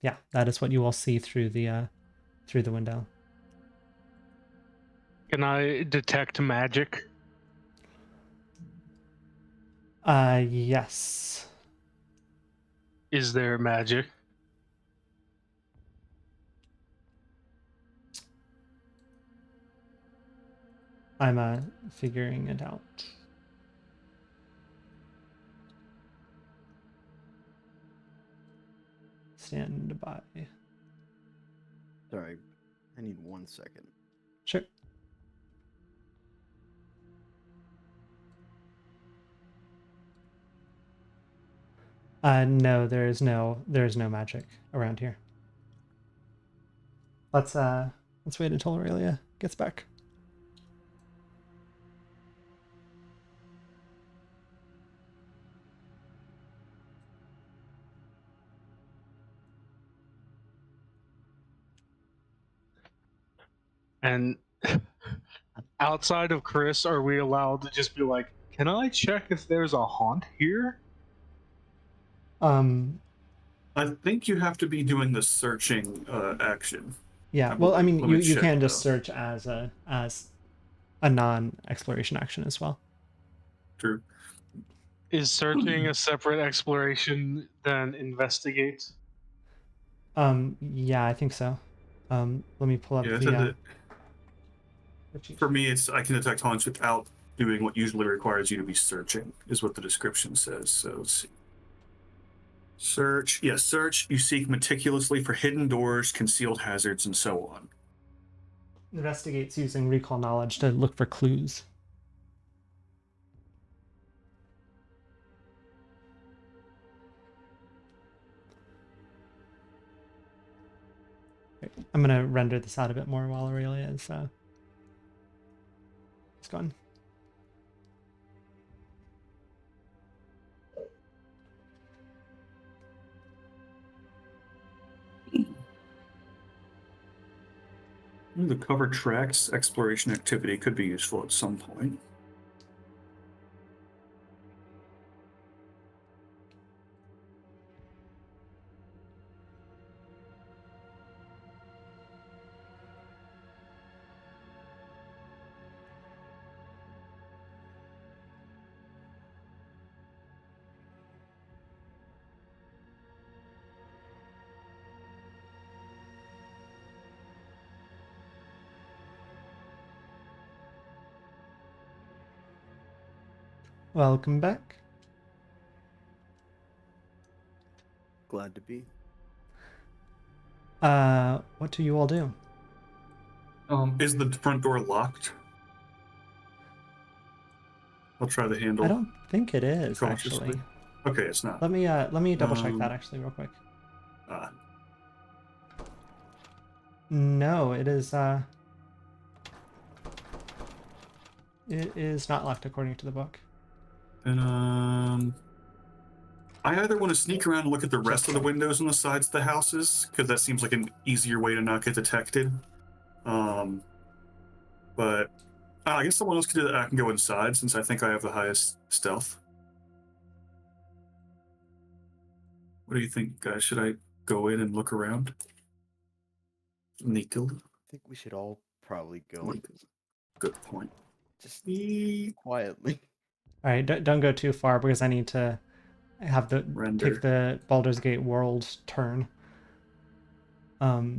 Speaker 1: Yeah, that is what you all see through the window.
Speaker 5: Can I detect magic?
Speaker 1: Yes.
Speaker 5: Is there magic?
Speaker 1: I'm figuring it out. Stand by.
Speaker 2: Sorry, I need 1 second.
Speaker 1: Sure. No, there is no magic around here. Let's wait until Aurelia gets back.
Speaker 5: And outside of Chris, are we allowed to just be like, can I check if there's a haunt here?
Speaker 4: I think you have to be doing the searching action.
Speaker 1: Yeah.
Speaker 4: I
Speaker 1: Well, I
Speaker 4: believe.
Speaker 1: mean,
Speaker 4: Let me
Speaker 1: you
Speaker 4: check,
Speaker 1: can just
Speaker 4: though.
Speaker 1: search as a non-exploration action as well.
Speaker 4: True.
Speaker 5: Is searching a separate exploration than investigate?
Speaker 1: Yeah, I think so. Let me pull up
Speaker 4: Yeah, it
Speaker 1: the
Speaker 4: says
Speaker 1: the cheat
Speaker 4: for
Speaker 1: sheet.
Speaker 4: me, it's I can detect haunts without doing what usually requires you to be searching, is what the description says. So let's see. Search. Yes, search. You seek meticulously for hidden doors, concealed hazards, and so on.
Speaker 1: Investigates using recall knowledge to look for clues. Right. I'm gonna render this out a bit more while Aurelia is gone.
Speaker 4: The cover tracks exploration activity could be useful at some point.
Speaker 1: Welcome back.
Speaker 2: Glad to be.
Speaker 1: What do you all do?
Speaker 4: Is the front door locked? I'll try the handle.
Speaker 1: I don't think it is
Speaker 4: cautiously.
Speaker 1: actually.
Speaker 4: Okay, it's not.
Speaker 1: Let me double check that actually real quick. No, it is not locked according to the book.
Speaker 4: And I either want to sneak around and look at the rest of the windows on the sides of the houses, because that seems like an easier way to not get detected. But I guess someone else can do that. I can go inside since I think I have the highest stealth. What do you think, guys? Should I go in and look around? Sneakily?
Speaker 2: I think we should all probably go in.
Speaker 4: Good point.
Speaker 2: Just quietly.
Speaker 1: All right, don't go too far because I need to have take the Baldur's Gate world turn. How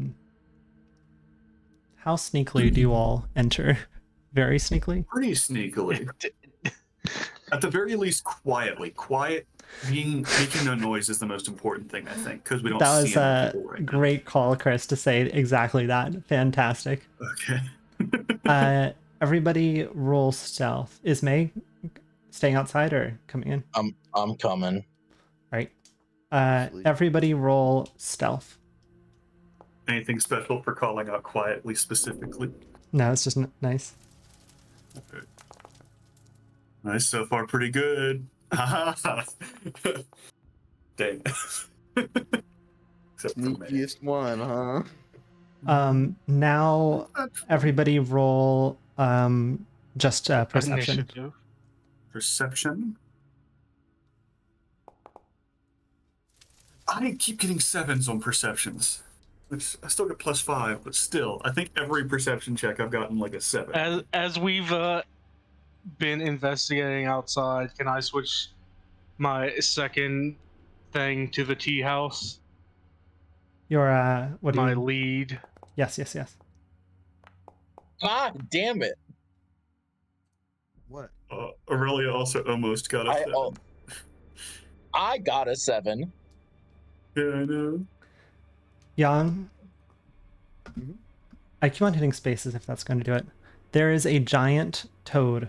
Speaker 1: sneakily do you all enter? Very sneakily?
Speaker 4: Pretty sneakily. At the very least, quietly. Quiet, making no noise is the most important thing, I think, because we don't see any people right now.
Speaker 1: Great call, Chris, to say exactly that. Fantastic.
Speaker 4: Okay.
Speaker 1: Everybody roll stealth. Is May staying outside or coming in?
Speaker 3: I'm coming.
Speaker 1: Right.
Speaker 2: Absolutely.
Speaker 1: Everybody roll stealth.
Speaker 4: Anything special for calling out quietly specifically?
Speaker 1: No, it's just nice.
Speaker 4: Okay. Nice, so far pretty good. Dang. Except for May.
Speaker 2: Sneakiest one, huh?
Speaker 1: Now everybody roll just perception.
Speaker 5: Initiative.
Speaker 4: Perception. I keep getting 7s on perceptions. Which I still get +5, but still, I think every perception check I've gotten like a 7.
Speaker 5: As we've been investigating outside, can I switch my second thing to the tea house?
Speaker 1: Your what do you
Speaker 5: My
Speaker 1: mean?
Speaker 5: lead.
Speaker 1: Yes.
Speaker 3: God damn it!
Speaker 2: What?
Speaker 4: Aurelia also almost got a 7.
Speaker 3: I got a 7.
Speaker 4: Yeah, I know.
Speaker 1: Young.
Speaker 2: Mhm.
Speaker 1: I keep on hitting spaces if that's going to do it. There is a giant toad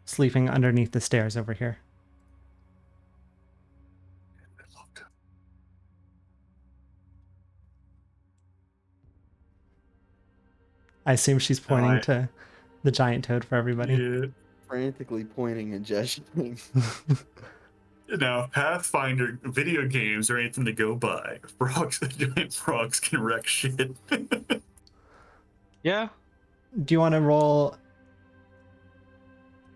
Speaker 1: sleeping underneath the stairs over here.
Speaker 4: I loved it.
Speaker 1: I assume she's pointing
Speaker 4: I-
Speaker 1: to the giant toad for everybody.
Speaker 4: Yeah.
Speaker 2: Frantically pointing and gesturing.
Speaker 4: Now, Pathfinder video games are anything to go by. Frogs, giant frogs can wreck shit.
Speaker 5: Yeah.
Speaker 1: Do you want to roll?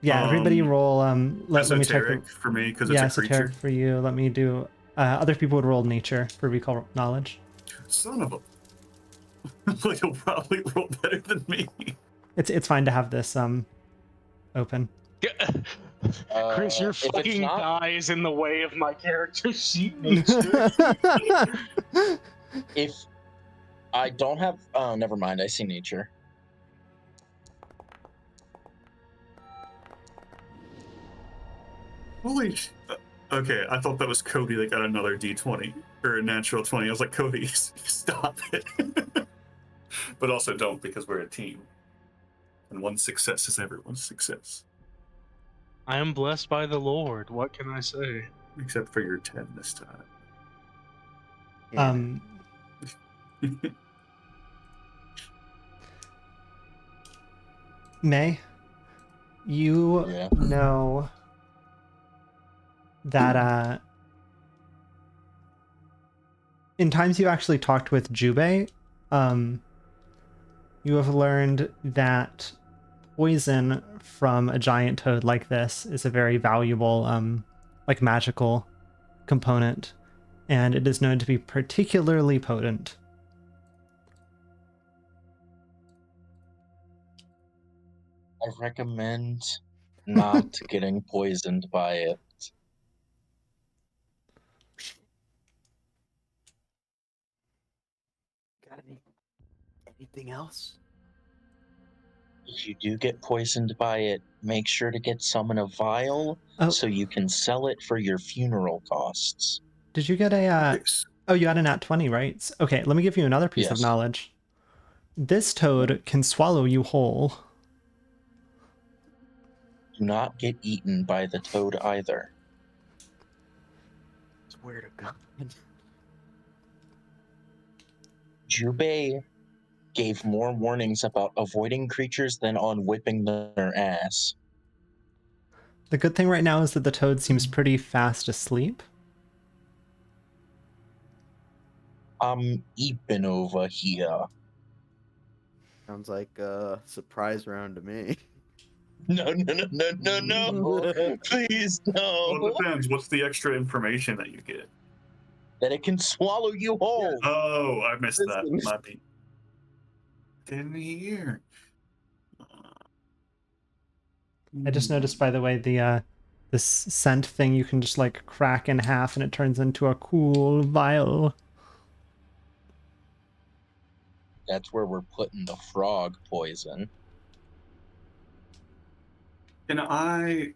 Speaker 1: Yeah, everybody roll. Let me check.
Speaker 4: Esoteric for me because
Speaker 1: Yeah,
Speaker 4: it's a creature.
Speaker 1: esoteric for you. Let me do. Other people would roll nature for recall knowledge.
Speaker 4: Son of a. Like, you'll probably roll better than me.
Speaker 1: It's fine to have this open.
Speaker 5: Chris, your
Speaker 3: If it's
Speaker 5: fucking
Speaker 3: not-
Speaker 5: die is in the way of my character sheet nature.
Speaker 3: If I don't have, oh, never mind. I see nature.
Speaker 4: Holy sh... Okay, I thought that was Cody that got another D20 or a natural 20. I was like, Cody, stop it. But also don't, because we're a team. And one success is everyone's success.
Speaker 5: I am blessed by the Lord. What can I say?
Speaker 4: Except for your 10 this time.
Speaker 1: um, May, you
Speaker 3: Yeah.
Speaker 1: know that in times you actually talked with Jubei, you have learned that poison from a giant toad like this is a very valuable like magical component, and it is known to be particularly potent.
Speaker 3: I recommend not getting poisoned by it.
Speaker 2: Got anything else?
Speaker 3: If you do get poisoned by it, make sure to get some in a vial
Speaker 1: Oh.
Speaker 3: so you can sell it for your funeral costs.
Speaker 1: Did you get a
Speaker 4: Yes.
Speaker 1: oh, you had a nat 20, right? Okay, let me give you another piece of
Speaker 3: Yes.
Speaker 1: knowledge. This toad can swallow you whole.
Speaker 3: Do not get eaten by the toad either.
Speaker 2: Swear to God.
Speaker 3: Jubei gave more warnings about avoiding creatures than on whipping their ass.
Speaker 1: The good thing right now is that the toad seems pretty fast asleep.
Speaker 3: I'm eeping over here.
Speaker 2: Sounds like a surprise round to me.
Speaker 3: No, please
Speaker 4: Well, it
Speaker 3: no.
Speaker 4: depends. What's the extra information that you get?
Speaker 3: That it can swallow you whole.
Speaker 4: Oh, I missed that.
Speaker 2: Listen.
Speaker 4: Might be. Didn't hear.
Speaker 1: I just noticed, by the way, the this scent thing you can just like crack in half and it turns into a cool vial.
Speaker 3: That's where we're putting the frog poison.
Speaker 4: And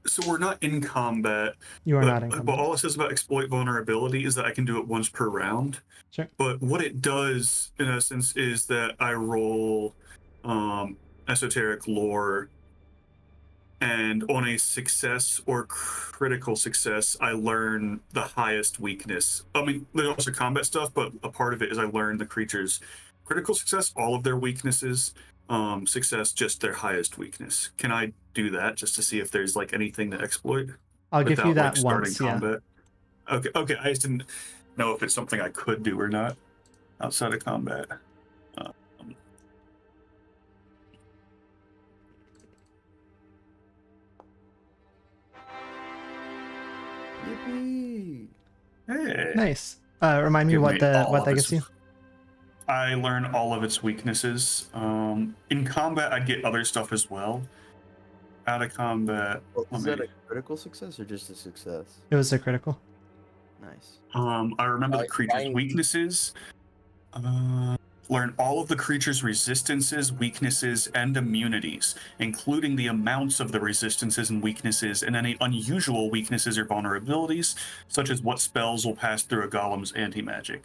Speaker 4: so we're not in combat.
Speaker 1: You are
Speaker 4: but,
Speaker 1: not in
Speaker 4: But
Speaker 1: combat.
Speaker 4: all it says about exploit vulnerability is that I can do it once per round.
Speaker 1: Sure.
Speaker 4: But what it does, in essence, is that I roll an esoteric lore, and on a success or critical success, I learn the highest weakness. I mean, there's also combat stuff, but a part of it is I learn the creatures' critical success, all of their weaknesses, success, just their highest weakness. Can I do that just to see if there's like anything to exploit
Speaker 1: I'll give you
Speaker 4: without like
Speaker 1: that
Speaker 4: starting
Speaker 1: once. Yeah.
Speaker 4: combat? Okay. I just didn't know if it's something I could do or not outside of combat. Um,
Speaker 2: Yippee!
Speaker 4: hey,
Speaker 1: Nice. Remind me
Speaker 4: give
Speaker 1: what
Speaker 4: me all
Speaker 1: that
Speaker 4: of
Speaker 1: gets
Speaker 4: its.
Speaker 1: you.
Speaker 4: I learn all of its weaknesses. In combat, I get other stuff as well. Out of combat,
Speaker 2: Well,
Speaker 4: let
Speaker 2: is that
Speaker 4: me.
Speaker 2: a critical success or just a success?
Speaker 1: It was a critical.
Speaker 2: Nice.
Speaker 4: I remember the creature's
Speaker 3: I-
Speaker 4: weaknesses. Learn all of the creature's resistances, weaknesses, and immunities, including the amounts of the resistances and weaknesses, and any unusual weaknesses or vulnerabilities, such as what spells will pass through a golem's anti-magic.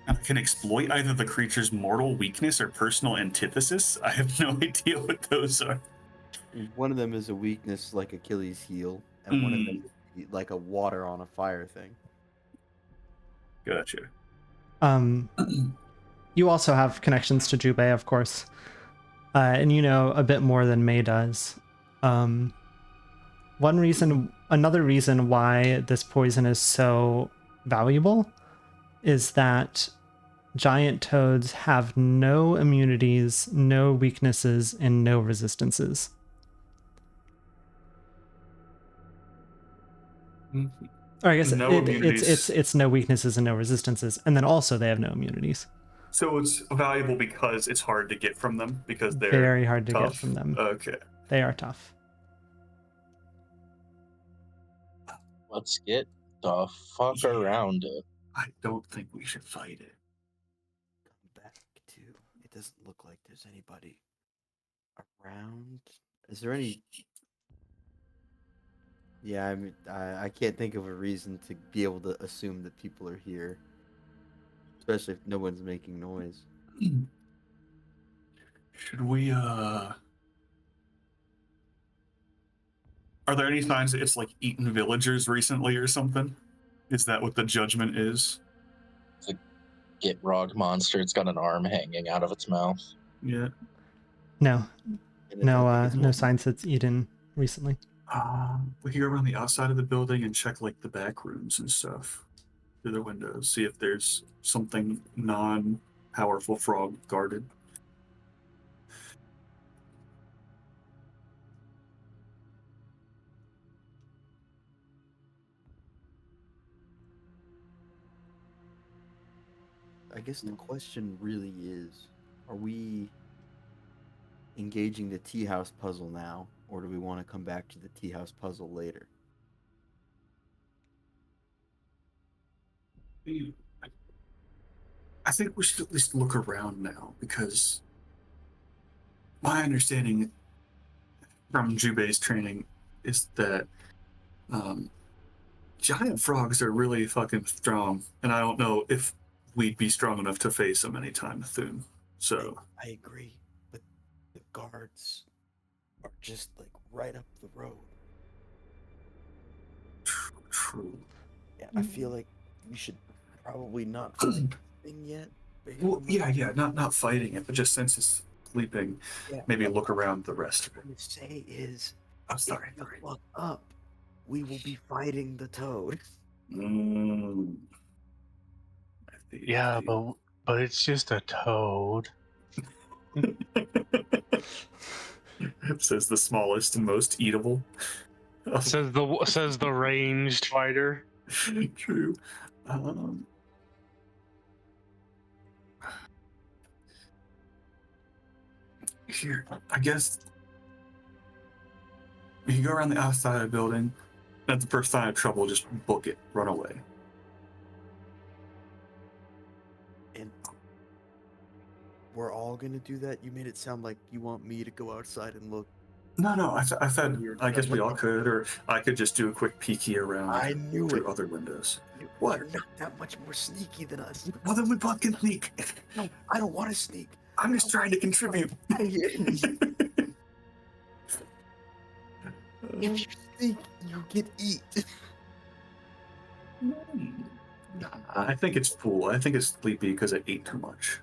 Speaker 4: And I can exploit either the creature's mortal weakness or personal antithesis. I have no idea what those are.
Speaker 2: One of them is a weakness like Achilles' heel, and one of them is like a water on a fire thing.
Speaker 4: Gotcha.
Speaker 1: You also have connections to Jubei, of course, and you know a bit more than May does. Another reason why this poison is so valuable is that giant toads have no immunities, no weaknesses, and no resistances. Or I guess
Speaker 4: No
Speaker 1: it's
Speaker 4: immunities.
Speaker 1: it's no weaknesses and no resistances, and then also they have no immunities.
Speaker 4: So it's valuable because it's hard to get from them because they're
Speaker 1: Very hard to get
Speaker 4: tough?
Speaker 1: from them.
Speaker 4: Okay.
Speaker 1: They are tough.
Speaker 3: Let's get the fuck around it.
Speaker 4: I don't think we should fight it.
Speaker 2: Come back to. It doesn't look like there's anybody around. Is there any? Yeah, I mean, I can't think of a reason to be able to assume that people are here, especially if no one's making noise.
Speaker 4: Should we are there any signs that it's like eaten villagers recently or something? Is that what the judgment is?
Speaker 3: Get Rog monster. It's got an arm hanging out of its mouth.
Speaker 4: Yeah.
Speaker 1: No,
Speaker 2: And I don't think it's
Speaker 1: no signs it's eaten recently.
Speaker 4: We can go around the outside of the building and check like the back rooms and stuff through the windows, see if there's something non-powerful frog guarded.
Speaker 2: I guess the question really is, are we engaging the Teahouse puzzle now, or do we want to come back to the Teahouse puzzle later?
Speaker 4: I think we should at least look around now because my understanding from Jubei's training is that giant frogs are really fucking strong, and I don't know if we'd be strong enough to face them anytime soon. So
Speaker 2: I agree, but the guards are just like right up the road.
Speaker 4: true.
Speaker 2: Yeah, I feel like we should probably not fight the thing yet.
Speaker 4: Well, yeah, not fighting it, but just since it's sleeping,
Speaker 2: Yeah,
Speaker 4: maybe look around the rest of it.
Speaker 2: What I'm say is,
Speaker 4: I'm sorry.
Speaker 2: if you fuck up, we will be fighting the toad.
Speaker 4: Mm.
Speaker 5: Yeah, but it's just a toad.
Speaker 4: It says the smallest and most eatable.
Speaker 5: Says the ranged fighter.
Speaker 4: True. Here, I guess we can go around the outside of the building. At the first sign of trouble, just book it, run away.
Speaker 2: And we're all gonna do that? You made it sound like you want me to go outside and look.
Speaker 4: No. I said I guess we all could, or I could just do a quick peeky around
Speaker 2: I knew
Speaker 4: through
Speaker 2: it.
Speaker 4: other windows.
Speaker 2: You're
Speaker 4: What?
Speaker 2: not that much more sneaky than us.
Speaker 4: Well, then we both can sneak.
Speaker 2: No, I don't want to sneak.
Speaker 4: I'm just trying to contribute.
Speaker 2: If you sneak, you get eat.
Speaker 4: Nah, I think it's full. I think it's sleepy because it ate too much.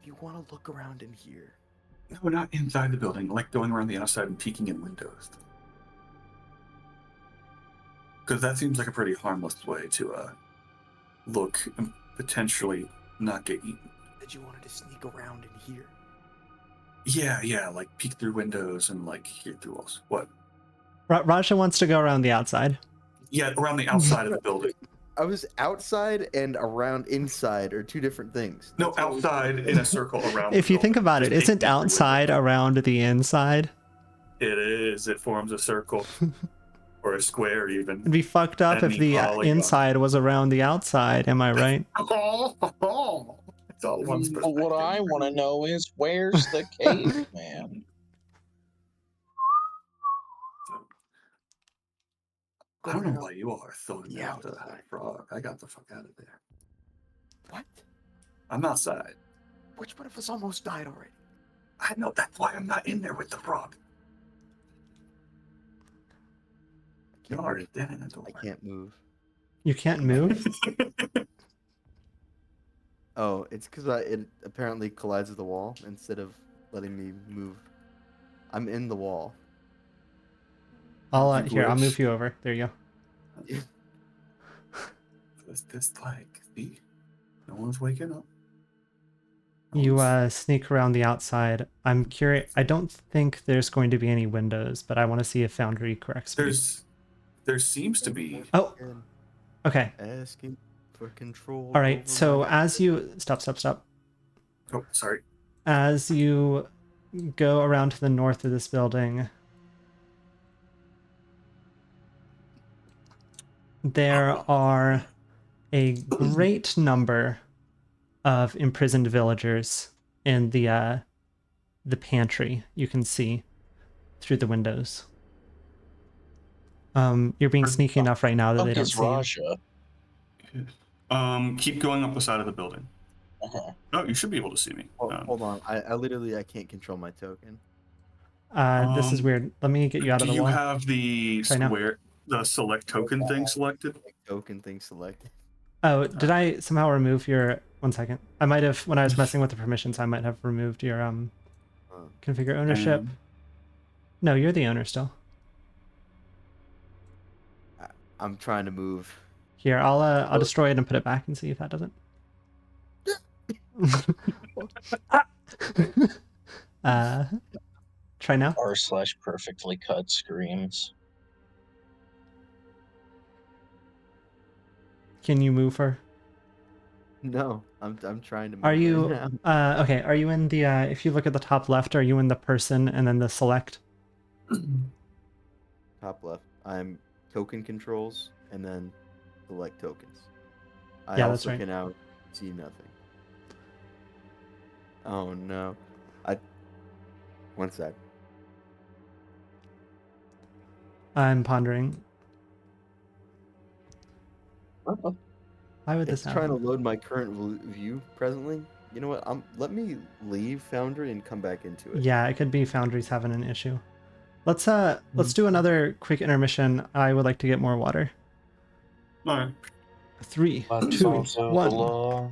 Speaker 2: If you want to look around in here,
Speaker 4: No, not inside the building, like going around the outside and peeking in windows. Because that seems like a pretty harmless way to look and potentially not get eaten.
Speaker 2: that you wanted to sneak around in here.
Speaker 4: Yeah, like peek through windows and like hear through walls. What?
Speaker 1: Raja wants to go around the outside.
Speaker 4: Yeah, around the outside of the building.
Speaker 2: I was outside and around inside are two different things.
Speaker 4: No,
Speaker 2: That's all we-
Speaker 4: outside in a circle around.
Speaker 1: If
Speaker 4: the
Speaker 1: you think
Speaker 4: building.
Speaker 1: about it,
Speaker 4: Just
Speaker 1: isn't
Speaker 4: peek through
Speaker 1: outside
Speaker 4: windows.
Speaker 1: around the inside?
Speaker 4: It is. It forms a circle or a square even.
Speaker 1: It'd be fucked up if
Speaker 4: Any
Speaker 1: the
Speaker 4: polygon.
Speaker 1: inside was around the outside. Am I right?
Speaker 4: It's all one's
Speaker 3: But what
Speaker 4: perspective.
Speaker 3: I want to know is where's the caveman?
Speaker 4: I don't know why you all are throwing me
Speaker 2: Yeah,
Speaker 4: out the
Speaker 2: outside.
Speaker 4: frog. I got the fuck out of there.
Speaker 2: What?
Speaker 4: I'm outside.
Speaker 2: Which one of us almost died already?
Speaker 4: I know, that's why I'm not in there with the frog. You're already dead in the door.
Speaker 2: I can't move.
Speaker 1: You can't move?
Speaker 2: Oh, it's because it apparently collides with the wall instead of letting me move. I'm in the wall.
Speaker 1: I'll
Speaker 4: You
Speaker 1: here, I'll
Speaker 4: glitch.
Speaker 1: move you over. There you go.
Speaker 4: This like, see? No one's waking up.
Speaker 1: You sneak around the outside. I'm curious. I don't think there's going to be any windows, but I want to see if Foundry corrects me.
Speaker 4: There seems to be.
Speaker 1: Oh, okay.
Speaker 2: Asking for control.
Speaker 1: All right.
Speaker 2: over
Speaker 1: So
Speaker 2: my-
Speaker 1: as you stop.
Speaker 4: Oh, sorry.
Speaker 1: As you go around to the north of this building, there are a great number of imprisoned villagers in the pantry. You can see through the windows. You're being sneaky enough right now that they don't
Speaker 3: Focus
Speaker 1: see you.
Speaker 3: Raja.
Speaker 4: Keep going up the side of the building.
Speaker 3: Uh-huh.
Speaker 4: Oh, you should be able to see me.
Speaker 2: Hold on. I literally can't control my token.
Speaker 1: This is weird. Let me get you out of
Speaker 4: Do
Speaker 1: the
Speaker 4: you
Speaker 1: wall.
Speaker 4: have the
Speaker 1: Try now.
Speaker 4: the select token thing selected?
Speaker 2: Token thing selected.
Speaker 1: Oh, did I somehow remove your... One second. I might have, when I was messing with the permissions, I might have removed your configure ownership. No, you're the owner still.
Speaker 2: I'm trying to move.
Speaker 1: Here, I'll destroy it and put it back and see if that doesn't. Try now.
Speaker 3: r/perfectly cut screams.
Speaker 1: Can you move her?
Speaker 2: No, I'm trying to move.
Speaker 1: Are
Speaker 2: right
Speaker 1: you
Speaker 2: now.
Speaker 1: okay? Are you in the? If you look at the top left, are you in the person and then the select?
Speaker 2: Top left. I'm token controls and then select tokens. I
Speaker 1: Yeah, that's
Speaker 2: also
Speaker 1: right.
Speaker 2: can now see nothing. Oh no. One sec.
Speaker 1: I'm pondering. Why would this
Speaker 2: It's trying to
Speaker 1: happen?
Speaker 2: load my current view presently. You know what? Let me leave Foundry and come back into it.
Speaker 1: Yeah, it could be Foundry's having an issue. Let's do another quick intermission. I would like to get more water.
Speaker 4: All right.
Speaker 1: 3,
Speaker 3: That's
Speaker 1: 2,
Speaker 3: also the
Speaker 1: 1.
Speaker 3: law.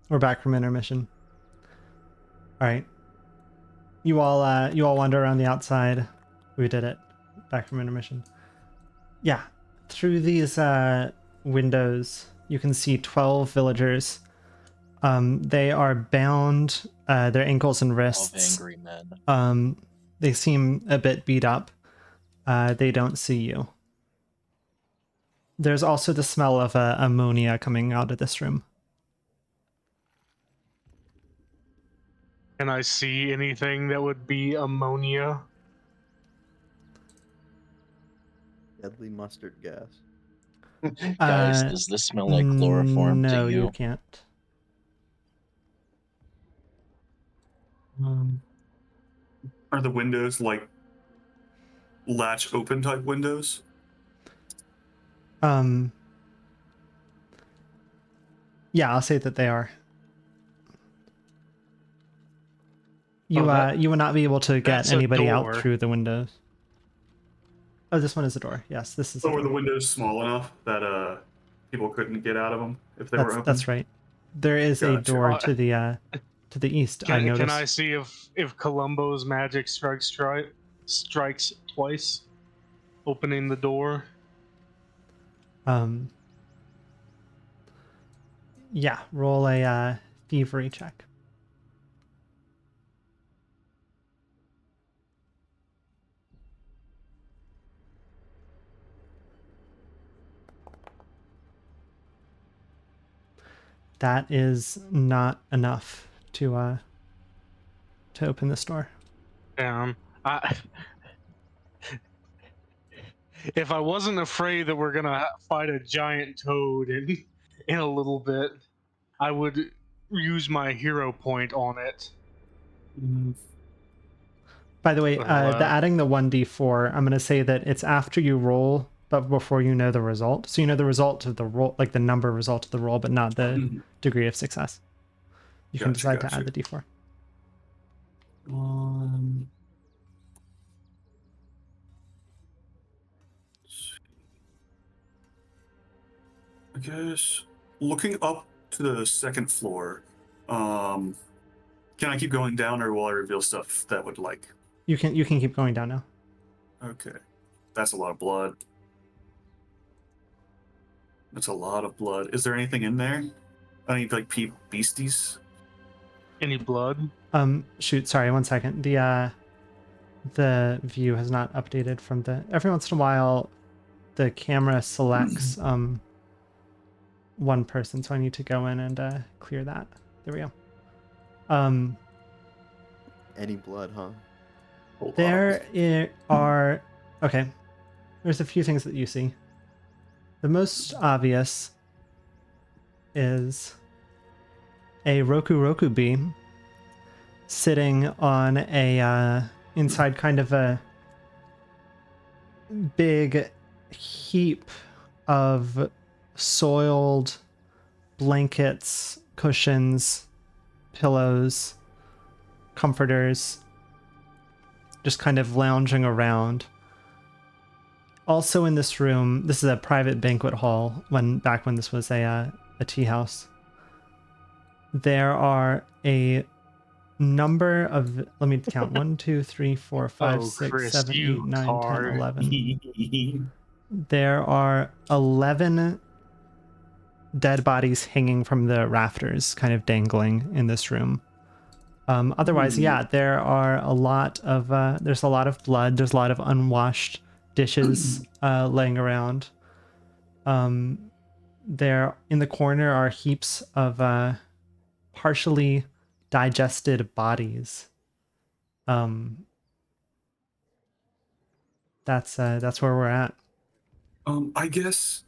Speaker 1: We're back from intermission. All right. You all wander around the outside. We did it. Back from intermission. Yeah. Through these windows, you can see 12 villagers. They are bound, their ankles and
Speaker 3: Of
Speaker 1: wrists.
Speaker 3: angry men.
Speaker 1: They seem a bit beat up. They don't see you. There's also the smell of ammonia coming out of this room.
Speaker 5: Can I see anything that would be ammonia?
Speaker 2: Deadly mustard gas.
Speaker 3: Guys, does this smell like chloroform
Speaker 1: No,
Speaker 3: to you?
Speaker 1: you can't.
Speaker 4: Are the windows like latch open type windows?
Speaker 1: Yeah, I'll say that they are. You you would not be able to get
Speaker 5: that's a
Speaker 1: anybody out
Speaker 5: door.
Speaker 1: through the windows. Oh, this one is a door. Yes, this is a
Speaker 4: So are
Speaker 1: door.
Speaker 4: the windows small enough that people couldn't get out of them if they were open?
Speaker 1: That's right. There is a
Speaker 4: Gotcha.
Speaker 1: door to the east. I noticed.
Speaker 5: Can I see if Columbo's magic strikes twice, opening the door?
Speaker 1: Yeah, roll a thievery check. That is not enough to open this door.
Speaker 5: If I wasn't afraid that we're gonna fight a giant toad in a little bit, I would use my hero point on it.
Speaker 1: By the way, adding the 1d4, I'm going to say that it's after you roll, but before you know the result. So you know the result of the roll, like the number result of the roll, but not the degree of success. You can decide to add the d4.
Speaker 4: I guess looking up to the second floor, can I keep going down, or will I reveal stuff that would like?
Speaker 1: You can keep going down now.
Speaker 4: Okay, that's a lot of blood. That's a lot of blood. Is there anything in there? Any like beasties?
Speaker 5: Any blood?
Speaker 1: Shoot, sorry, 1 second. The view has not updated from the. Every once in a while, the camera selects one person, so I need to go in and clear that. There we go.
Speaker 2: Any blood, huh?
Speaker 1: There are okay. There's a few things that you see. The most obvious is a Roku beam sitting on a inside kind of a big heap of soiled blankets, cushions, pillows, comforters, just kind of lounging around. Also in this room, this is a private banquet hall back when this was a tea house. There are a number of, let me count, 1, 2, 3, 4, 5, 6,
Speaker 5: Chris,
Speaker 1: 7, 8, 9, 10,
Speaker 5: tard.
Speaker 1: 11. There are 11 dead bodies hanging from the rafters, kind of dangling in this room. Otherwise, yeah, there are a lot of there's a lot of blood. There's a lot of unwashed dishes laying around. There in the corner are heaps of partially digested bodies. That's where we're at.
Speaker 4: I guess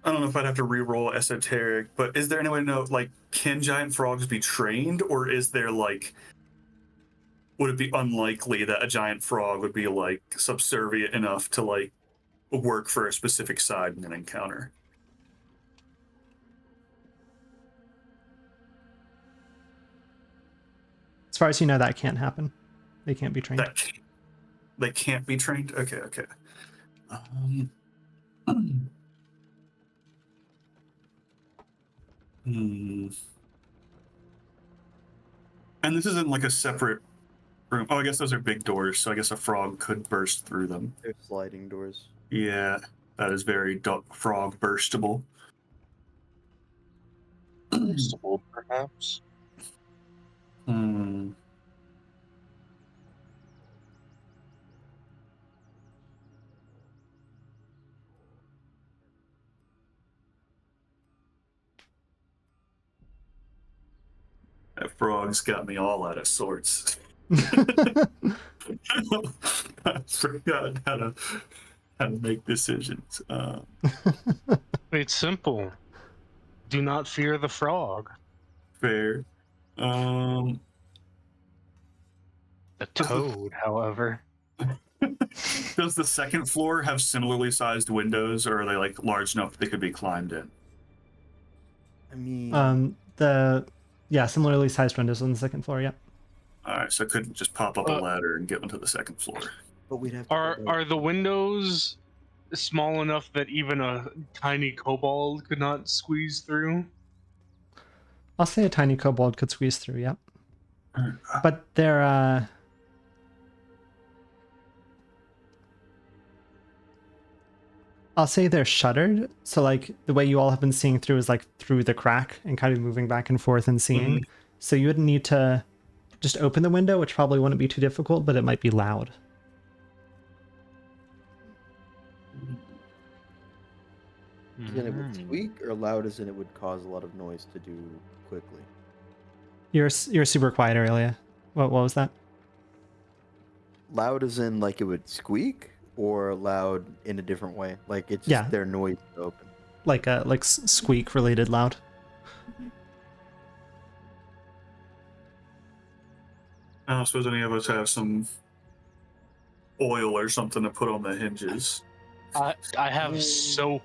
Speaker 4: I don't know if I'd have to re-roll esoteric, but is there any way to know, like, can giant frogs be trained, or is there like, would it be unlikely that a giant frog would be like subservient enough to like work for a specific side in an encounter?
Speaker 1: As far as you know, that can't happen. They can't be trained.
Speaker 4: They can't be trained? Okay. And this isn't like a separate room. Oh, I guess those are big doors, so I guess a frog could burst through them.
Speaker 2: They're sliding doors.
Speaker 4: Yeah, that is very frog burstable.
Speaker 3: Possible, perhaps.
Speaker 4: Hmm. That frog's got me all out of sorts. I forgot how to make decisions.
Speaker 5: It's simple. Do not fear the frog.
Speaker 4: Fair.
Speaker 5: The toad, however.
Speaker 4: Does the second floor have similarly sized windows, or are they like large enough that they could be climbed in?
Speaker 2: I mean,
Speaker 1: Similarly sized windows on the second floor. Yep.
Speaker 4: All right, so I couldn't just pop up a ladder and get onto the second floor.
Speaker 2: but we'd have to.
Speaker 5: Are the windows small enough that even a tiny kobold could not squeeze through?
Speaker 1: I'll say a tiny kobold could squeeze through. Yep. But they're I'll say they're shuttered. So like the way you all have been seeing through is like through the crack and kind of moving back and forth and seeing.
Speaker 4: Mhm.
Speaker 1: So you wouldn't need to just open the window, which probably wouldn't be too difficult, but it might be loud.
Speaker 2: As in it would squeak, or loud as in it would cause a lot of noise to do quickly.
Speaker 1: You're super quiet, Aurelia. What was that?
Speaker 2: Loud as in like it would squeak, or loud in a different way, like it's just
Speaker 1: Yeah.
Speaker 2: their noise to open.
Speaker 1: Like squeak related loud.
Speaker 4: I don't suppose any of us have some oil or something to put on the hinges.
Speaker 5: I have soap.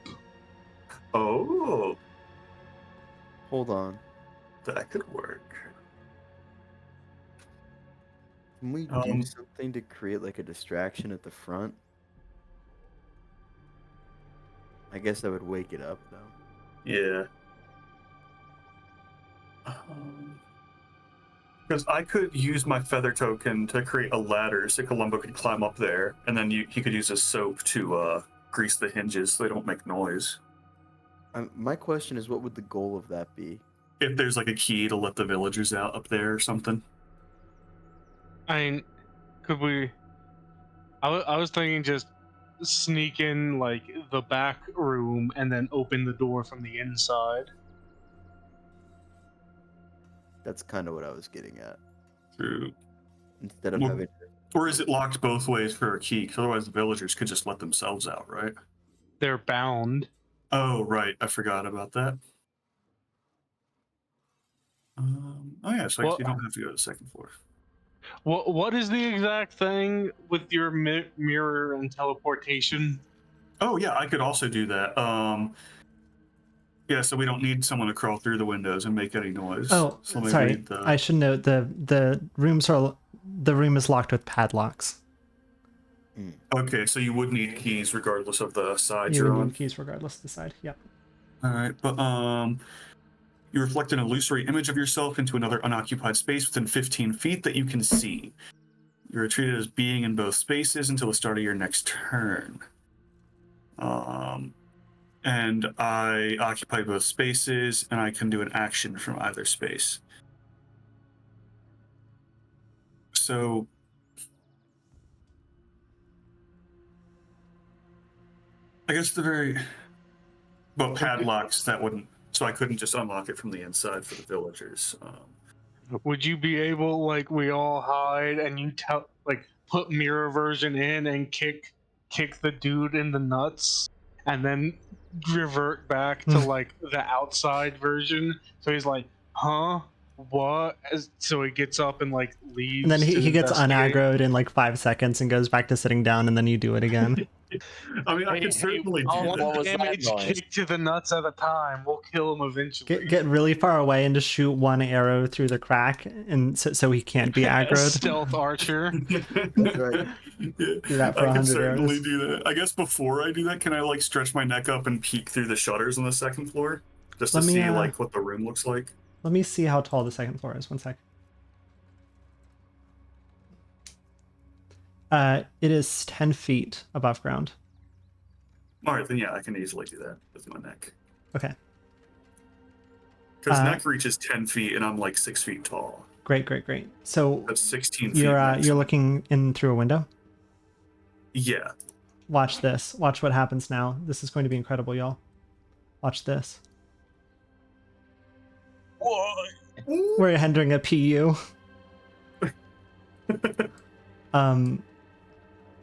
Speaker 4: Oh,
Speaker 2: Hold on.
Speaker 4: that could work.
Speaker 2: Can we do
Speaker 4: Um,
Speaker 2: something to create like a distraction at the front? I guess that would wake it up though.
Speaker 4: Yeah. Because I could use my feather token to create a ladder so Columbo could climb up there, and then he could use a soap to grease the hinges so they don't make noise.
Speaker 2: My question is, what would the goal of that be?
Speaker 4: If there's like a key to let the villagers out up there or something.
Speaker 5: I mean, could we? I was thinking just sneak in like the back room and then open the door from the inside.
Speaker 2: That's kind of what I was getting at.
Speaker 4: True.
Speaker 2: Instead of
Speaker 4: Well,
Speaker 2: having
Speaker 4: Or is it locked both ways for a key? Because otherwise the villagers could just let themselves out, right?
Speaker 5: They're bound.
Speaker 4: Oh, right. I forgot about that. Oh, yeah. So I guess
Speaker 5: Well-
Speaker 4: you don't have to go to the second floor.
Speaker 5: What is the exact thing with your mirror and teleportation?
Speaker 4: Oh, yeah. I could also do that. Yeah, so we don't need someone to crawl through the windows and make any noise.
Speaker 1: Oh,
Speaker 4: So let me
Speaker 1: sorry.
Speaker 4: read the-
Speaker 1: I should note the room is locked with padlocks.
Speaker 4: Okay, so you would need keys regardless of the side
Speaker 1: You
Speaker 4: you're
Speaker 1: would
Speaker 4: on.
Speaker 1: need keys regardless of the side. Yep.
Speaker 4: All right, but you reflect an illusory image of yourself into another unoccupied space within 15 feet that you can see. You're treated as being in both spaces until the start of your next turn. And I occupy both spaces, and I can do an action from either space. So I guess but padlocks that wouldn't. So I couldn't just unlock it from the inside for the villagers.
Speaker 5: Would you be able, like, we all hide and you put mirror version in and kick the dude in the nuts and then revert back to like the outside version? So he's like, huh? What? So he gets up and like leaves.
Speaker 1: And then he
Speaker 5: to
Speaker 1: gets
Speaker 5: investigate.
Speaker 1: unaggroed in like 5 seconds and goes back to sitting down, and then you do it again.
Speaker 4: I mean, I could certainly do
Speaker 5: I'll
Speaker 3: What was
Speaker 4: that.
Speaker 3: that
Speaker 5: damage
Speaker 3: noise?
Speaker 5: kick to the nuts at a time. We'll kill him eventually.
Speaker 1: Get really far away and just shoot one arrow through the crack, and so he can't be
Speaker 5: A
Speaker 1: aggroed.
Speaker 5: stealth archer.
Speaker 2: That's right.
Speaker 1: Do that for
Speaker 4: I can
Speaker 1: 100
Speaker 4: certainly
Speaker 1: arrows.
Speaker 4: do that. I guess before I do that, can I like stretch my neck up and peek through the shutters on the second floor, just to
Speaker 1: Let me,
Speaker 4: see like what the room looks like?
Speaker 1: Let me see how tall the second floor is. One sec. It is 10 feet above ground.
Speaker 4: All right, then yeah, I can easily do that with my neck.
Speaker 1: Okay.
Speaker 4: Because neck reaches 10 feet, and I'm like 6 feet tall.
Speaker 1: Great. So
Speaker 4: That's 16 feet.
Speaker 1: you're
Speaker 4: maximum.
Speaker 1: looking in through a window.
Speaker 4: Yeah.
Speaker 1: Watch this. Watch what happens now. This is going to be incredible, y'all. Watch this.
Speaker 3: What?
Speaker 1: We're entering a PU.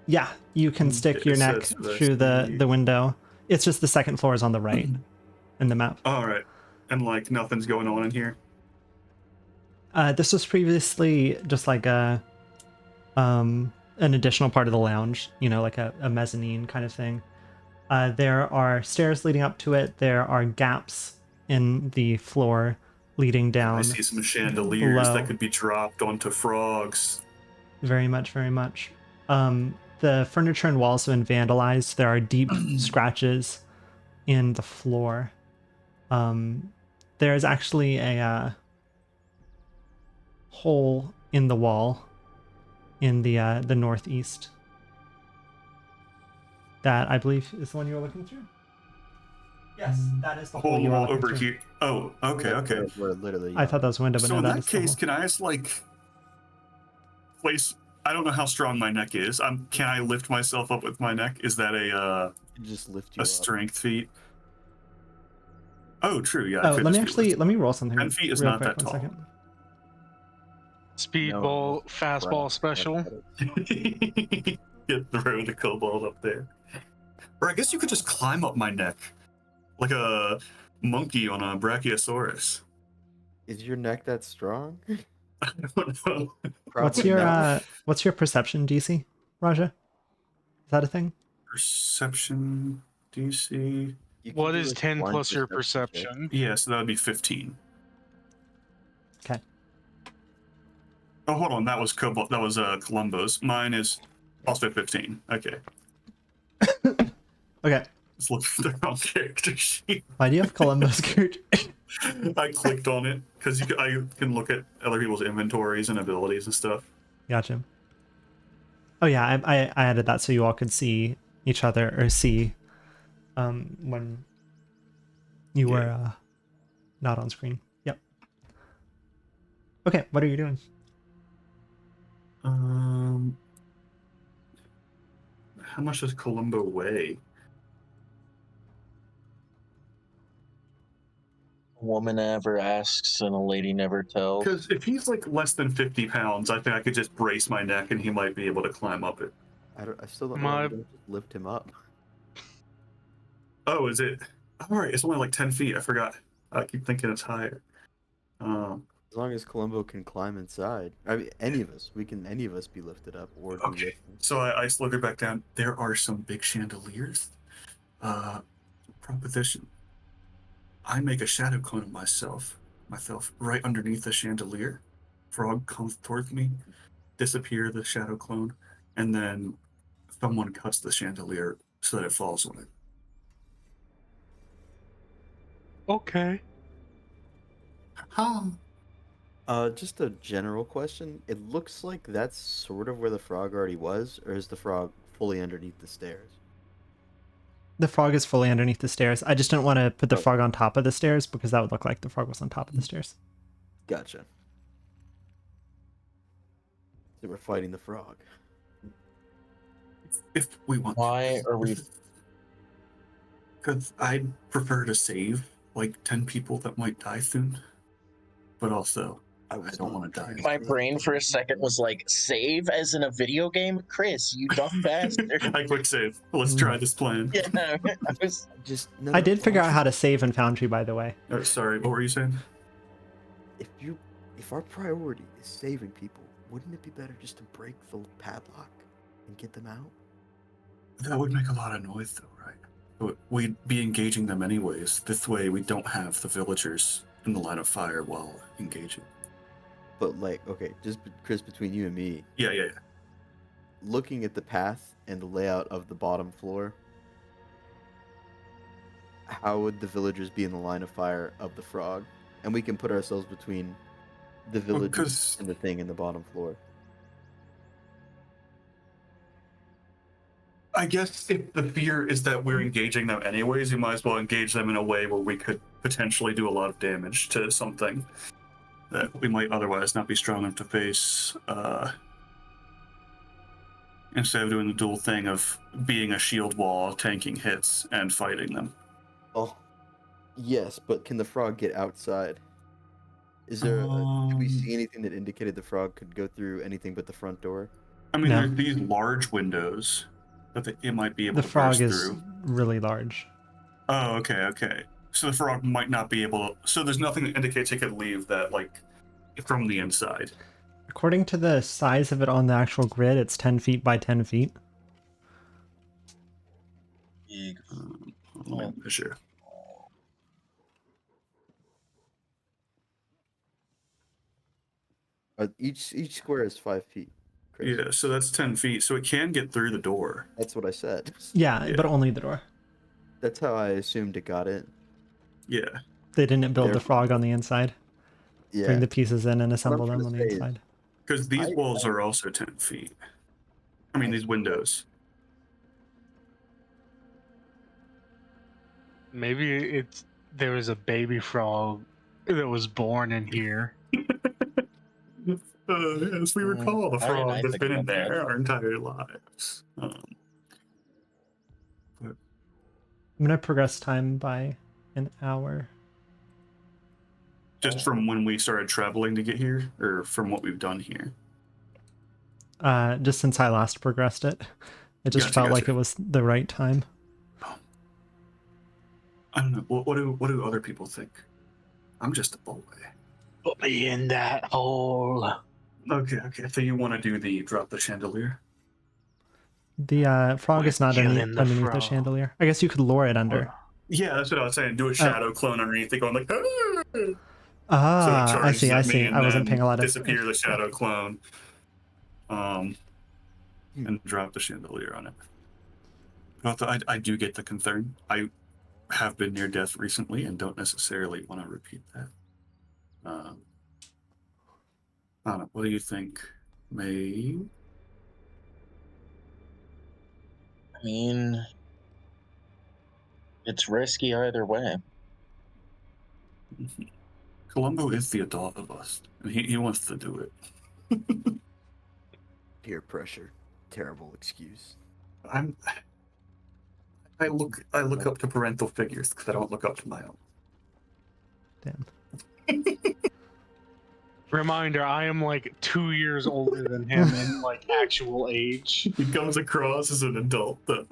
Speaker 1: Yeah, you can stick your
Speaker 4: It
Speaker 1: neck
Speaker 4: says for
Speaker 1: through the
Speaker 4: the-
Speaker 1: window. It's just the second floor is on the right in the map.
Speaker 4: All right. And like nothing's going on in here.
Speaker 1: This was previously just like an additional part of the lounge, you know, like a mezzanine kind of thing. There are stairs leading up to it. There are gaps in the floor leading down.
Speaker 4: I see some chandeliers
Speaker 1: below.
Speaker 4: that could be dropped onto frogs.
Speaker 1: Very much. The furniture and walls have been vandalized. There are deep scratches in the floor. There is actually a hole in the wall in the northeast that I believe is the one you were looking through. Yes, that is the hole
Speaker 4: Whole
Speaker 1: you were
Speaker 4: wall
Speaker 1: looking
Speaker 4: over
Speaker 1: through.
Speaker 4: here. Oh, okay.
Speaker 2: We're literally.
Speaker 1: I thought that was a window, but
Speaker 4: So
Speaker 1: no,
Speaker 4: in
Speaker 1: that
Speaker 4: that
Speaker 1: is the
Speaker 4: case,
Speaker 1: hole.
Speaker 4: can I just like place? I don't know how strong my neck is. Can I lift myself up with my neck? Is that a
Speaker 2: just lift you up.
Speaker 4: strength feat? Oh, true. Yeah. I
Speaker 1: Oh,
Speaker 4: could
Speaker 1: let me
Speaker 4: just be lifted
Speaker 1: let me
Speaker 4: up.
Speaker 1: roll something
Speaker 4: 10 feet is
Speaker 1: real
Speaker 4: not
Speaker 1: quick.
Speaker 4: that
Speaker 1: One
Speaker 4: tall.
Speaker 1: second.
Speaker 5: Speedball, fastball special.
Speaker 4: Get throw the kobold up there. Or I guess you could just climb up my neck, like a monkey on a brachiosaurus.
Speaker 2: Is your neck that strong?
Speaker 4: I don't know.
Speaker 2: Probably not.
Speaker 1: What's your perception DC, Raja? Is that a thing?
Speaker 4: Perception DC.
Speaker 2: You can
Speaker 5: What
Speaker 2: do,
Speaker 5: is
Speaker 2: like,
Speaker 5: 10
Speaker 2: one
Speaker 5: plus your
Speaker 2: check.
Speaker 5: perception?
Speaker 4: Yeah, so that would be 15.
Speaker 1: Okay.
Speaker 4: Oh, hold on. That was Kobold. That was Columbo's. Mine is also 15. Okay.
Speaker 1: Okay.
Speaker 4: Let's look at the wrong character sheet.
Speaker 1: Why do you have Columbo's character?
Speaker 4: I clicked on it because I can look at other people's inventories and abilities and stuff.
Speaker 1: Gotcha. Oh yeah, I added that so you all could see each other or see when you were not on screen. Yep. Okay, what are you doing?
Speaker 4: How much does Columbo weigh?
Speaker 3: A woman never asks and a lady never tells.
Speaker 4: Because if he's like less than 50 pounds, I think I could just brace my neck and he might be able to climb up it.
Speaker 2: I still don't know why we don't just lift him up.
Speaker 4: Oh, is it? All right, it's only like 10 feet. I forgot. I keep thinking it's higher.
Speaker 2: As long as Columbo can climb inside. I mean, any of us be lifted up or do
Speaker 4: Okay,
Speaker 2: lifting.
Speaker 4: so I slowed her back down. There are some big chandeliers. Proposition. I make a shadow clone of myself right underneath the chandelier. Frog comes towards me, disappear the shadow clone, and then someone cuts the chandelier so that it falls on it.
Speaker 5: Okay.
Speaker 4: Huh.
Speaker 2: Just a general question. It looks like that's sort of where the frog already was, or is the frog fully underneath the stairs?
Speaker 1: The frog is fully underneath the stairs. I just didn't want to put the
Speaker 2: Oh.
Speaker 1: frog on top of the stairs because that would look like the frog was on top of the stairs.
Speaker 2: Gotcha. So we're fighting the frog.
Speaker 4: If we want
Speaker 3: Why
Speaker 4: to.
Speaker 3: are we?
Speaker 4: Because I'd prefer to save like 10 people that might die soon. But also, I don't want to die.
Speaker 3: My brain for a second was like, save as in a video game? Chris, you dumb bastard.
Speaker 4: I quick save. Let's try this plan.
Speaker 3: Yeah, I was.
Speaker 1: I did figure out how to save in Foundry, by the way.
Speaker 4: Oh, sorry, what were you saying?
Speaker 2: If our priority is saving people, wouldn't it be better just to break the padlock and get them out?
Speaker 4: That would make a lot of noise, though, right? But we'd be engaging them anyways. This way, we don't have the villagers in the line of fire while engaging.
Speaker 2: But like, okay, just Chris, between you and me,
Speaker 4: Yeah.
Speaker 2: looking at the path and the layout of the bottom floor, how would the villagers be in the line of fire of the frog? And we can put ourselves between the villagers and the thing in the bottom floor.
Speaker 4: I guess if the fear is that we're engaging them anyways, we might as well engage them in a way where we could potentially do a lot of damage to something that we might otherwise not be strong enough to face. Instead of doing the dual thing of being a shield wall, tanking hits, and fighting them.
Speaker 2: Oh, yes, but can the frog get outside? Is there? Did we see anything that indicated the frog could go through anything but the front door?
Speaker 4: I mean,
Speaker 1: No.
Speaker 4: there's these large windows that it might be able
Speaker 1: The
Speaker 4: to
Speaker 1: frog
Speaker 4: burst
Speaker 1: is
Speaker 4: through.
Speaker 1: really large.
Speaker 4: Oh, okay. So the frog might not be able to. So there's nothing that indicates it could leave that, like, from the inside.
Speaker 1: According to the size of it on the actual grid, it's 10 feet by 10 feet.
Speaker 4: Let me measure.
Speaker 2: Each square is 5 feet. Chris.
Speaker 4: Yeah, so that's 10 feet. So it can get through the door.
Speaker 2: That's what I said.
Speaker 1: Yeah,
Speaker 4: Yeah.
Speaker 1: but only the door.
Speaker 2: That's how I assumed it got it.
Speaker 4: Yeah.
Speaker 1: They didn't build the
Speaker 2: Therefore-
Speaker 1: frog on the inside.
Speaker 2: Yeah.
Speaker 1: Bring the pieces in and assemble
Speaker 2: trying
Speaker 1: them
Speaker 2: to
Speaker 1: on the
Speaker 2: say is-
Speaker 1: inside.
Speaker 4: Because these walls are also 10 feet. I mean, these windows.
Speaker 5: Maybe there was a baby frog that was born in here.
Speaker 4: As we recall, the
Speaker 3: Why didn't
Speaker 4: frog
Speaker 3: I
Speaker 4: has
Speaker 3: think
Speaker 4: been in
Speaker 3: about that?
Speaker 4: there our entire lives.
Speaker 1: I'm gonna progress time by an hour.
Speaker 4: Just from when we started traveling to get here, or from what we've done here.
Speaker 1: Just since I last progressed it. It just felt like
Speaker 4: Gotcha.
Speaker 1: it was the right time.
Speaker 4: I don't know. What do other people think? I'm just a boy.
Speaker 3: Put me in that hole.
Speaker 4: Okay. So you want to do the drop the chandelier?
Speaker 1: The frog
Speaker 5: We're
Speaker 1: is not
Speaker 5: killing the
Speaker 1: underneath the
Speaker 5: frog.
Speaker 1: chandelier. I guess you could lure it under.
Speaker 4: Yeah, that's what I was saying. Do a shadow clone underneath it, going like, "Ah!" So it
Speaker 1: I
Speaker 4: charges
Speaker 1: see.
Speaker 4: at me and
Speaker 1: I wasn't
Speaker 4: then
Speaker 1: paying a lot of
Speaker 4: disappear the shadow clone. And drop the chandelier on it. Although I do get the concern. I have been near death recently and don't necessarily want to repeat that. I don't know. What do you think, May?
Speaker 3: I mean, it's risky either way.
Speaker 4: Columbo is the adult of us, and he wants to do it.
Speaker 2: Peer pressure. Terrible excuse.
Speaker 4: I look up to parental figures because I don't look up to my own.
Speaker 1: Damn.
Speaker 5: Reminder, I am like 2 years older than him in like actual age.
Speaker 4: He comes across as an adult though.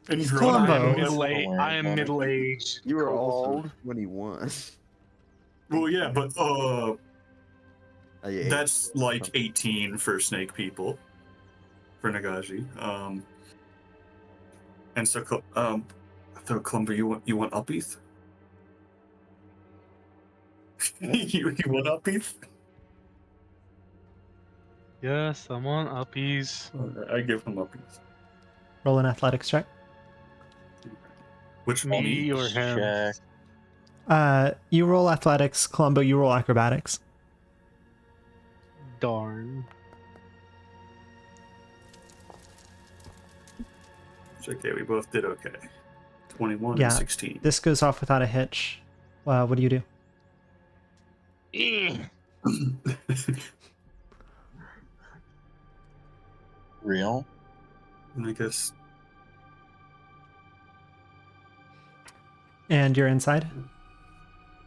Speaker 4: And
Speaker 1: He's
Speaker 4: grown up.
Speaker 1: Columbo.
Speaker 5: I am middle-aged.
Speaker 2: You were
Speaker 5: also.
Speaker 2: all 21.
Speaker 4: Well, yeah, but
Speaker 2: Yeah,
Speaker 4: that's like 18 for snake people. For Nagashi. And so Columbo, you want uppies? you want uppies?
Speaker 5: Yes, I'm on uppies.
Speaker 4: I give him uppies.
Speaker 1: Roll an athletics check.
Speaker 4: Which
Speaker 5: Me
Speaker 4: me?
Speaker 5: or him?
Speaker 3: Check.
Speaker 1: You roll athletics. Columbo, you roll acrobatics.
Speaker 5: Darn.
Speaker 4: It's okay, we both did okay. 21
Speaker 1: Yeah.
Speaker 4: and 16.
Speaker 1: This goes off without a hitch. What do you do?
Speaker 3: Real?
Speaker 4: And I guess
Speaker 1: And you're inside?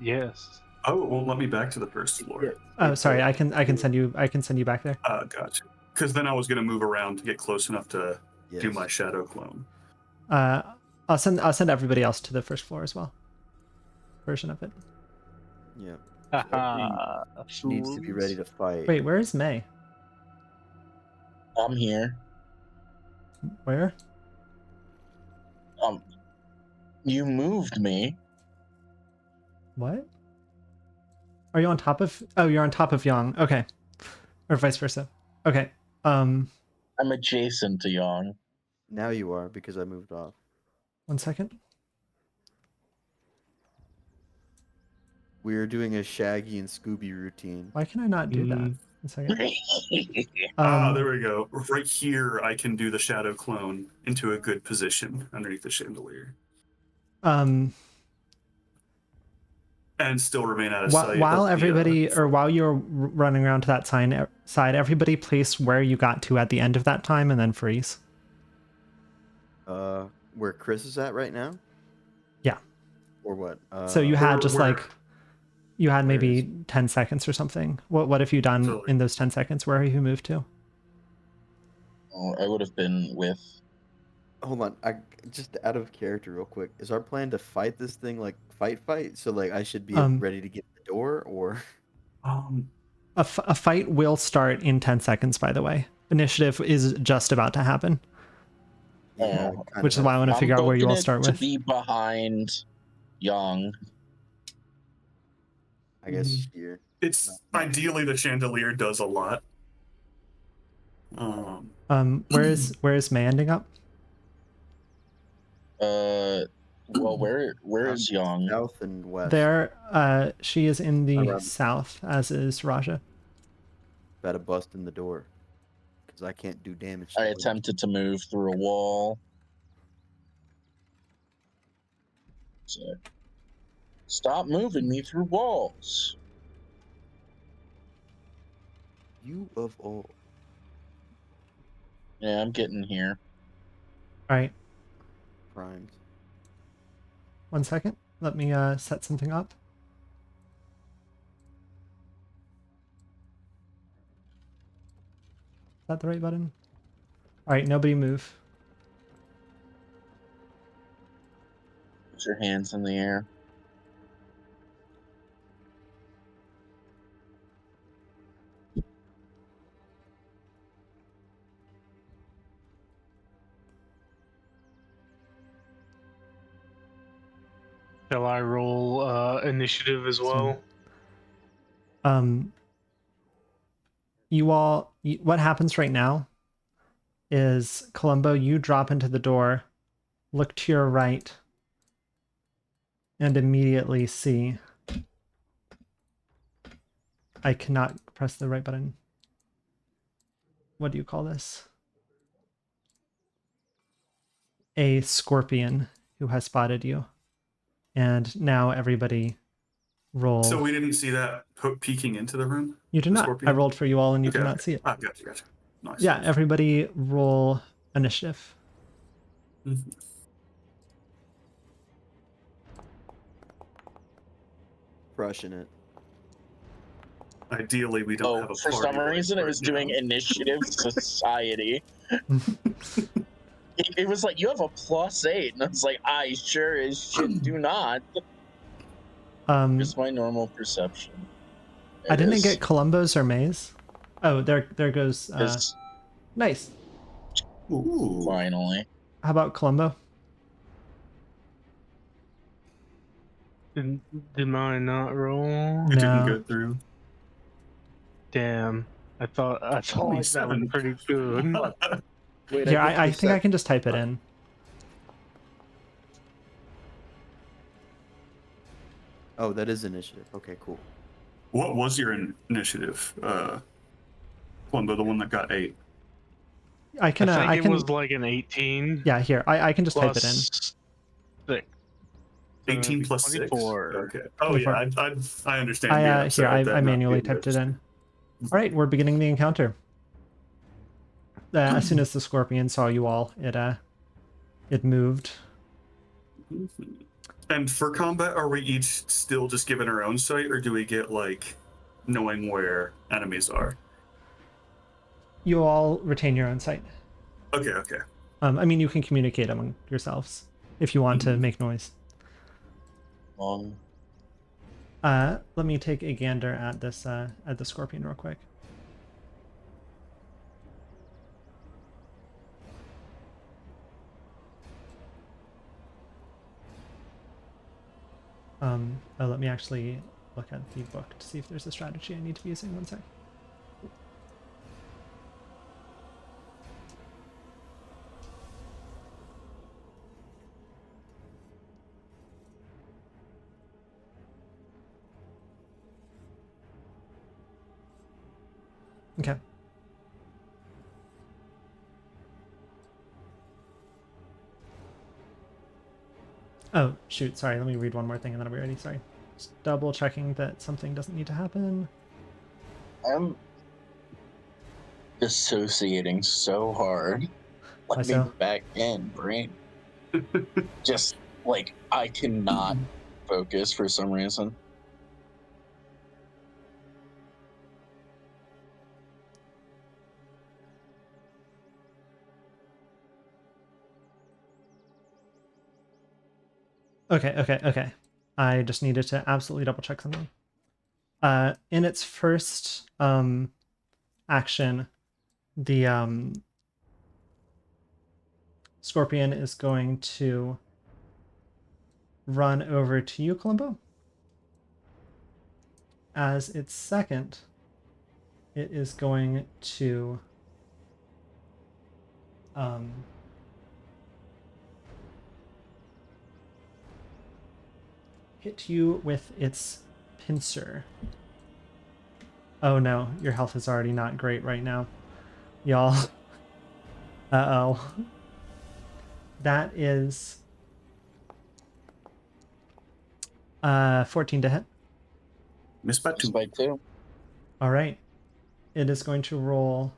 Speaker 5: Yes.
Speaker 4: oh, it won't let me back to the first floor.
Speaker 1: Oh, sorry. I can send you back there.
Speaker 4: Gotcha. Because then I was gonna move around to get close enough to do my shadow clone.
Speaker 1: I'll send everybody else to the first floor as well. Version of it.
Speaker 2: Yeah.
Speaker 5: Haha.
Speaker 2: Needs to be ready to fight.
Speaker 1: Wait, where is May?
Speaker 3: I'm here.
Speaker 1: Where?
Speaker 3: You moved me.
Speaker 1: What? Are you on top of? Oh, you're on top of Yang. Okay, or vice versa. Okay.
Speaker 3: I'm adjacent to Yang.
Speaker 2: Now you are because I moved off.
Speaker 1: 1 second.
Speaker 2: We are doing a Shaggy and Scooby routine.
Speaker 1: Why can I not do that? One second.
Speaker 4: There we go. Right here, I can do the shadow clone into a good position underneath the chandelier
Speaker 1: Um,
Speaker 4: and still remain out of sight.
Speaker 1: while
Speaker 4: of the,
Speaker 1: everybody, or while you're running around to that side, everybody place where you got to at the end of that time and then freeze.
Speaker 2: Where Chris is at right now?
Speaker 1: Yeah.
Speaker 2: Or what?
Speaker 1: So you had just
Speaker 4: where-
Speaker 1: like, you had
Speaker 2: where
Speaker 1: maybe
Speaker 2: is-
Speaker 1: 10 seconds or something. What have you done
Speaker 4: So-
Speaker 1: in those 10 seconds? Where have you moved to?
Speaker 3: Oh, I would have been with.
Speaker 2: Hold on, I just out of character real quick. Is our plan to fight this thing like fight? So like I should be ready to get the door, or
Speaker 1: A fight will start in 10 seconds, by the way. Initiative is just about to happen,
Speaker 2: yeah,
Speaker 3: Oh,
Speaker 2: kind
Speaker 1: which is
Speaker 2: of
Speaker 1: why I want to
Speaker 3: I'm
Speaker 1: figure out where you all
Speaker 3: booking it
Speaker 1: start
Speaker 3: to
Speaker 1: with.
Speaker 3: be behind Young.
Speaker 2: I guess here.
Speaker 4: it's ideally the chandelier does a lot.
Speaker 1: Where is May ending up?
Speaker 3: Well, where is Young?
Speaker 2: South and west.
Speaker 1: There, she is in the
Speaker 2: Around.
Speaker 1: south, as is Raja.
Speaker 2: About to bust in the door because I can't do damage.
Speaker 3: I
Speaker 2: to it.
Speaker 3: attempted to move through a wall. So, stop moving me through walls.
Speaker 2: You of all.
Speaker 3: Yeah, I'm getting here.
Speaker 1: All right,
Speaker 2: Primes.
Speaker 1: 1 second. Let me set something up. Is that the right button? All right, nobody move.
Speaker 3: Put your hands in the air.
Speaker 5: Shall I roll initiative as well?
Speaker 1: What happens right now is, Columbo, you drop into the door, look to your right, and immediately see. I cannot press the right button. What do you call this? A scorpion who has spotted you. And now everybody roll.
Speaker 4: So we didn't see that peeking into the room?
Speaker 1: You did
Speaker 4: the
Speaker 1: not.
Speaker 4: scorpion?
Speaker 1: I rolled for you all and you
Speaker 4: Okay,
Speaker 1: did not
Speaker 4: okay.
Speaker 1: see it.
Speaker 4: Gotcha. Nice.
Speaker 1: Yeah, everybody roll initiative.
Speaker 4: Mhm.
Speaker 2: Crushing it.
Speaker 4: Ideally, we don't have a
Speaker 3: For
Speaker 4: party
Speaker 3: some
Speaker 4: right
Speaker 3: reason, it
Speaker 4: right
Speaker 3: was
Speaker 4: now.
Speaker 3: doing initiative society. It was like, you have a +8. And I was like, I sure as shit do not. It's my normal perception.
Speaker 1: I didn't get Columbo's or May's. Oh, there goes. Nice.
Speaker 4: Ooh.
Speaker 3: Finally.
Speaker 1: How about Columbo?
Speaker 5: Did mine not roll?
Speaker 4: It didn't
Speaker 1: No.
Speaker 4: go through.
Speaker 5: Damn. I thought that was
Speaker 4: 27.
Speaker 5: pretty good.
Speaker 2: Wait,
Speaker 1: Here, I think I can just type it in.
Speaker 2: Oh, that is initiative. Okay, cool.
Speaker 4: What was your initiative, Columbo, the one that got 8?
Speaker 1: I can.
Speaker 5: I
Speaker 1: I
Speaker 5: think
Speaker 1: can.
Speaker 5: it was like an 18.
Speaker 1: Yeah, here. I can just type it in.
Speaker 5: plus 6.
Speaker 4: 18 plus 6?
Speaker 5: 24.
Speaker 4: Okay. Oh,
Speaker 1: 24.
Speaker 4: yeah, I understand. being
Speaker 1: Here,
Speaker 4: upset at that
Speaker 1: I
Speaker 4: not
Speaker 1: manually
Speaker 4: being
Speaker 1: typed it
Speaker 4: registered.
Speaker 1: in. All right, we're beginning the encounter. As soon as the scorpion saw you all, it moved.
Speaker 4: And for combat, are we each still just given our own sight, or do we get, like, knowing where enemies are?
Speaker 1: You all retain your own sight.
Speaker 4: Okay.
Speaker 1: I mean, you can communicate among yourselves if you want to make noise. Let me take a gander at this at the scorpion real quick. Let me actually look at the book to see if there's a strategy I need to be using. 1 sec. Okay. Oh, shoot. Sorry. Let me read one more thing and then I'll be ready. Sorry. Just double checking that something doesn't need to happen.
Speaker 3: I'm dissociating so hard.
Speaker 1: Why
Speaker 3: Let me
Speaker 1: so?
Speaker 3: back in, brain. Just like I cannot focus for some reason.
Speaker 1: Okay. I just needed to absolutely double check something. In its first action, the Scorpion is going to run over to you, Columbo. As its second, it is going to hit you with its pincer. Oh no, your health is already not great right now, y'all. Uh-oh. That is 14 to hit.
Speaker 4: Miss by
Speaker 3: Just
Speaker 4: 2.
Speaker 3: by 2.
Speaker 1: All right. It is going to roll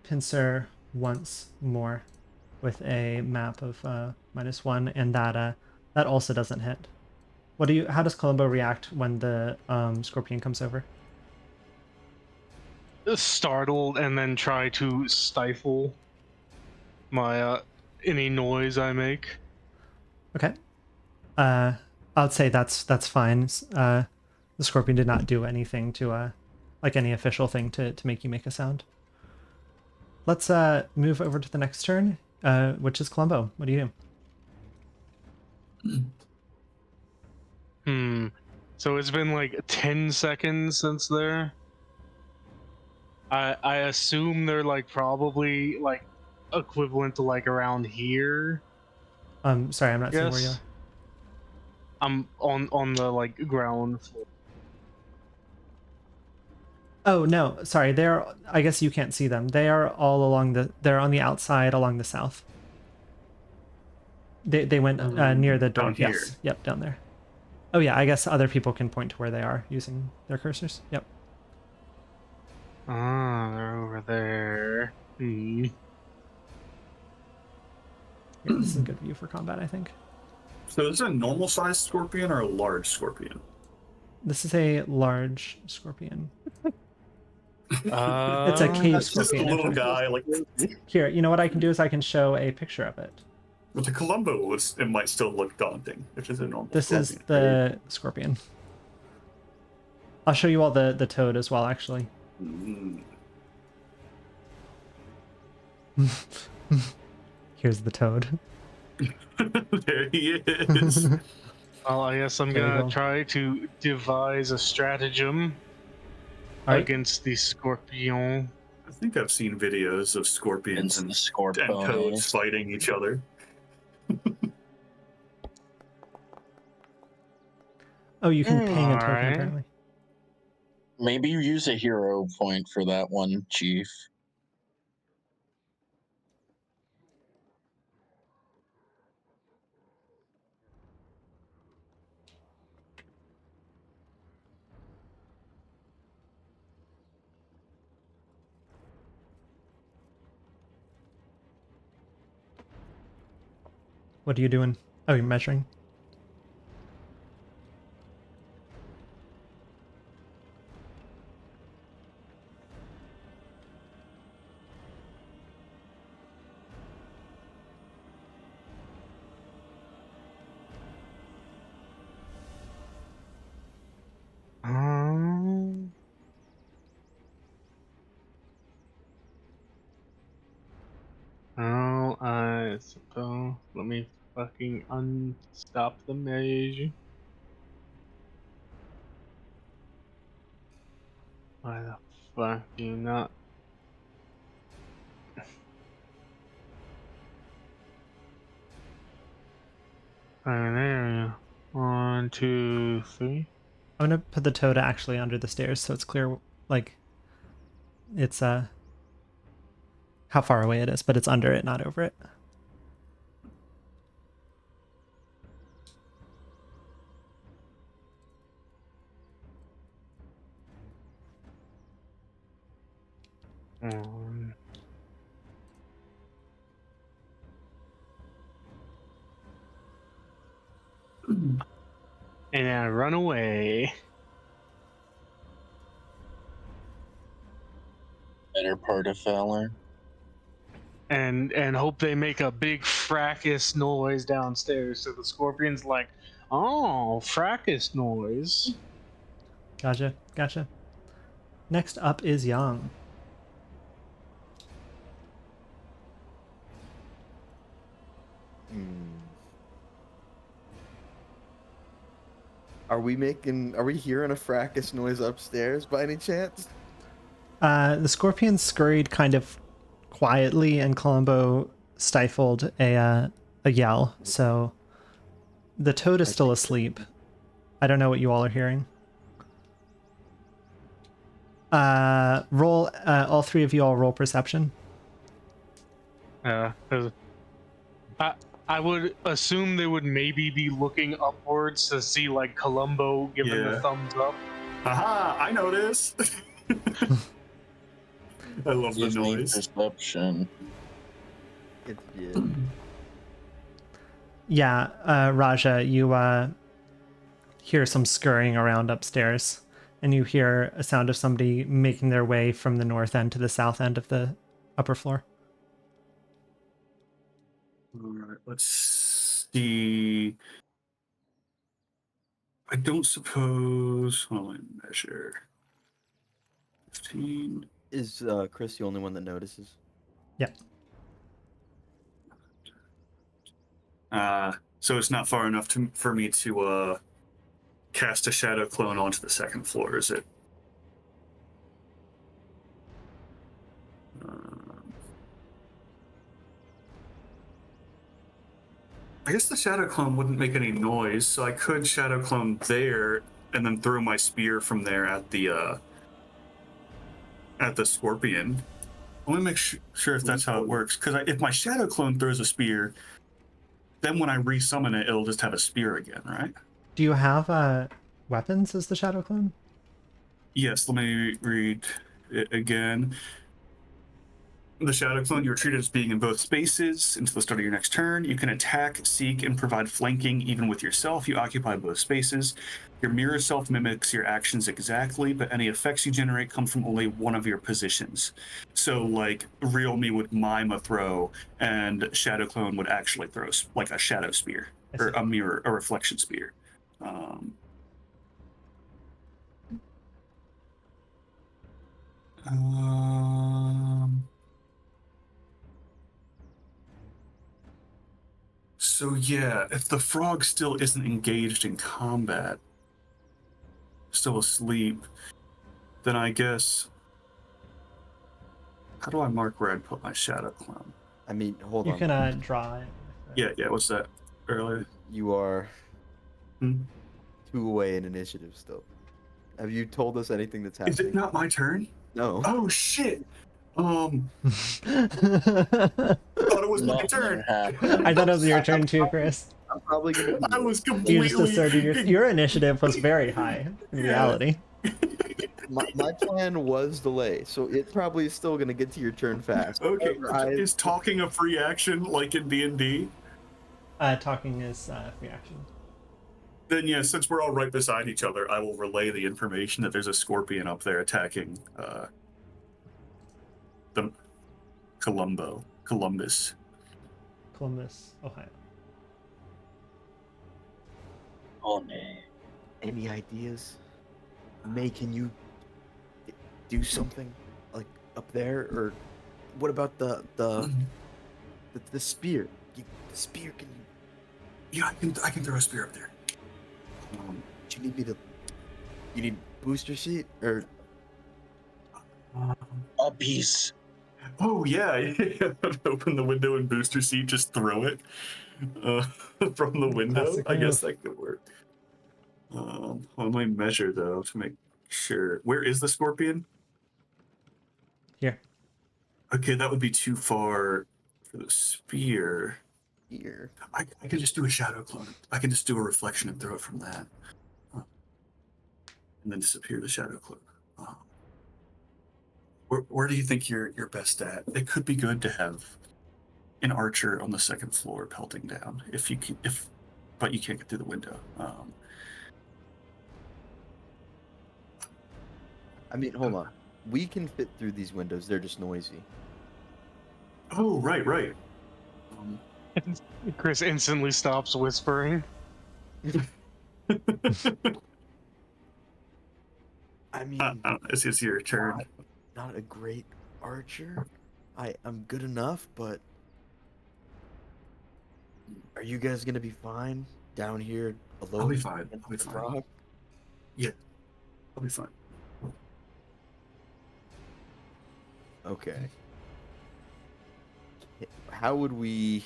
Speaker 1: pincer once more with a map of -1, and that also doesn't hit. How does Columbo react when the Scorpion comes over?
Speaker 5: Startled, and then try to stifle my any noise I make.
Speaker 1: Okay. I'd say that's fine. The Scorpion did not do anything to like any official thing to make you make a sound. Let's move over to the next turn, which is Columbo. What do you do?
Speaker 5: So it's been like 10 seconds since there. I assume they're like probably like equivalent to like around here.
Speaker 1: Sorry, I'm not seeing where you are.
Speaker 5: Yes. I'm on the like ground floor.
Speaker 1: Oh no, sorry. I guess you can't see them. They are all along they're on the outside along the south. They went near the door.
Speaker 4: Down here.
Speaker 1: Yes. Yep, down there. Oh yeah, I guess other people can point to where they are using their cursors. Yep.
Speaker 5: Ah, they're over there.
Speaker 1: Yeah, this is a good view for combat, I think.
Speaker 4: So is it a normal sized scorpion or a large scorpion?
Speaker 1: This is a large scorpion. It's
Speaker 5: It's
Speaker 1: a cave
Speaker 4: That's just a
Speaker 1: scorpion.
Speaker 4: little guy. Like
Speaker 1: Here, you know what I can do is I can show a picture of it.
Speaker 4: with the Columbo, it might still look daunting, which is a normal.
Speaker 1: This is
Speaker 4: scorpion.
Speaker 1: the scorpion. I'll show you all the toad as well, actually.
Speaker 4: Mm.
Speaker 1: Here's the toad.
Speaker 4: There he is.
Speaker 5: Well, I guess I'm
Speaker 1: There you
Speaker 5: gonna
Speaker 1: go.
Speaker 5: try to devise a stratagem
Speaker 1: All right.
Speaker 5: against the scorpion.
Speaker 4: I think I've seen videos of scorpions
Speaker 3: It's the
Speaker 4: and
Speaker 3: Scorpion.
Speaker 4: toads fighting each other.
Speaker 1: Oh, you can ping a token,
Speaker 5: Alright.
Speaker 1: apparently.
Speaker 3: Maybe you use a hero point for that one, Chief.
Speaker 1: What are you doing? Oh, you're measuring.
Speaker 5: Oh, I suppose. Let me fucking unstop the measure. Why the fuck do you not? An area. 1, 2, 3.
Speaker 1: I'm gonna put the toad actually under the stairs so it's clear Like it's how far away it is, but it's under it, not over it.
Speaker 5: Um, and I run away.
Speaker 3: Better part of valor.
Speaker 5: And hope they make a big fracas noise downstairs. So the scorpion's like, oh, fracas noise.
Speaker 1: Gotcha. Next up is Yang.
Speaker 2: Are we hearing a fracas noise upstairs by any chance?
Speaker 1: The scorpion scurried kind of quietly, and Columbo stifled a yell. So the toad is still asleep. I don't know what you all are hearing. Roll. All three of you all roll perception.
Speaker 5: I would assume they would maybe be looking upwards to see like Columbo giving the
Speaker 4: Yeah.
Speaker 5: thumbs up.
Speaker 4: Aha! I know this. I love the
Speaker 3: Give me
Speaker 4: noise.
Speaker 3: perception.
Speaker 2: It's good.
Speaker 1: Yeah, Raja, you hear some scurrying around upstairs, and you hear a sound of somebody making their way from the north end to the south end of the upper floor.
Speaker 4: All right, let's see. I don't suppose. Hold on, let me measure. 15.
Speaker 2: Is Chris the only one that notices?
Speaker 1: Yeah.
Speaker 4: So it's not far enough for me to cast a shadow clone onto the second floor, is it? I guess the shadow clone wouldn't make any noise, so I could shadow clone there and then throw my spear from there at the scorpion. I want to make sure if that's how it works, because if my shadow clone throws a spear, then when I resummon it, it'll just have a spear again, right?
Speaker 1: Do you have weapons as the shadow clone?
Speaker 4: Yes, let me read it again. The shadow clone, you are treated as being in both spaces until the start of your next turn. You can attack, seek, and provide flanking even with yourself. You occupy both spaces. Your mirror self mimics your actions exactly, but any effects you generate come from only one of your positions. So, like, real me would mime a throw, and shadow clone would actually throw like a shadow spear or a mirror, a reflection spear. So yeah, if the frog still isn't engaged in combat, still asleep, then I guess, how do I mark where I'd put my shadow clone?
Speaker 2: I mean, hold
Speaker 1: You
Speaker 2: on.
Speaker 1: can draw it.
Speaker 4: Yeah, what's that earlier?
Speaker 2: You are
Speaker 4: Hmm?
Speaker 2: 2 away in initiative still. Have you told us anything that's happening?
Speaker 4: Is it not my turn?
Speaker 2: No.
Speaker 4: Oh shit! I thought it was my
Speaker 3: Nothing
Speaker 4: turn.
Speaker 3: happened.
Speaker 1: I thought it was your turn too, Chris.
Speaker 2: I'm probably gonna.
Speaker 4: I was
Speaker 1: You
Speaker 4: completely.
Speaker 1: just asserted your initiative was very high in reality.
Speaker 2: My plan was delay, so it probably is still gonna get to your turn fast.
Speaker 4: Okay,
Speaker 2: However,
Speaker 4: is talking a free action like in D&D?
Speaker 1: Talking is free action.
Speaker 4: Then yeah, since we're all right beside each other, I will relay the information that there's a scorpion up there attacking the Columbus.
Speaker 1: Columbus, Ohio.
Speaker 3: Oh no.
Speaker 2: Any ideas? May, can you do something like up there, or what about the spear? The spear, can you?
Speaker 4: Yeah, I can throw a spear up there.
Speaker 2: Do you need me to? You need booster seat or?
Speaker 3: A piece.
Speaker 4: Oh yeah, open the window and booster seat, just throw it from the window.
Speaker 1: Classic
Speaker 4: I guess
Speaker 1: move.
Speaker 4: that could work. Let me measure though to make sure. Where is the scorpion? Okay, that would be too far for the spear.
Speaker 2: Here.
Speaker 4: I can just do a shadow clone. I can just do a reflection and throw it from that. And then disappear the shadow clone. Where do you think you're best at? It could be good to have an archer on the second floor pelting down if you can, but you can't get through the window.
Speaker 2: I mean, hold on. We can fit through these windows. They're just noisy.
Speaker 4: Oh, right.
Speaker 5: Chris instantly stops whispering.
Speaker 2: I mean,
Speaker 4: It's your turn.
Speaker 2: not a great archer. I'm good enough, but are you guys gonna be fine down here alone?
Speaker 4: I'll be fine.
Speaker 2: in
Speaker 4: I'll be
Speaker 2: the
Speaker 4: fine.
Speaker 2: rock?
Speaker 4: Yeah, I'll be fine.
Speaker 2: Okay. How would we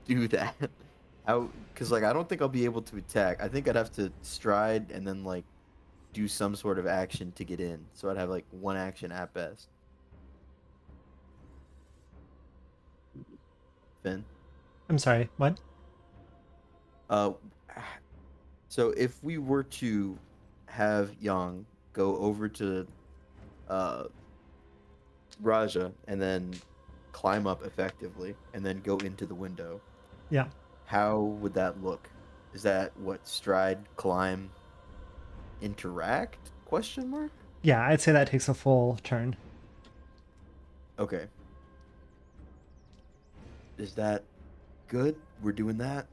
Speaker 2: do that? How? Because like I don't think I'll be able to attack. I think I'd have to stride and then like do some sort of action to get in. So I'd have like one action at best. Finn.
Speaker 1: I'm sorry, what?
Speaker 2: Uh, so if we were to have Yang go over to Raja and then climb up effectively and then go into the window,
Speaker 1: Yeah.
Speaker 2: how would that look? Is that what stride, climb, interact? Question mark?
Speaker 1: Yeah, I'd say that takes a full turn.
Speaker 2: Okay. Is that good? We're doing that?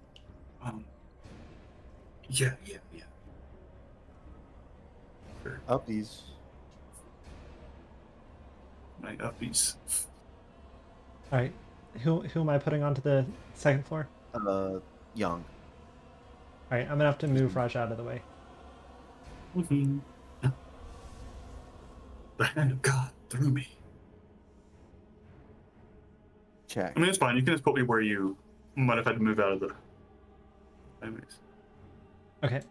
Speaker 4: Yeah. Sure.
Speaker 2: Uppies.
Speaker 4: My uppies.
Speaker 1: All right. Who am I putting onto the second floor?
Speaker 2: Young.
Speaker 1: All right, I'm gonna have to move Raj out of the way.
Speaker 4: Mm-hmm. The hand of God through me.
Speaker 2: Check.
Speaker 4: I mean, it's fine. You can just put me where you might have had to move out of the. Anyways.
Speaker 1: Okay.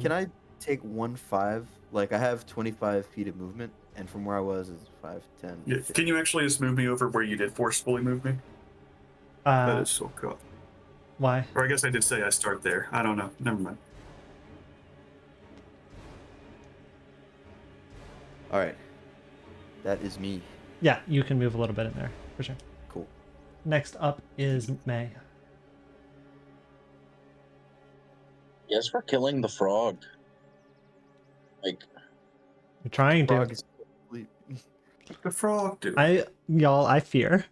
Speaker 2: Can I take 1-5? Like I have 25 feet of movement, and from where I was is 5, 10.
Speaker 4: Yeah.
Speaker 2: 15.
Speaker 4: Can you actually just move me over where you did forcefully move me? That is so cool.
Speaker 1: Why?
Speaker 4: Or I guess I did say I start there. I don't know. Never mind.
Speaker 2: All right. That is me.
Speaker 1: Yeah, you can move a little bit in there for sure.
Speaker 2: Cool.
Speaker 1: Next up is May.
Speaker 3: Yes, for killing the frog. Like,
Speaker 1: You're trying to.
Speaker 2: Frog is asleep.
Speaker 4: The frog, dude.
Speaker 1: I fear.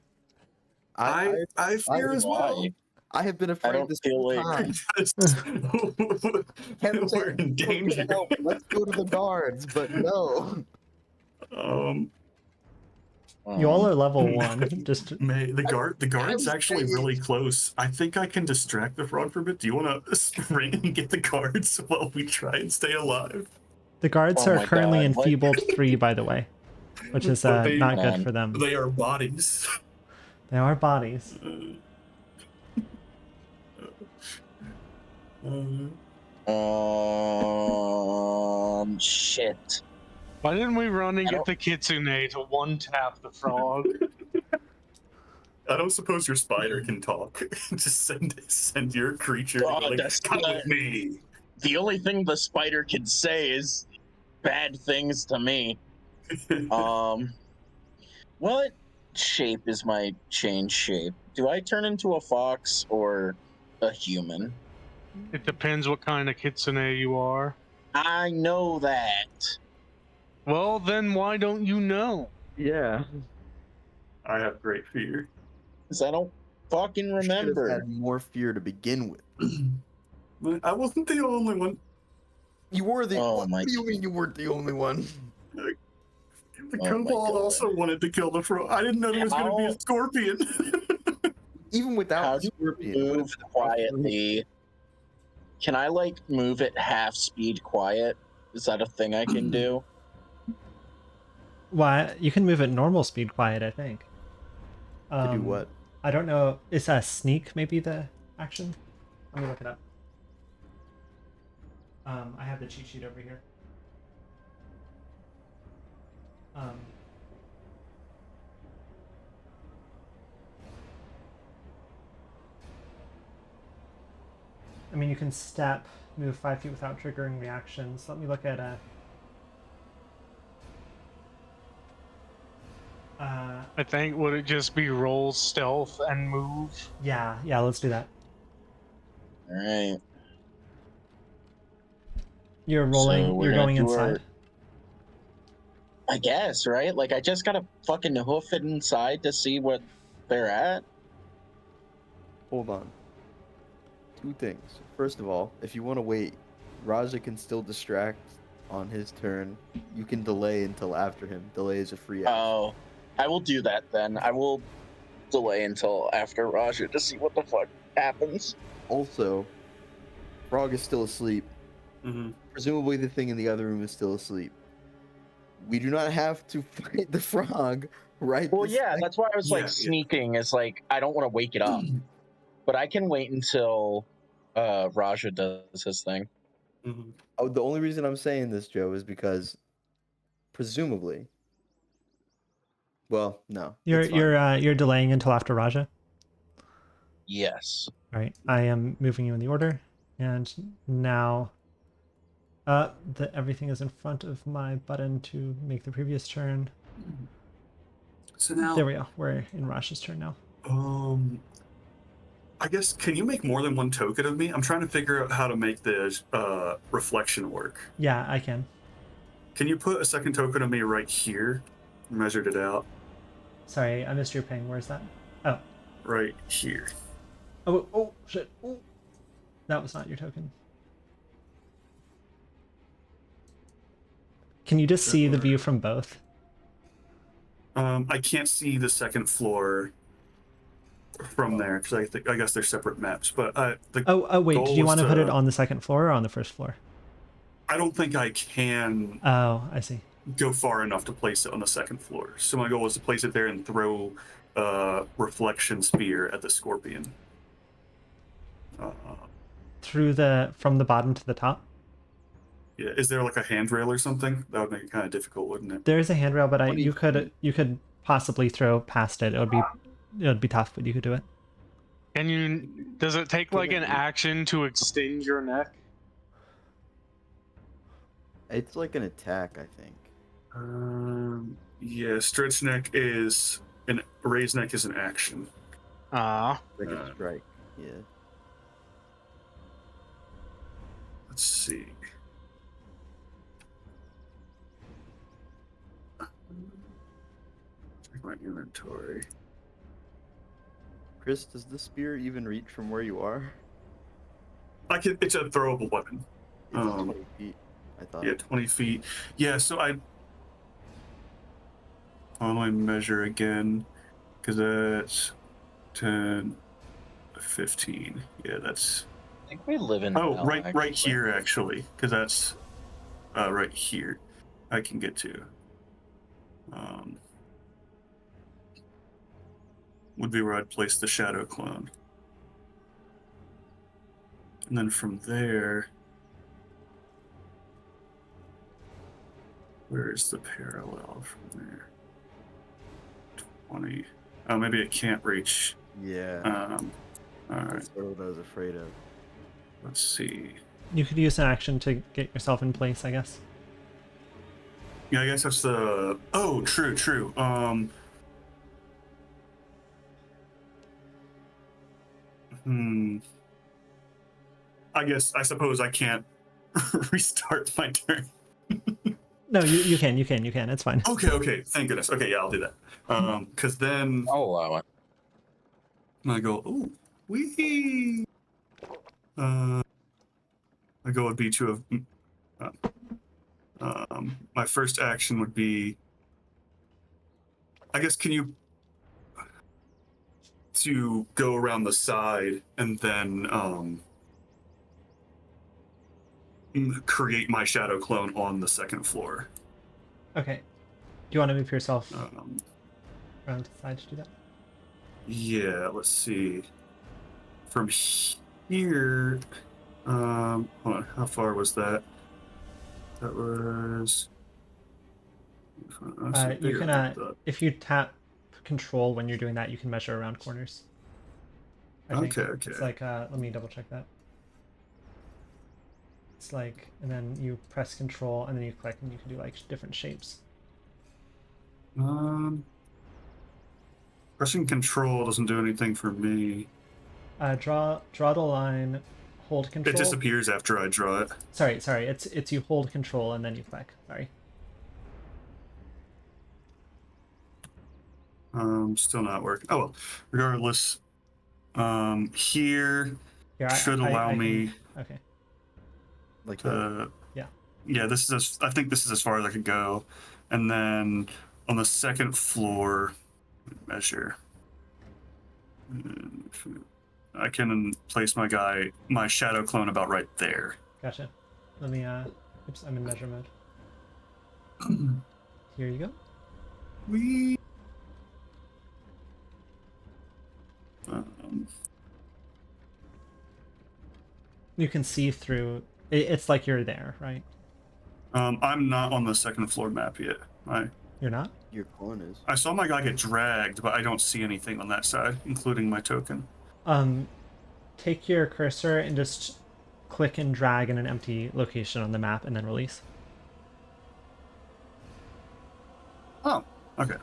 Speaker 4: I fear as well.
Speaker 3: why?
Speaker 2: I have been
Speaker 3: I
Speaker 2: afraid
Speaker 3: don't
Speaker 2: this
Speaker 3: feel
Speaker 2: whole
Speaker 3: like
Speaker 2: time.
Speaker 4: We're
Speaker 2: said,
Speaker 4: in
Speaker 2: "Go get
Speaker 4: danger.
Speaker 2: help. Let's go to the guards," but no.
Speaker 1: You all are level 1. Just
Speaker 4: May the guard's
Speaker 2: was
Speaker 4: actually
Speaker 2: saying-
Speaker 4: really close. I think I can distract the frog for a bit. Do you want to sprint and get the guards while we try and stay alive?
Speaker 1: the guards
Speaker 3: Oh
Speaker 1: are
Speaker 3: my
Speaker 1: currently
Speaker 3: God, what?
Speaker 1: enfeebled 3, by the way, which is
Speaker 4: But they-
Speaker 1: not good
Speaker 3: Man.
Speaker 1: for them.
Speaker 4: They are bodies.
Speaker 1: They are bodies.
Speaker 3: Shit.
Speaker 5: Why didn't we run and
Speaker 3: I
Speaker 5: get
Speaker 3: don't-
Speaker 5: the kitsune to one tap the frog?
Speaker 4: I don't suppose your spider can talk. Just send your creature to
Speaker 3: Oh,
Speaker 4: go like,
Speaker 3: that's
Speaker 4: come
Speaker 3: not-
Speaker 4: with me.
Speaker 3: The only thing the spider can say is bad things to me. What shape is my change shape? Do I turn into a fox or a human?
Speaker 5: It depends what kind of kitsune you are.
Speaker 3: I know that.
Speaker 5: Well, then why don't you know?
Speaker 2: Yeah.
Speaker 4: I have great fear.
Speaker 3: Because I don't fucking
Speaker 2: You should have
Speaker 3: remember.
Speaker 2: had more fear to begin with.
Speaker 4: But I wasn't the only one.
Speaker 2: You were the.
Speaker 3: Oh
Speaker 2: what
Speaker 3: my-
Speaker 2: do you mean you weren't the only one?
Speaker 4: The
Speaker 3: Oh my
Speaker 4: kobold
Speaker 3: God.
Speaker 4: also wanted to kill the frog. I didn't know there was going to be a
Speaker 3: How-
Speaker 4: scorpion.
Speaker 2: Even without
Speaker 3: How
Speaker 2: the
Speaker 3: do
Speaker 2: scorpion,
Speaker 3: you
Speaker 2: it would've
Speaker 3: move
Speaker 2: been a rough move.
Speaker 3: quietly? Can I like move at half speed quiet? Is that a thing I can do?
Speaker 1: Why? You can move at normal speed quiet, I think.
Speaker 2: To do what?
Speaker 1: I don't know. Is sneak maybe the action? Let me look it up. I have the cheat sheet over here. I mean, you can step, move 5 feet without triggering reactions. Let me look at
Speaker 5: I think would it just be roll stealth and move?
Speaker 1: yeah, let's do that.
Speaker 3: All right.
Speaker 1: You're
Speaker 3: So
Speaker 1: rolling.
Speaker 3: we're
Speaker 1: You're
Speaker 3: gonna
Speaker 1: going
Speaker 3: do
Speaker 1: inside.
Speaker 3: I guess, right? Like, I just gotta fucking hoof it inside to see what they're at.
Speaker 2: Hold on. Two things. First of all, if you want to wait, Raja can still distract on his turn. You can delay until after him. Delay is a free action.
Speaker 3: Oh, I will do that then. I will delay until after Raja to see what the fuck happens.
Speaker 2: Also, Frog is still asleep.
Speaker 4: Mm-hmm.
Speaker 2: Presumably the thing in the other room is still asleep. We do not have to fight the frog, right?
Speaker 3: Well,
Speaker 2: this
Speaker 3: yeah,
Speaker 2: second.
Speaker 3: that's why I was like
Speaker 4: Yeah.
Speaker 3: sneaking. Is like I don't want to wake it up, but I can wait until Raja does his thing.
Speaker 4: Mm-hmm.
Speaker 2: Oh, the only reason I'm saying this, Joe, is because presumably. Well, no.
Speaker 1: You're
Speaker 2: it's fine.
Speaker 1: you're delaying until after Raja.
Speaker 3: Yes.
Speaker 1: All right, I am moving you in the order, and now, everything is in front of my button to make the previous turn.
Speaker 4: So now,
Speaker 1: There we go. We're in Raja's turn now.
Speaker 4: I guess, can you make more than one token of me? I'm trying to figure out how to make the reflection work.
Speaker 1: Yeah, I can.
Speaker 4: Can you put a second token of me right here? Measured it out.
Speaker 1: Sorry, I missed your ping. Where's that? Oh.
Speaker 4: Right here.
Speaker 1: Oh, shit. Ooh. That was not your token. Can you just see the view from both?
Speaker 4: I can't see the second floor from there because I guess they're separate maps. But
Speaker 1: Oh, wait. Did you want to put it on the second floor or on the first floor?
Speaker 4: I don't think I can
Speaker 1: Oh, I see.
Speaker 4: go far enough to place it on the second floor. So my goal was to place it there and throw reflection spear at the scorpion.
Speaker 1: From the bottom to the top?
Speaker 4: Yeah, is there like a handrail or something? That would make it kind of difficult, wouldn't it?
Speaker 1: There is a handrail, but you
Speaker 2: 20
Speaker 1: could possibly throw past it. It would be tough, but you could do it.
Speaker 5: Can you? Does it take like an action to extend your neck?
Speaker 2: It's like an attack, I think.
Speaker 4: Yeah, stretch neck is raise neck is an action.
Speaker 5: Ah.
Speaker 2: Like a strike. Yeah.
Speaker 4: Let's see. Check my inventory.
Speaker 2: Chris, does the spear even reach from where you are?
Speaker 4: It's a throwable weapon.
Speaker 2: It's 20 feet, I thought.
Speaker 4: Yeah, 20 feet. Yeah, so how do I measure again? Because that's 10, 15. Yeah, that's.
Speaker 3: I think we live in.
Speaker 4: Oh,
Speaker 3: hell,
Speaker 4: right here actually, because that's right here. I can get to. Would be where I'd place the shadow clone, and then from there, where's the parallel from there? 20. Oh, maybe it can't reach.
Speaker 2: Yeah.
Speaker 4: All right.
Speaker 2: That's what I was afraid of.
Speaker 4: Let's see.
Speaker 1: You could use an action to get yourself in place, I guess.
Speaker 4: Yeah, I guess that's the. Oh, true. I suppose I can't restart my turn.
Speaker 1: No, you can. It's fine.
Speaker 4: Okay. Thank goodness. Okay, yeah, I'll do that. Because then
Speaker 3: I'll allow it.
Speaker 4: I go, oh, wee. I go would be to have. My first action would be. I guess can you to go around the side and then create my shadow clone on the second floor.
Speaker 1: Okay. Do you want to move yourself around to the side to do that?
Speaker 4: Yeah, let's see. From here, hold on, how far was that? That was.
Speaker 1: You can, if you tap control when you're doing that, you can measure around corners. I think.
Speaker 4: Okay.
Speaker 1: It's like, let me double check that. It's like, and then you press control and then you click and you can do like different shapes.
Speaker 4: Pressing control doesn't do anything for me.
Speaker 1: Draw the line, hold control.
Speaker 4: It disappears after I draw it.
Speaker 1: Sorry. It's you hold control and then you click. Sorry.
Speaker 4: Still not working. Oh well. Regardless, here should allow me.
Speaker 1: Okay.
Speaker 2: Like
Speaker 4: to.
Speaker 1: Yeah.
Speaker 4: Yeah, this is. I think this is as far as I could go, and then on the second floor, measure. I can place my shadow clone about right there.
Speaker 1: Gotcha. Let me. Oops, I'm in measure mode. Here you go.
Speaker 4: We.
Speaker 1: You can see through. It's like you're there, right?
Speaker 4: I'm not on the second floor map yet.
Speaker 1: You're not?
Speaker 2: your clone is.
Speaker 4: I saw my guy get dragged, but I don't see anything on that side, including my token.
Speaker 1: Take your cursor and just click and drag in an empty location on the map and then release.
Speaker 4: Oh, okay.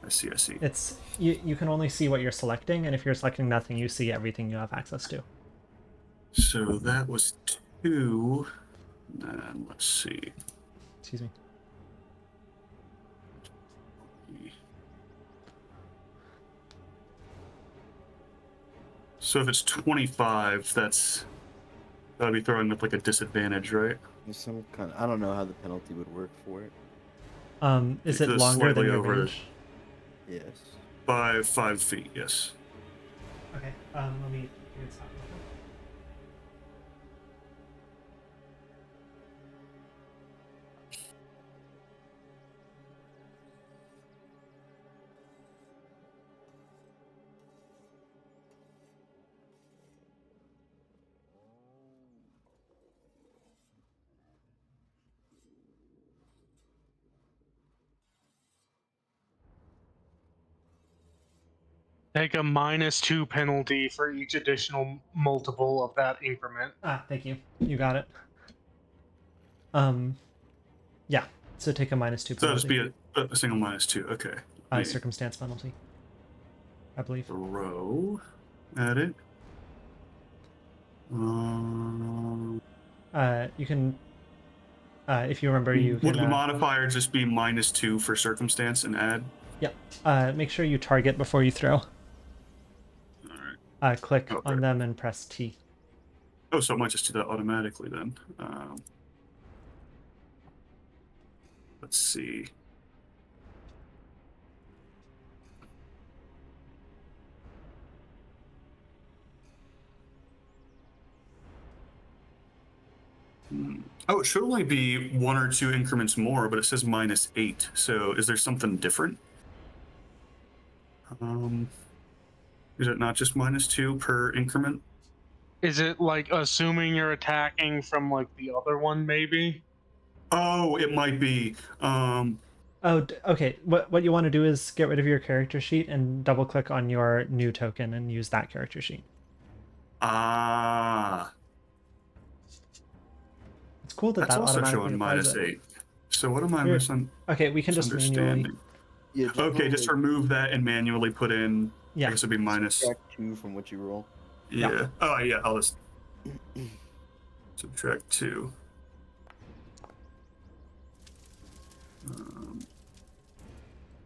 Speaker 4: I see.
Speaker 1: It's you can only see what you're selecting, and if you're selecting nothing, you see everything you have access to.
Speaker 4: So that was 2. And let's see.
Speaker 1: Excuse me.
Speaker 4: So if it's 25, that'd be throwing up like a disadvantage, right?
Speaker 2: There's some kind of, I don't know how the penalty would work for it.
Speaker 1: Is it
Speaker 4: Just
Speaker 1: longer than
Speaker 4: slightly
Speaker 1: your
Speaker 4: over
Speaker 1: range?
Speaker 2: Yes.
Speaker 4: By 5 feet, yes.
Speaker 1: Okay. Let me figure this out.
Speaker 5: Take a -2 penalty for each additional multiple of that increment.
Speaker 1: Thank you. You got it. Yeah. So take a -2
Speaker 4: So
Speaker 1: penalty.
Speaker 4: just be a single -2. Okay.
Speaker 1: Circumstance penalty, I believe.
Speaker 4: Throw at it.
Speaker 1: You can, if you remember, you
Speaker 4: Would
Speaker 1: can.
Speaker 4: the modifier just be -2 for circumstance and add?
Speaker 1: Yep. Make sure you target before you throw.
Speaker 4: All right.
Speaker 1: Click
Speaker 4: Okay.
Speaker 1: on them and press T.
Speaker 4: Oh, so it might just do that automatically then. Let's see. Oh, it should only be 1 or 2 increments more, but it says -8. So is there something different? Is it not just -2 per increment?
Speaker 5: Is it like assuming you're attacking from like the other one, maybe?
Speaker 4: Oh, it might be.
Speaker 1: Okay. What you want to do is get rid of your character sheet and double click on your new token and use that character sheet. It's cool that
Speaker 4: That's
Speaker 1: that
Speaker 4: also
Speaker 1: automatically
Speaker 4: showing
Speaker 1: applies it.
Speaker 4: -8. So what am I
Speaker 1: Here.
Speaker 4: missing?
Speaker 1: Okay, we can just manually.
Speaker 2: Yeah.
Speaker 4: Okay, just remove that and manually put in.
Speaker 1: Yeah.
Speaker 4: I guess it'd be minus.
Speaker 2: Subtract 2 from what you roll.
Speaker 4: Yeah. Oh yeah. I'll just subtract 2.
Speaker 2: So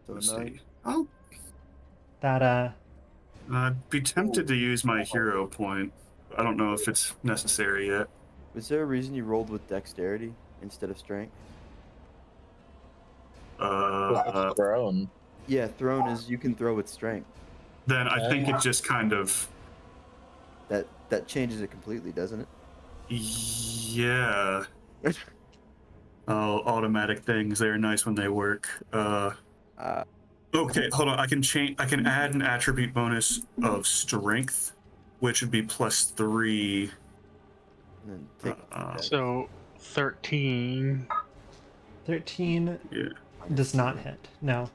Speaker 4: Let's
Speaker 2: 9.
Speaker 4: see. Oh,
Speaker 1: That
Speaker 4: I'd be tempted to use my hero point. I don't know if it's necessary yet.
Speaker 2: Was there a reason you rolled with dexterity instead of strength?
Speaker 3: Thrown.
Speaker 2: Yeah, thrown is you can throw with strength.
Speaker 4: Then I think it just kind of.
Speaker 2: That changes it completely, doesn't it?
Speaker 4: Yeah. Oh, automatic things. They're nice when they work. Okay, hold on. I can add an attribute bonus of strength, which would be +3.
Speaker 2: And then take
Speaker 5: So 13.
Speaker 1: 13
Speaker 4: Yeah.
Speaker 1: does not hit. No.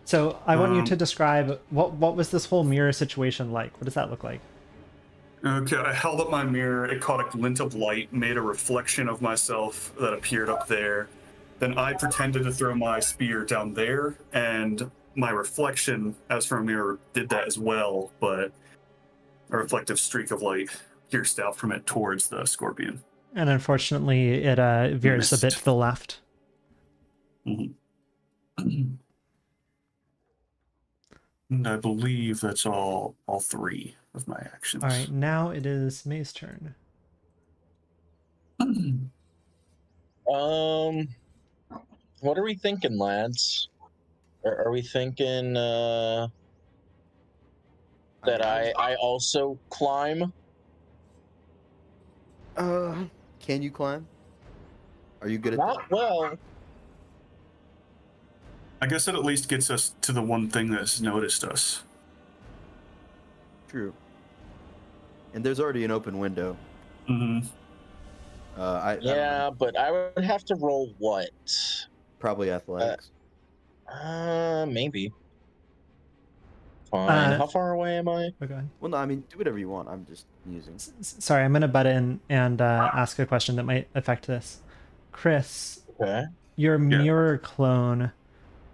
Speaker 1: So I want you to describe what was this whole mirror situation like? What does that look like?
Speaker 4: Okay, I held up my mirror. It caught a glint of light, made a reflection of myself that appeared up there. Then I pretended to throw my spear down there, and my reflection, as from a mirror, did that as well, but a reflective streak of light pierced out from it towards the scorpion.
Speaker 1: And unfortunately, it veers a bit
Speaker 4: Missed.
Speaker 1: to the left.
Speaker 4: And I believe that's all three of my actions.
Speaker 1: All right, now it is May's turn.
Speaker 3: What are we thinking, lads? Are we thinking that I also climb?
Speaker 2: Can you climb? Are you good at
Speaker 3: Not well.
Speaker 4: I guess it at least gets us to the one thing that's noticed us.
Speaker 2: True. And there's already an open window.
Speaker 4: Mm-hmm.
Speaker 2: I don't know.
Speaker 3: Yeah, but I would have to roll what?
Speaker 2: Probably athletics.
Speaker 3: Maybe. Fine. How far away am I?
Speaker 1: Oh, go ahead.
Speaker 2: Well, no, I mean, do whatever you want. I'm just musing.
Speaker 1: Sorry, I'm going to butt in and ask a question that might affect this. Chris,
Speaker 3: Okay.
Speaker 1: your mirror clone,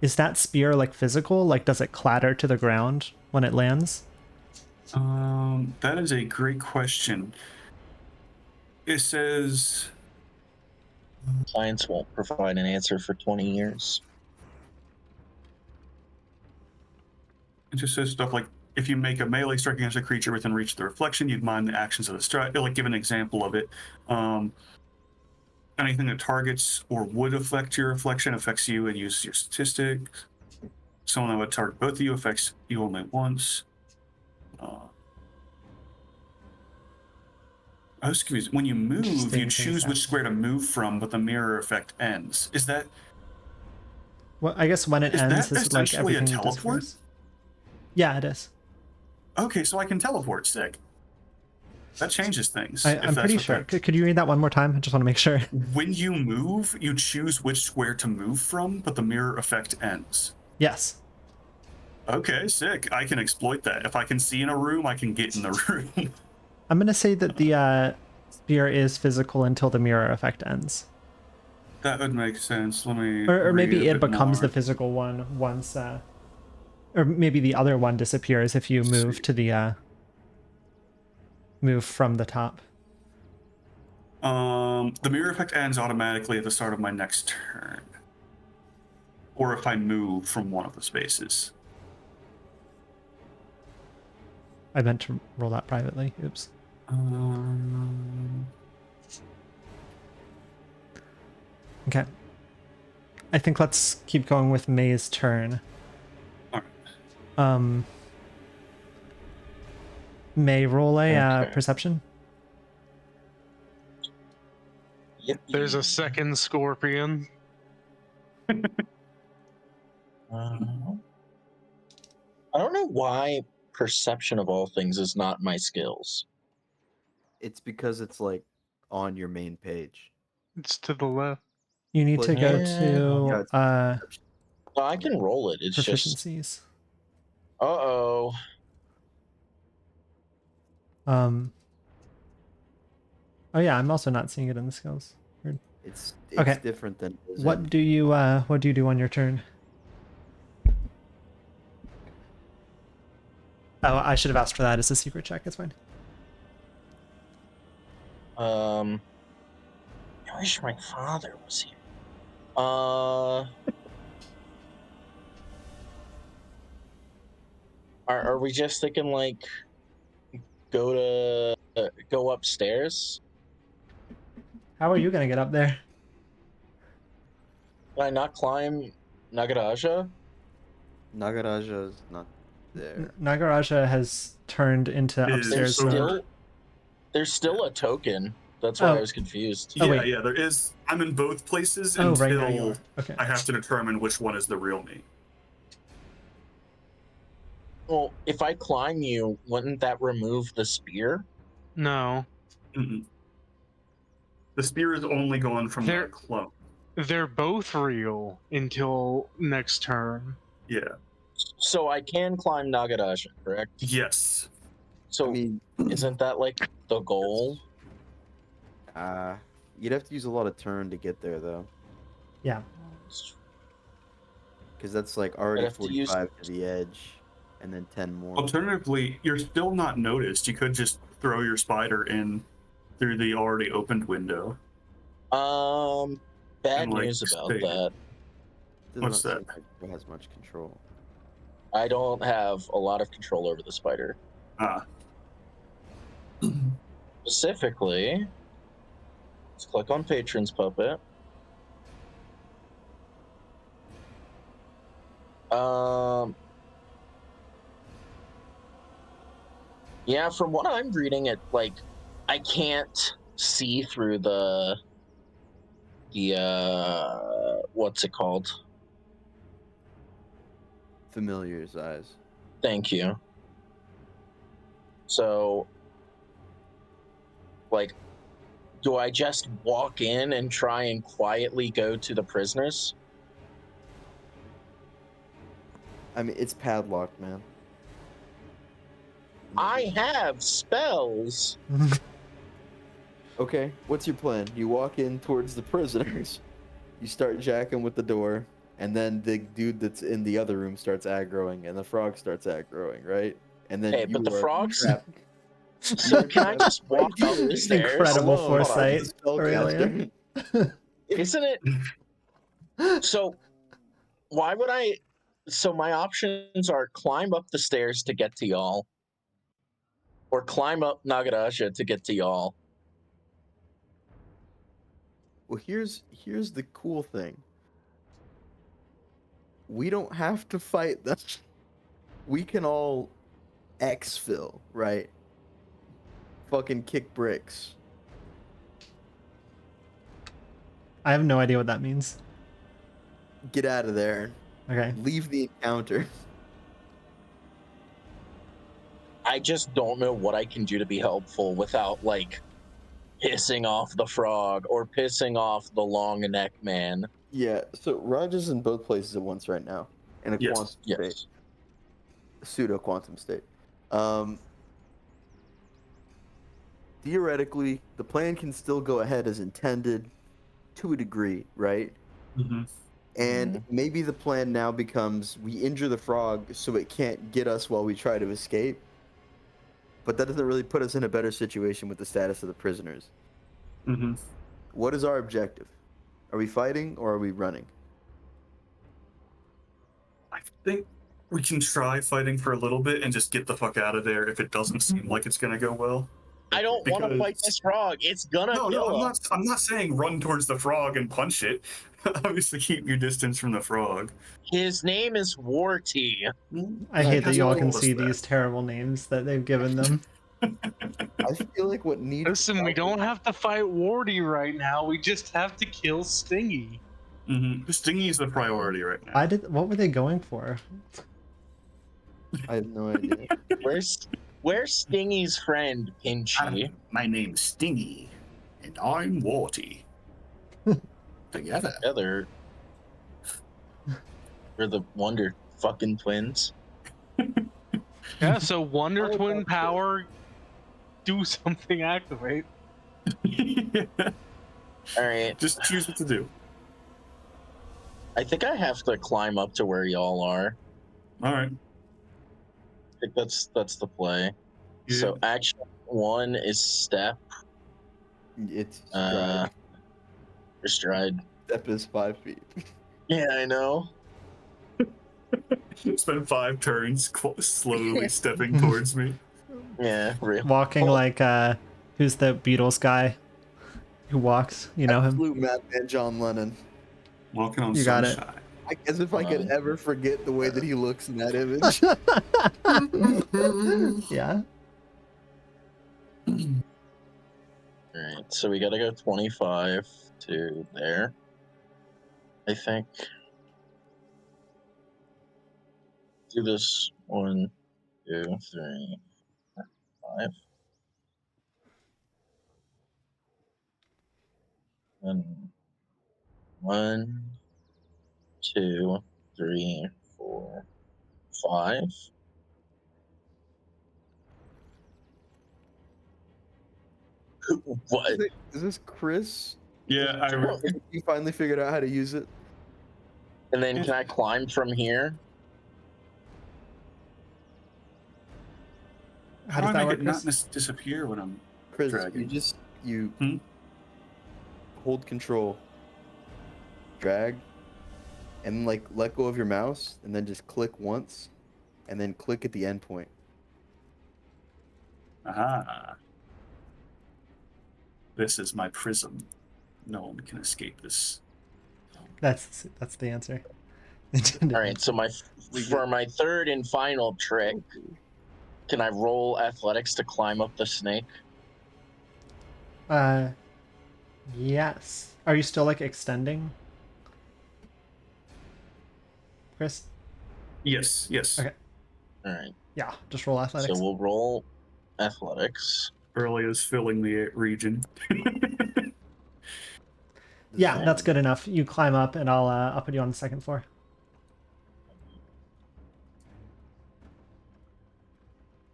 Speaker 1: is that spear like physical? Like, does it clatter to the ground when it lands?
Speaker 4: That is a great question. It says
Speaker 3: Science won't provide an answer for 20 years.
Speaker 4: it just says stuff like if you make a melee strike against a creature within reach of the reflection, you'd mind the actions of the strike. It'll like give an example of it. Anything that targets or would affect your reflection affects you and uses your statistics. Someone that would target both of you affects you only once. I was confused. When you move,
Speaker 1: Interesting
Speaker 4: you
Speaker 1: things
Speaker 4: choose which square to move from, but the mirror effect ends. Is that
Speaker 1: Well, I guess when it
Speaker 4: Is
Speaker 1: ends,
Speaker 4: that
Speaker 1: is like
Speaker 4: essentially a
Speaker 1: everything
Speaker 4: teleport?
Speaker 1: disappears. Yeah, it is.
Speaker 4: okay? So I can teleport. Sick. That changes things.
Speaker 1: I'm pretty sure. Could you read that one more time? I just want to make sure.
Speaker 4: When you move, you choose which square to move from, but the mirror effect ends.
Speaker 1: Yes.
Speaker 4: Okay, sick. I can exploit that. If I can see in a room, I can get in the room.
Speaker 1: I'm going to say that the spear is physical until the mirror effect ends.
Speaker 4: That would make sense. Let me.
Speaker 1: Or
Speaker 4: read
Speaker 1: maybe
Speaker 4: a
Speaker 1: it
Speaker 4: bit
Speaker 1: becomes the
Speaker 4: more.
Speaker 1: physical one once... or maybe the other one disappears if you move to the... move from the top.
Speaker 4: The mirror effect ends automatically at the start of my next turn. Or if I move from one of the spaces.
Speaker 1: I meant to roll that privately. Oops. Okay. I think let's keep going with May's turn.
Speaker 4: Alright.
Speaker 1: May, roll a
Speaker 3: Okay.
Speaker 1: perception.
Speaker 3: Yep.
Speaker 5: There's a second scorpion.
Speaker 3: I don't know why perception of all things is not my skills.
Speaker 2: It's because it's like on your main page.
Speaker 5: It's to the left.
Speaker 1: You need to go
Speaker 3: Yeah.
Speaker 1: to
Speaker 3: Well, I can roll it. It's just.
Speaker 1: proficiencies.
Speaker 3: Uh-oh.
Speaker 1: Oh yeah, I'm also not seeing it in the skills. Weird.
Speaker 2: It's
Speaker 1: Okay.
Speaker 2: different than it is
Speaker 1: What
Speaker 2: in-
Speaker 1: do you do on your turn? Oh, I should have asked for that as a secret check. It's fine.
Speaker 3: I wish my father was here. Are we just thinking like go upstairs?
Speaker 1: How are you gonna get up there?
Speaker 3: Can I not climb Nagaraja?
Speaker 2: Nagaraja is not there.
Speaker 1: Nagaraja has turned into
Speaker 4: Is
Speaker 1: upstairs
Speaker 4: over.
Speaker 1: mode.
Speaker 3: There's still a token. That's why
Speaker 1: Oh.
Speaker 3: I was confused.
Speaker 1: Oh,
Speaker 4: Yeah,
Speaker 1: wait.
Speaker 4: yeah, there is. I'm in both places
Speaker 1: Oh, right
Speaker 4: until
Speaker 1: now you are. Okay.
Speaker 4: I have to determine which one is the real me.
Speaker 3: Well, if I climb you, wouldn't that remove the spear?
Speaker 5: No,
Speaker 4: Mm-mm. The spear is only going from
Speaker 5: There-
Speaker 4: the clone.
Speaker 5: they're both real until next turn.
Speaker 4: Yeah.
Speaker 3: So I can climb Nagaraja, correct?
Speaker 4: Yes.
Speaker 3: So
Speaker 2: I mean,
Speaker 3: isn't that like the goal?
Speaker 2: you'd have to use a lot of turn to get there though,
Speaker 1: Yeah.
Speaker 2: because that's like already
Speaker 3: have to use-
Speaker 2: 45 to the edge, and then 10 more.
Speaker 4: Alternatively, you're still not noticed. You could just throw your spider in through the already opened window.
Speaker 3: Bad
Speaker 4: And, like,
Speaker 3: news about
Speaker 4: stay-
Speaker 3: that.
Speaker 2: Does
Speaker 4: what's
Speaker 2: not
Speaker 4: that?
Speaker 2: seem like it has much control.
Speaker 3: I don't have a lot of control over the spider.
Speaker 4: Ah.
Speaker 3: Specifically, let's click on Patron's Puppet. Yeah, from what I'm reading, it like I can't see through the what's it called?
Speaker 2: Familiar's eyes.
Speaker 3: Thank you. So, like, do I just walk in and try and quietly go to the prisoners?
Speaker 2: I mean, it's padlocked, man.
Speaker 3: I have spells.
Speaker 2: Okay, what's your plan? You walk in towards the prisoners, you start jacking with the door, and then the dude that's in the other room starts aggroing, and the frog starts aggroing, right? And then
Speaker 3: Hey, but the
Speaker 2: are
Speaker 3: frogs.
Speaker 2: trapped.
Speaker 3: So can I just walk up the
Speaker 2: It's
Speaker 3: stairs?
Speaker 1: Incredible
Speaker 3: Hold on.
Speaker 1: foresight.
Speaker 2: He's a
Speaker 1: Cerulean.
Speaker 2: spellcaster.
Speaker 3: Isn't it? So why would I? So my options are climb up the stairs to get to y'all, or climb up Nagarasha to get to y'all.
Speaker 2: Well, here's the cool thing. We don't have to fight them. We can all exfil, right? Fucking kick bricks.
Speaker 1: I have no idea what that means.
Speaker 2: Get out of there.
Speaker 1: Okay.
Speaker 2: Leave the encounter.
Speaker 3: I just don't know what I can do to be helpful without like pissing off the frog or pissing off the long neck man.
Speaker 2: Yeah, so Raj is in both places at once right now. In a
Speaker 4: Yes.
Speaker 2: quantum state.
Speaker 3: Yes.
Speaker 2: Pseudo quantum state. Theoretically, the plan can still go ahead as intended to a degree, right?
Speaker 4: Mm-hmm.
Speaker 2: And maybe the plan now becomes we injure the frog so it can't get us while we try to escape. But that doesn't really put us in a better situation with the status of the prisoners.
Speaker 4: Mm-hmm.
Speaker 2: What is our objective? Are we fighting or are we running?
Speaker 4: I think we can try fighting for a little bit and just get the fuck out of there if it doesn't seem like it's gonna go well.
Speaker 3: I don't want to fight this frog. It's gonna kill us.
Speaker 4: I'm not saying run towards the frog and punch it. Obviously, keep your distance from the frog.
Speaker 3: His name is Warty.
Speaker 1: I hate that you all can
Speaker 4: told us
Speaker 1: see
Speaker 4: that.
Speaker 1: these terrible names that they've given them.
Speaker 2: I feel like what needs
Speaker 5: Listen, we don't have to fight Wardy right now. We just have to kill Stingy.
Speaker 4: Mm-hmm. Stingy is the priority right now.
Speaker 1: What were they going for?
Speaker 2: I have no idea.
Speaker 3: Where's Stingy's friend, Pinchy?
Speaker 4: My name's Stingy, and I'm Warty. Together.
Speaker 3: Together, we're the Wonder fucking Twins.
Speaker 5: Yeah, so Wonder
Speaker 2: Oh,
Speaker 5: Twin
Speaker 2: that's
Speaker 5: power, do something, activate.
Speaker 3: All right,
Speaker 4: Just choose what to do.
Speaker 3: I think I have to climb up to where y'all are.
Speaker 4: All right.
Speaker 3: I think that's the play.
Speaker 4: Yeah.
Speaker 3: So action 1 is step.
Speaker 2: It's
Speaker 3: Uh,
Speaker 2: stride.
Speaker 3: your stride.
Speaker 2: Step is 5 feet.
Speaker 3: Yeah, I know.
Speaker 4: Spend 5 turns slowly stepping towards me.
Speaker 3: Yeah, real.
Speaker 1: Walking like who's the Beatles guy who walks? You know him?
Speaker 2: Absolute madman John Lennon.
Speaker 4: Walking on
Speaker 1: You got it.
Speaker 4: sunshine.
Speaker 2: As if I could ever forget the way that he looks in that image.
Speaker 1: Yeah.
Speaker 3: Alright, so we gotta go 25 to there. I think. Do this 1, 2, 3, 4, 5. And 1, 2, 3, 4, 5. What?
Speaker 2: Is this Chris?
Speaker 4: Yeah, I
Speaker 2: You finally figured out how to use it?
Speaker 3: And then can I climb from here?
Speaker 1: How does
Speaker 4: do I
Speaker 1: that
Speaker 4: make
Speaker 1: work,
Speaker 4: it not
Speaker 1: Chris?
Speaker 4: disappear when I'm
Speaker 2: Chris,
Speaker 4: dragging?
Speaker 2: you
Speaker 4: Hmm?
Speaker 2: hold control, drag, and like let go of your mouse, and then just click once, and then click at the end point.
Speaker 4: Aha. This is my prism. No one can escape this.
Speaker 1: That's the answer.
Speaker 3: All right, so for my third and final trick, can I roll athletics to climb up the snake?
Speaker 1: Yes. Are you still like extending, Chris?
Speaker 4: Yes, yes.
Speaker 1: Okay.
Speaker 3: All right,
Speaker 1: Yeah, just roll athletics.
Speaker 3: so we'll roll athletics.
Speaker 4: Early is filling the region.
Speaker 1: Yeah, that's good enough. You climb up, and I'll put you on the second floor.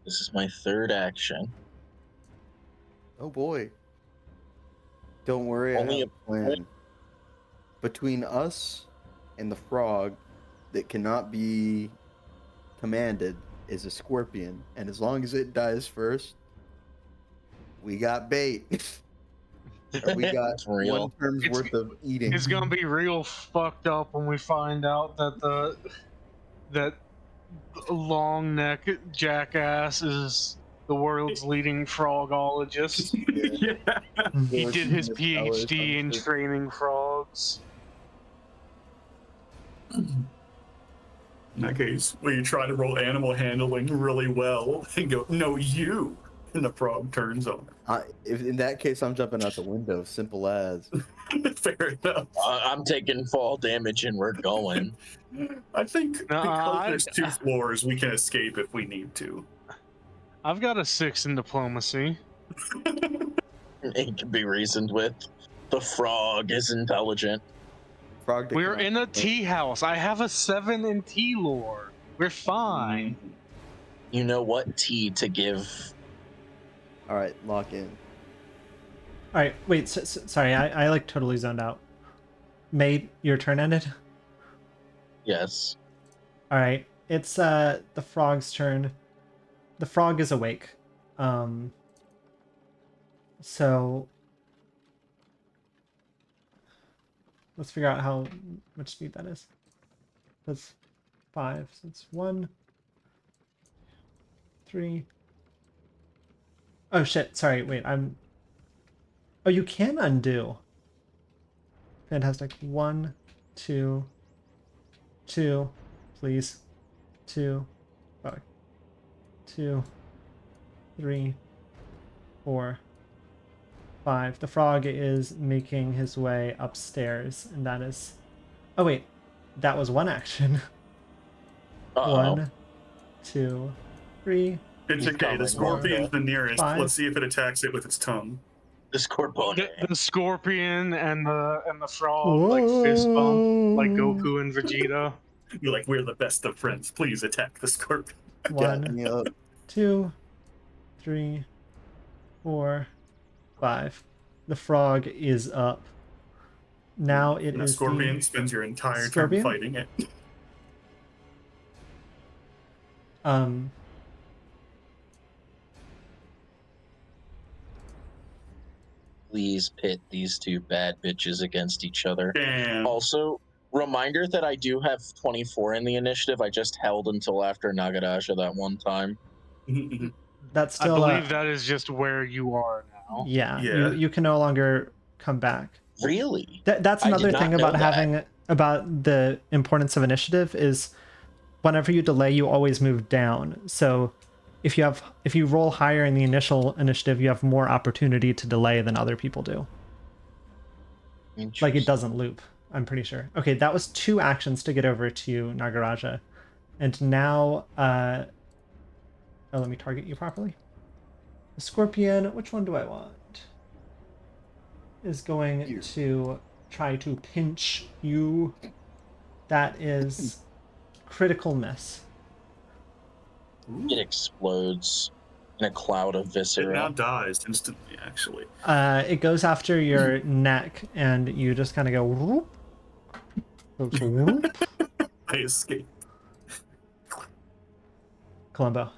Speaker 3: This is my third action.
Speaker 2: Oh boy. Don't worry,
Speaker 3: Only
Speaker 2: I have a plan. Between us and the frog that cannot be commanded is a scorpion, and as long as it dies first, we got bait. Or we got
Speaker 3: It's real.
Speaker 2: one term's worth of eating.
Speaker 5: It's gonna be real fucked up when we find out that that long neck jackass is the world's leading frogologist.
Speaker 4: Yeah.
Speaker 5: He did his
Speaker 2: Or something.
Speaker 5: PhD in training frogs.
Speaker 4: In that case, where you try to roll animal handling really well and go, no, you. And the frog turns on.
Speaker 2: If in that case, I'm jumping out the window. Simple as.
Speaker 4: Fair enough.
Speaker 3: I'm taking fall damage and we're going.
Speaker 4: I think
Speaker 5: Nuh-uh,
Speaker 4: because there's 2 floors, we can escape if we need to.
Speaker 5: I've got a 6 in diplomacy.
Speaker 3: It can be reasoned with. The frog is intelligent.
Speaker 2: Frog that
Speaker 5: We're
Speaker 2: cannot
Speaker 5: in a
Speaker 2: be
Speaker 5: tea house. I have a 7 in tea lore. We're fine.
Speaker 3: You know what tea to give.
Speaker 2: All right, lock in.
Speaker 1: All right, wait. Sorry, I like totally zoned out. May, your turn ended.
Speaker 3: Yes.
Speaker 1: All right, it's the frog's turn. The frog is awake. So let's figure out how much speed that is. That's 5. So it's 1, 3. Oh shit! Sorry. Wait. Oh, you can undo. Fantastic. 1, 2, 2, please. 2, 5, 2, 3, 4, 5. The frog is making his way upstairs, and that is. Oh wait, that was one action.
Speaker 3: Uh-oh.
Speaker 1: 1, 2, 3.
Speaker 4: It's
Speaker 3: He's
Speaker 4: okay.
Speaker 3: coming,
Speaker 4: The scorpion's
Speaker 3: Martha.
Speaker 4: the nearest.
Speaker 1: 5.
Speaker 4: Let's see if it attacks it with its tongue.
Speaker 3: The Scorpone.
Speaker 5: The scorpion and the frog like fist bump like Goku and Vegeta.
Speaker 4: You're like, we're the best of friends. Please attack the scorpion.
Speaker 2: Got
Speaker 1: 1,
Speaker 2: me up.
Speaker 1: 2, 3, 4, 5. The frog is up. Now it
Speaker 4: And the
Speaker 1: is
Speaker 4: scorpion spends your entire
Speaker 1: Scorpion?
Speaker 4: turn fighting it.
Speaker 3: Please pit these two bad bitches against each other.
Speaker 4: Damn.
Speaker 3: Also, reminder that I do have 24 in the initiative. I just held until after Nagaraja that one time.
Speaker 1: That's
Speaker 5: I
Speaker 1: still.
Speaker 5: believe that is just where you are now.
Speaker 1: Yeah.
Speaker 4: Yeah.
Speaker 1: You can no longer come back.
Speaker 3: Really?
Speaker 1: That's
Speaker 3: I did
Speaker 1: another
Speaker 3: not
Speaker 1: thing
Speaker 3: know
Speaker 1: about
Speaker 3: that.
Speaker 1: having about the importance of initiative is whenever you delay, you always move down. So if you roll higher in the initial initiative, you have more opportunity to delay than other people do. Like it doesn't loop, I'm pretty sure. Okay, that was 2 actions to get over to Nagaraja. And now let me target you properly. The scorpion, which one do I want? Is going to try to pinch you. That is critical miss.
Speaker 3: It explodes. in a cloud of
Speaker 4: It now
Speaker 3: viscera.
Speaker 4: dies instantly, actually.
Speaker 1: It goes after your neck, and you just kind of go whoop. Goes whoop.
Speaker 4: I escaped.
Speaker 1: Columbo.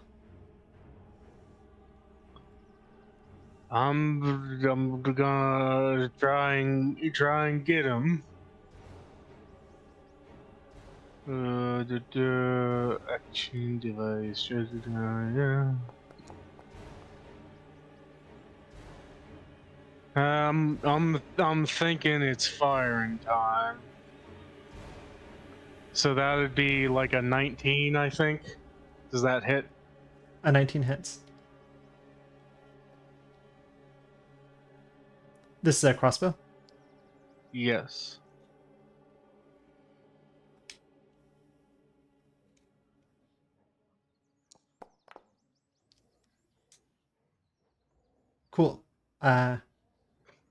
Speaker 5: I'm gonna try and get him. The action device. Yeah. I'm thinking it's firing time. So that would be like a 19, I think. Does that hit?
Speaker 1: A 19 hits. This is a crossbow.
Speaker 5: Yes.
Speaker 1: Cool.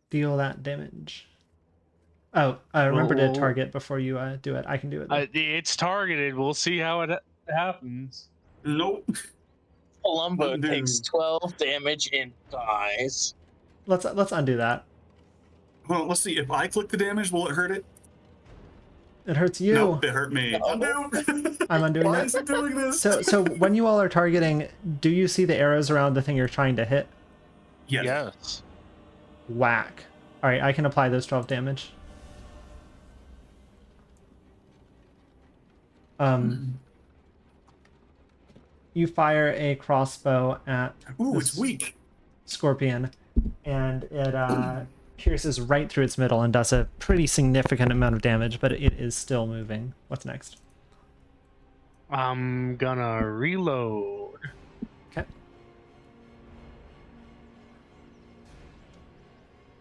Speaker 1: Deal that damage. Oh, remember to
Speaker 5: Well,
Speaker 1: target before you do it. I can do it. Though.
Speaker 5: It's targeted. We'll see how it happens.
Speaker 4: Nope.
Speaker 3: Columbo
Speaker 4: Dude.
Speaker 3: takes 12 damage and dies.
Speaker 1: Let's undo that.
Speaker 4: Well, let's see. If I click the damage, will it hurt it?
Speaker 1: It hurts you.
Speaker 4: Nope, it hurt me.
Speaker 3: No.
Speaker 4: Undo.
Speaker 1: I'm undoing
Speaker 4: Why
Speaker 1: that.
Speaker 4: is it doing this?
Speaker 1: So when you all are targeting, do you see the arrows around the thing you're trying to hit?
Speaker 4: Yeah.
Speaker 5: Yes.
Speaker 1: Whack. All right, I can apply those 12 damage. You fire a crossbow at
Speaker 4: Ooh,
Speaker 1: this
Speaker 4: it's weak.
Speaker 1: scorpion, and it pierces right through its middle and does a pretty significant amount of damage, but it is still moving. What's next?
Speaker 5: I'm gonna reload.
Speaker 1: Okay.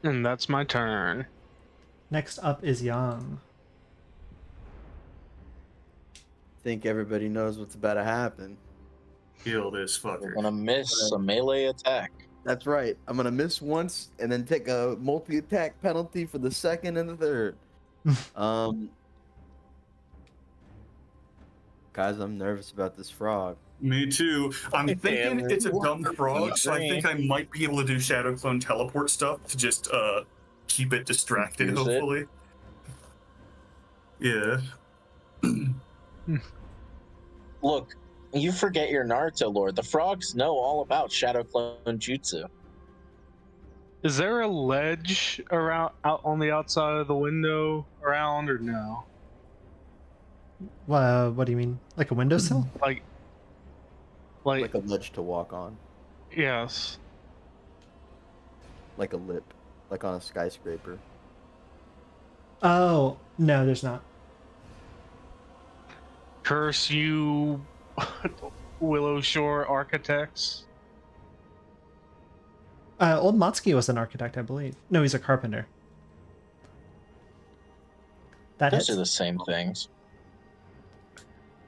Speaker 5: And that's my turn.
Speaker 1: Next up is Yang.
Speaker 2: Think everybody knows what's about to happen.
Speaker 4: Kill this
Speaker 3: We're
Speaker 4: fucker.
Speaker 3: gonna miss a melee attack.
Speaker 2: That's right. I'm gonna miss once and then take a multi-attack penalty for the second and the third. Guys, I'm nervous about this frog.
Speaker 4: Me too. I'm thinking
Speaker 3: Damn.
Speaker 4: it's a dumb frog, so I
Speaker 3: Agree.
Speaker 4: think I might be able to do Shadow Clone teleport stuff to just keep it distracted,
Speaker 3: Confuse it.
Speaker 4: hopefully. Yeah.
Speaker 3: Look, you forget your Naruto lore. The frogs know all about Shadow Clone Jutsu.
Speaker 5: Is there a ledge around out on the outside of the window around or no?
Speaker 1: What do you mean? Like a windowsill?
Speaker 5: Like
Speaker 2: Like a ledge to walk on.
Speaker 5: yes.
Speaker 2: Like a lip. Like on a skyscraper.
Speaker 1: Oh, no, there's not.
Speaker 5: Curse you, Willow Shore architects.
Speaker 1: Old Motsky was an architect, I believe. No, he's a carpenter. That
Speaker 3: Those
Speaker 1: hits.
Speaker 3: are the same things.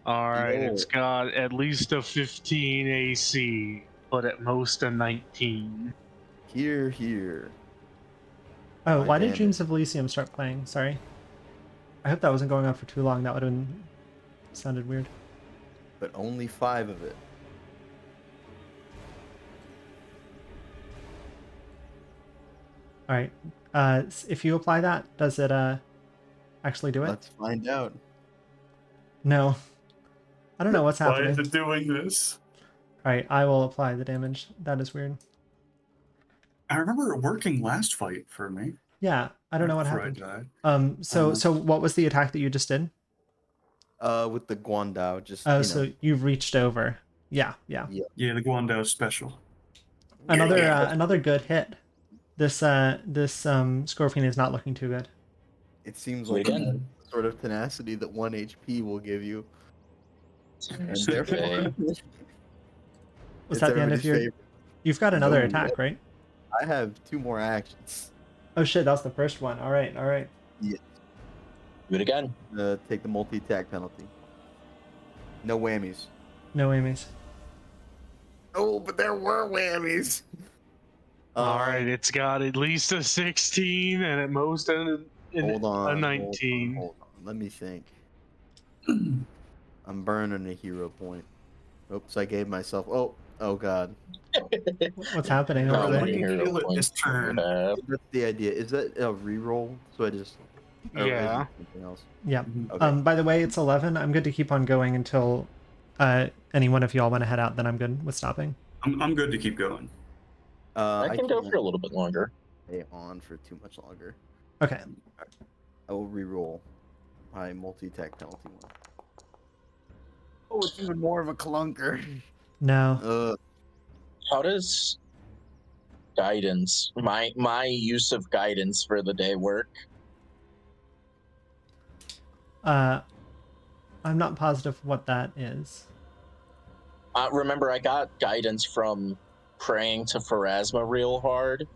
Speaker 5: All right,
Speaker 2: Yo.
Speaker 5: it's got at least a 15 AC, but at most a 19.
Speaker 2: Here.
Speaker 1: Oh,
Speaker 2: My
Speaker 1: why did
Speaker 2: damage.
Speaker 1: Dreams of Elysium start playing? Sorry. I hope that wasn't going on for too long. That would have sounded weird.
Speaker 2: But only 5 of it.
Speaker 1: All right. If you apply that, does it actually do it?
Speaker 2: Let's find out.
Speaker 1: No. I don't know what's
Speaker 4: Why
Speaker 1: happening.
Speaker 4: is it doing this?
Speaker 1: All right, I will apply the damage. That is weird.
Speaker 4: I remember it working last fight for me.
Speaker 1: Yeah, I don't know what
Speaker 4: before
Speaker 1: happened.
Speaker 4: I died.
Speaker 1: So what was the attack that you just did?
Speaker 2: With the Guandao, just
Speaker 1: Oh,
Speaker 2: you know,
Speaker 1: so you've reached over. Yeah.
Speaker 4: Yeah, the Guandao special.
Speaker 1: Another good hit. This Scorpion is not looking too good.
Speaker 2: it seems
Speaker 3: Do it
Speaker 2: like
Speaker 3: again.
Speaker 2: a sort of tenacity that 1 HP will give you. And
Speaker 3: Okay.
Speaker 2: therefore,
Speaker 1: Was
Speaker 2: it's
Speaker 1: that the end of
Speaker 2: everybody's
Speaker 1: your?
Speaker 2: favorite.
Speaker 1: You've got another
Speaker 2: No,
Speaker 1: attack, right?
Speaker 2: I have 2 more actions.
Speaker 1: Oh shit, that was the first one. All right.
Speaker 3: Do it again.
Speaker 2: Take the multi-attack penalty. No whammies.
Speaker 1: No whammies.
Speaker 2: Oh, but there were whammies.
Speaker 5: All right, it's got at least a 16 and at most
Speaker 2: Hold on.
Speaker 5: a 19.
Speaker 2: Hold on. Let me think. I'm burning a hero point. Oops, I gave myself. Oh, Oh god.
Speaker 1: What's happening
Speaker 3: How
Speaker 1: over
Speaker 3: many
Speaker 1: there?
Speaker 4: Let me
Speaker 3: hero
Speaker 4: kill it
Speaker 3: points
Speaker 4: this
Speaker 3: do you
Speaker 4: turn.
Speaker 3: have?
Speaker 2: That's the idea. Is that a reroll? So I just or is it
Speaker 5: Yeah.
Speaker 2: something else?
Speaker 1: Yeah.
Speaker 2: Okay.
Speaker 1: By the way, it's 11. I'm good to keep on going until any one of y'all want to head out. Then I'm good with stopping.
Speaker 4: I'm good to keep going.
Speaker 3: I
Speaker 2: I
Speaker 3: can go
Speaker 2: can't
Speaker 3: for a little bit longer.
Speaker 2: stay on for too much longer.
Speaker 1: Okay.
Speaker 2: I will reroll my multi-attack penalty one. Oh, it's even more of a clunker.
Speaker 1: No.
Speaker 3: How does guidance, my use of guidance for the day work?
Speaker 1: I'm not positive what that is.
Speaker 3: Remember, I got guidance from praying to Pharasma real hard,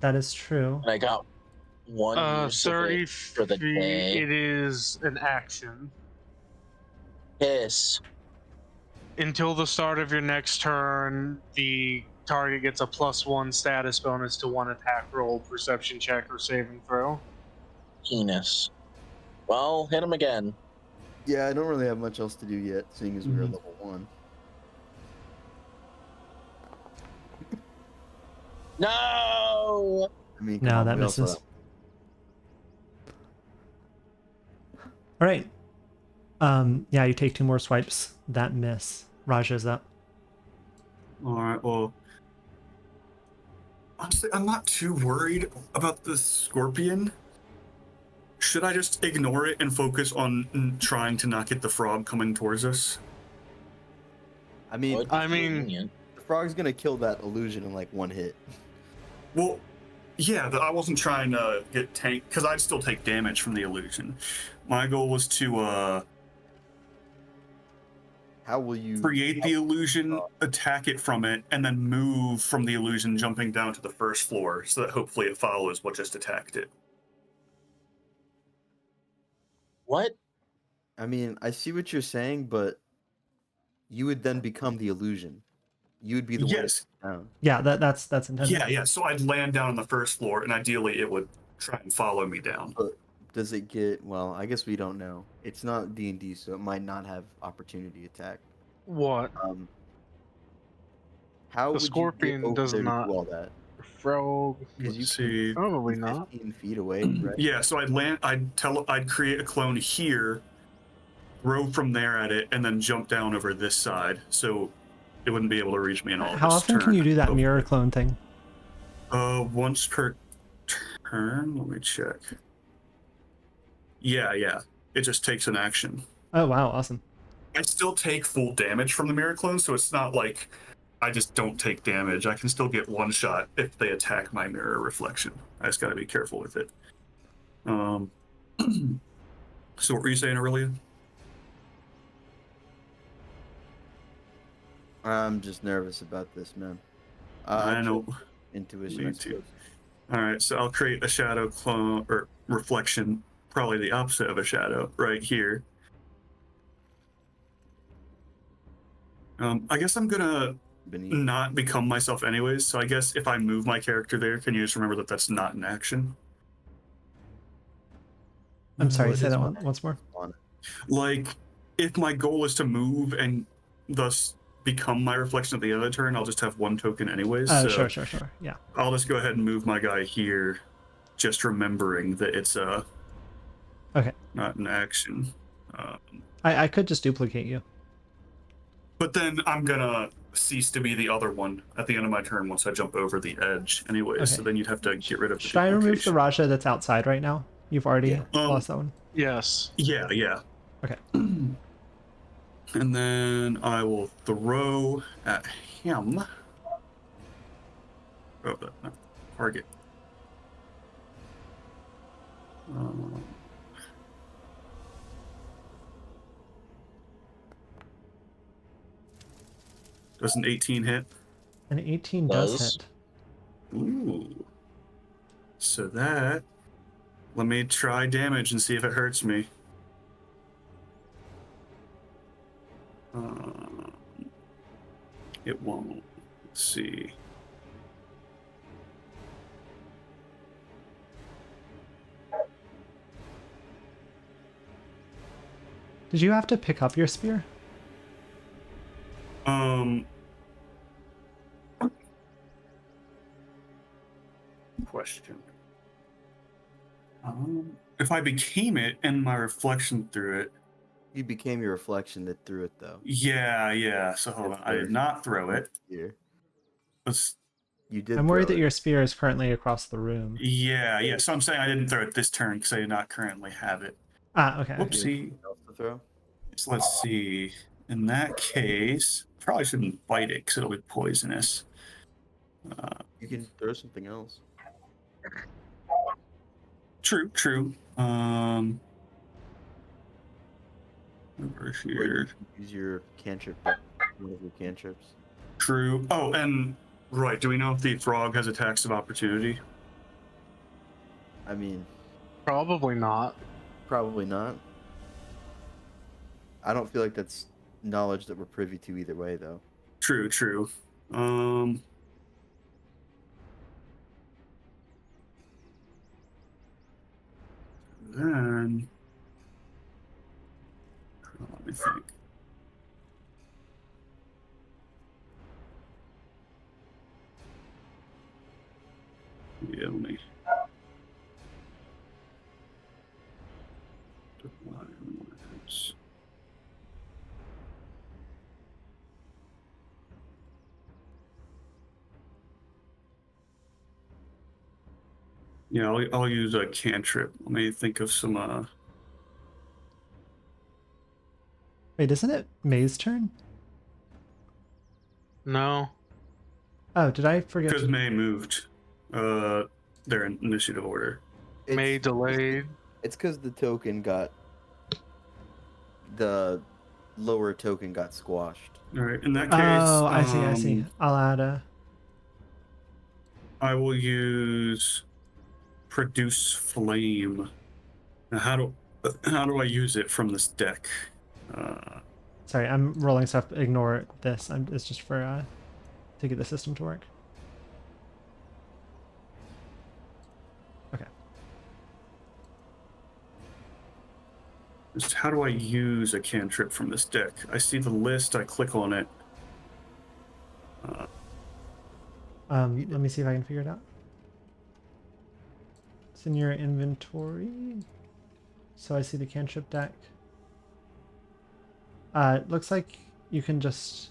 Speaker 1: That is true.
Speaker 3: and I got one use of
Speaker 5: 30
Speaker 3: it for the
Speaker 5: feet.
Speaker 3: day.
Speaker 5: It is an action.
Speaker 3: Yes.
Speaker 5: Until the start of your next turn, the target gets a +1 status bonus to one attack roll, perception check, or saving throw.
Speaker 3: Penis. Well, hit him again.
Speaker 2: Yeah, I don't really have much else to do yet, seeing as we're
Speaker 4: Mhm.
Speaker 2: level 1.
Speaker 3: No!
Speaker 2: I mean,
Speaker 1: No,
Speaker 2: come on,
Speaker 1: that
Speaker 2: we also
Speaker 1: misses. All right. Yeah, you take 2 more swipes. That miss. Raja's up.
Speaker 4: All right. Well, honestly, I'm not too worried about the scorpion. Should I just ignore it and focus on trying to not get the frog coming towards us?
Speaker 2: I mean,
Speaker 3: Would be
Speaker 5: I mean-
Speaker 3: convenient.
Speaker 2: the frog's gonna kill that illusion in like one hit.
Speaker 4: Well, yeah, I wasn't trying to get tank because I'd still take damage from the illusion. My goal was to
Speaker 2: How will you
Speaker 4: create the illusion, attack it from it, and then move from the illusion, jumping down to the first floor, so that hopefully it follows what just attacked it.
Speaker 3: What?
Speaker 2: I mean, I see what you're saying, but you would then become the illusion. You would be the
Speaker 4: Yes.
Speaker 2: one down.
Speaker 1: Yeah, that's intended.
Speaker 4: Yeah. So I'd land down on the first floor, and ideally it would try and follow me down.
Speaker 2: But does it get? Well, I guess we don't know. It's not D&D, so it might not have opportunity attack.
Speaker 5: What?
Speaker 2: How
Speaker 5: The
Speaker 2: would
Speaker 5: scorpion
Speaker 2: you get over
Speaker 5: does
Speaker 2: there
Speaker 5: not.
Speaker 2: to do all that?
Speaker 5: Frog.
Speaker 2: Because you
Speaker 4: Let's
Speaker 2: can
Speaker 4: see.
Speaker 5: Probably
Speaker 2: be
Speaker 5: not.
Speaker 2: 15 feet away, right?
Speaker 4: Yeah, so I'd create a clone here, throw from there at it, and then jump down over this side, so it wouldn't be able to reach me in all
Speaker 1: How
Speaker 4: this
Speaker 1: often
Speaker 4: turn.
Speaker 1: can you do that
Speaker 4: hopefully.
Speaker 1: mirror clone thing?
Speaker 4: Once per turn. Let me check. Yeah. It just takes an action.
Speaker 1: Oh wow, awesome.
Speaker 4: I still take full damage from the mirror clone, so it's not like I just don't take damage. I can still get one shot if they attack my mirror reflection. I just got to be careful with it. So what were you saying, Aurelia?
Speaker 2: I'm just nervous about this, man.
Speaker 4: I know.
Speaker 2: Intuition.
Speaker 4: Me
Speaker 2: I
Speaker 4: too.
Speaker 2: suppose.
Speaker 4: All right, so I'll create a shadow clone or reflection, probably the opposite of a shadow, right here. I guess I'm gonna
Speaker 2: Beneath.
Speaker 4: not become myself anyways. So I guess if I move my character there, can you just remember that that's not an action?
Speaker 1: I'm sorry,
Speaker 2: What
Speaker 1: say
Speaker 2: is
Speaker 1: that
Speaker 2: my-
Speaker 1: once more.
Speaker 4: Like, if my goal is to move and thus become my reflection of the other turn, I'll just have one token anyways.
Speaker 1: Oh,
Speaker 4: so
Speaker 1: sure. Yeah.
Speaker 4: I'll just go ahead and move my guy here, just remembering that it's
Speaker 1: Okay.
Speaker 4: not an action.
Speaker 1: I could just duplicate you.
Speaker 4: But then I'm gonna cease to be the other one at the end of my turn once I jump over the edge anyways.
Speaker 1: Okay.
Speaker 4: So then you'd have to get rid of the
Speaker 1: Should I remove the
Speaker 4: duplication.
Speaker 1: Raja that's outside right now? You've already
Speaker 2: Yeah.
Speaker 1: lost that one.
Speaker 5: Yes.
Speaker 4: Yeah.
Speaker 1: Okay.
Speaker 4: And then I will throw at him. Oh, no, target. Does an 18 hit?
Speaker 1: An 18 does
Speaker 3: Does.
Speaker 1: hit.
Speaker 4: Ooh. So that. Let me try damage and see if it hurts me. It won't. Let's see.
Speaker 1: Did you have to pick up your spear?
Speaker 4: Um. Question. If I became it and my reflection threw it.
Speaker 2: You became your reflection that threw it, though.
Speaker 4: Yeah. So hold on. I did not throw it.
Speaker 2: Here.
Speaker 4: Let's.
Speaker 2: You did.
Speaker 1: I'm worried
Speaker 2: throw
Speaker 1: that
Speaker 2: it.
Speaker 1: your spear is currently across the room.
Speaker 4: Yeah. So I'm saying I didn't throw it this turn because I did not currently have it.
Speaker 1: Ah, okay.
Speaker 2: You have
Speaker 4: Whoopsie.
Speaker 2: anything else to throw?
Speaker 4: So let's see. In that case, probably shouldn't bite it because it'll be poisonous.
Speaker 2: You can throw something else.
Speaker 4: True. Over
Speaker 2: Or you
Speaker 4: here.
Speaker 2: can use your cantrip. One of your cantrips.
Speaker 4: True. Oh, and right. Do we know if the frog has attacks of opportunity?
Speaker 2: I mean,
Speaker 5: Probably not.
Speaker 2: probably not. I don't feel like that's knowledge that we're privy to either way, though.
Speaker 4: True. Then let me think. Yeah, let me. Yeah, I'll use a cantrip. Let me think of some.
Speaker 1: Wait, isn't it May's turn?
Speaker 5: No.
Speaker 1: Oh, did I forget?
Speaker 4: Because May moved their initiative order.
Speaker 5: May delayed.
Speaker 2: It's because the lower token got squashed.
Speaker 4: All right. In that case,
Speaker 1: Oh, I see. I'll add a.
Speaker 4: I will use produce flame. Now, how do I use it from this deck?
Speaker 1: Sorry, I'm rolling stuff. Ignore this. It's just for to get the system to work. Okay.
Speaker 4: Just how do I use a cantrip from this deck? I see the list. I click on it.
Speaker 1: Let me see if I can figure it out. It's in your inventory. So I see the cantrip deck. It looks like you can just.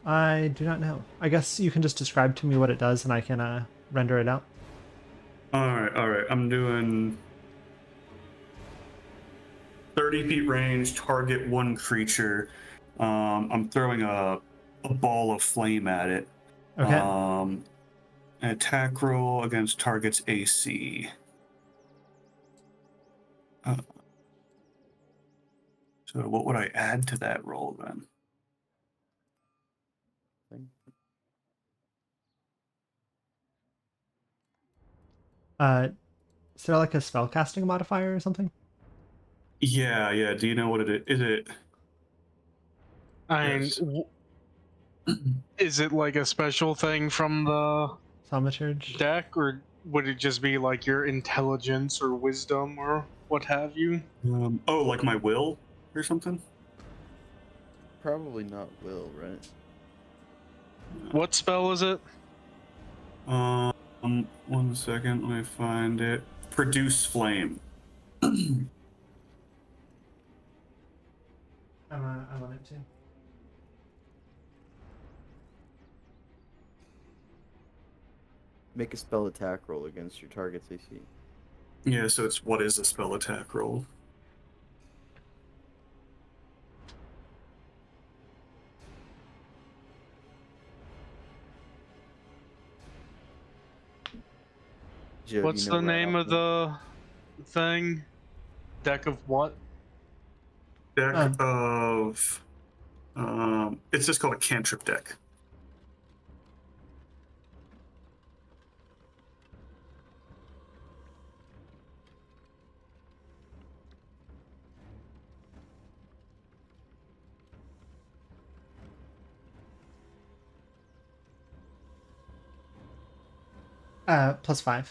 Speaker 1: I do not know. I guess you can just describe to me what it does and I can render it out.
Speaker 4: All right. I'm doing 30 feet range, target one creature. I'm throwing a ball of flame at it.
Speaker 1: Okay.
Speaker 4: An attack roll against target's AC. So what would I add to that roll then?
Speaker 1: Is there like a spell casting modifier or something?
Speaker 4: Yeah. Do you know what it is? Is it?
Speaker 5: I mean,
Speaker 4: Yes.
Speaker 5: is it like a special thing from the
Speaker 1: Thaumaturge?
Speaker 5: deck, or would it just be like your intelligence or wisdom or what have you?
Speaker 4: Like my will or something?
Speaker 2: Probably not will, right?
Speaker 5: What spell is it?
Speaker 4: 1 second, let me find it. Produce flame.
Speaker 1: I'm on it too.
Speaker 2: Make a spell attack roll against your target's AC.
Speaker 4: Yeah, so it's what is a spell attack roll?
Speaker 2: Joe,
Speaker 5: What's
Speaker 2: do you know
Speaker 5: the
Speaker 2: right
Speaker 5: name of
Speaker 2: offhand?
Speaker 5: the thing? Deck of what?
Speaker 4: Deck of it's just called a cantrip deck.
Speaker 1: +5.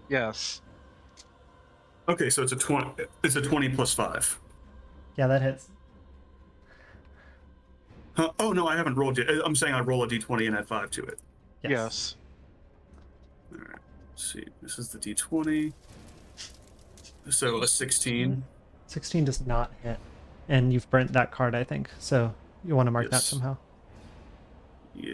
Speaker 5: Yes.
Speaker 4: Okay, so it's a 20. It's a 20 plus 5.
Speaker 1: Yeah, that hits.
Speaker 4: Oh no, I haven't rolled yet. I'm saying I roll a d20 and add 5 to it.
Speaker 5: Yes.
Speaker 4: All right. Let's see. This is the d20. So a 16.
Speaker 1: 16 does not hit, and you've burnt that card, I think. So you want to mark that
Speaker 4: Yes.
Speaker 1: somehow.
Speaker 4: Yeah.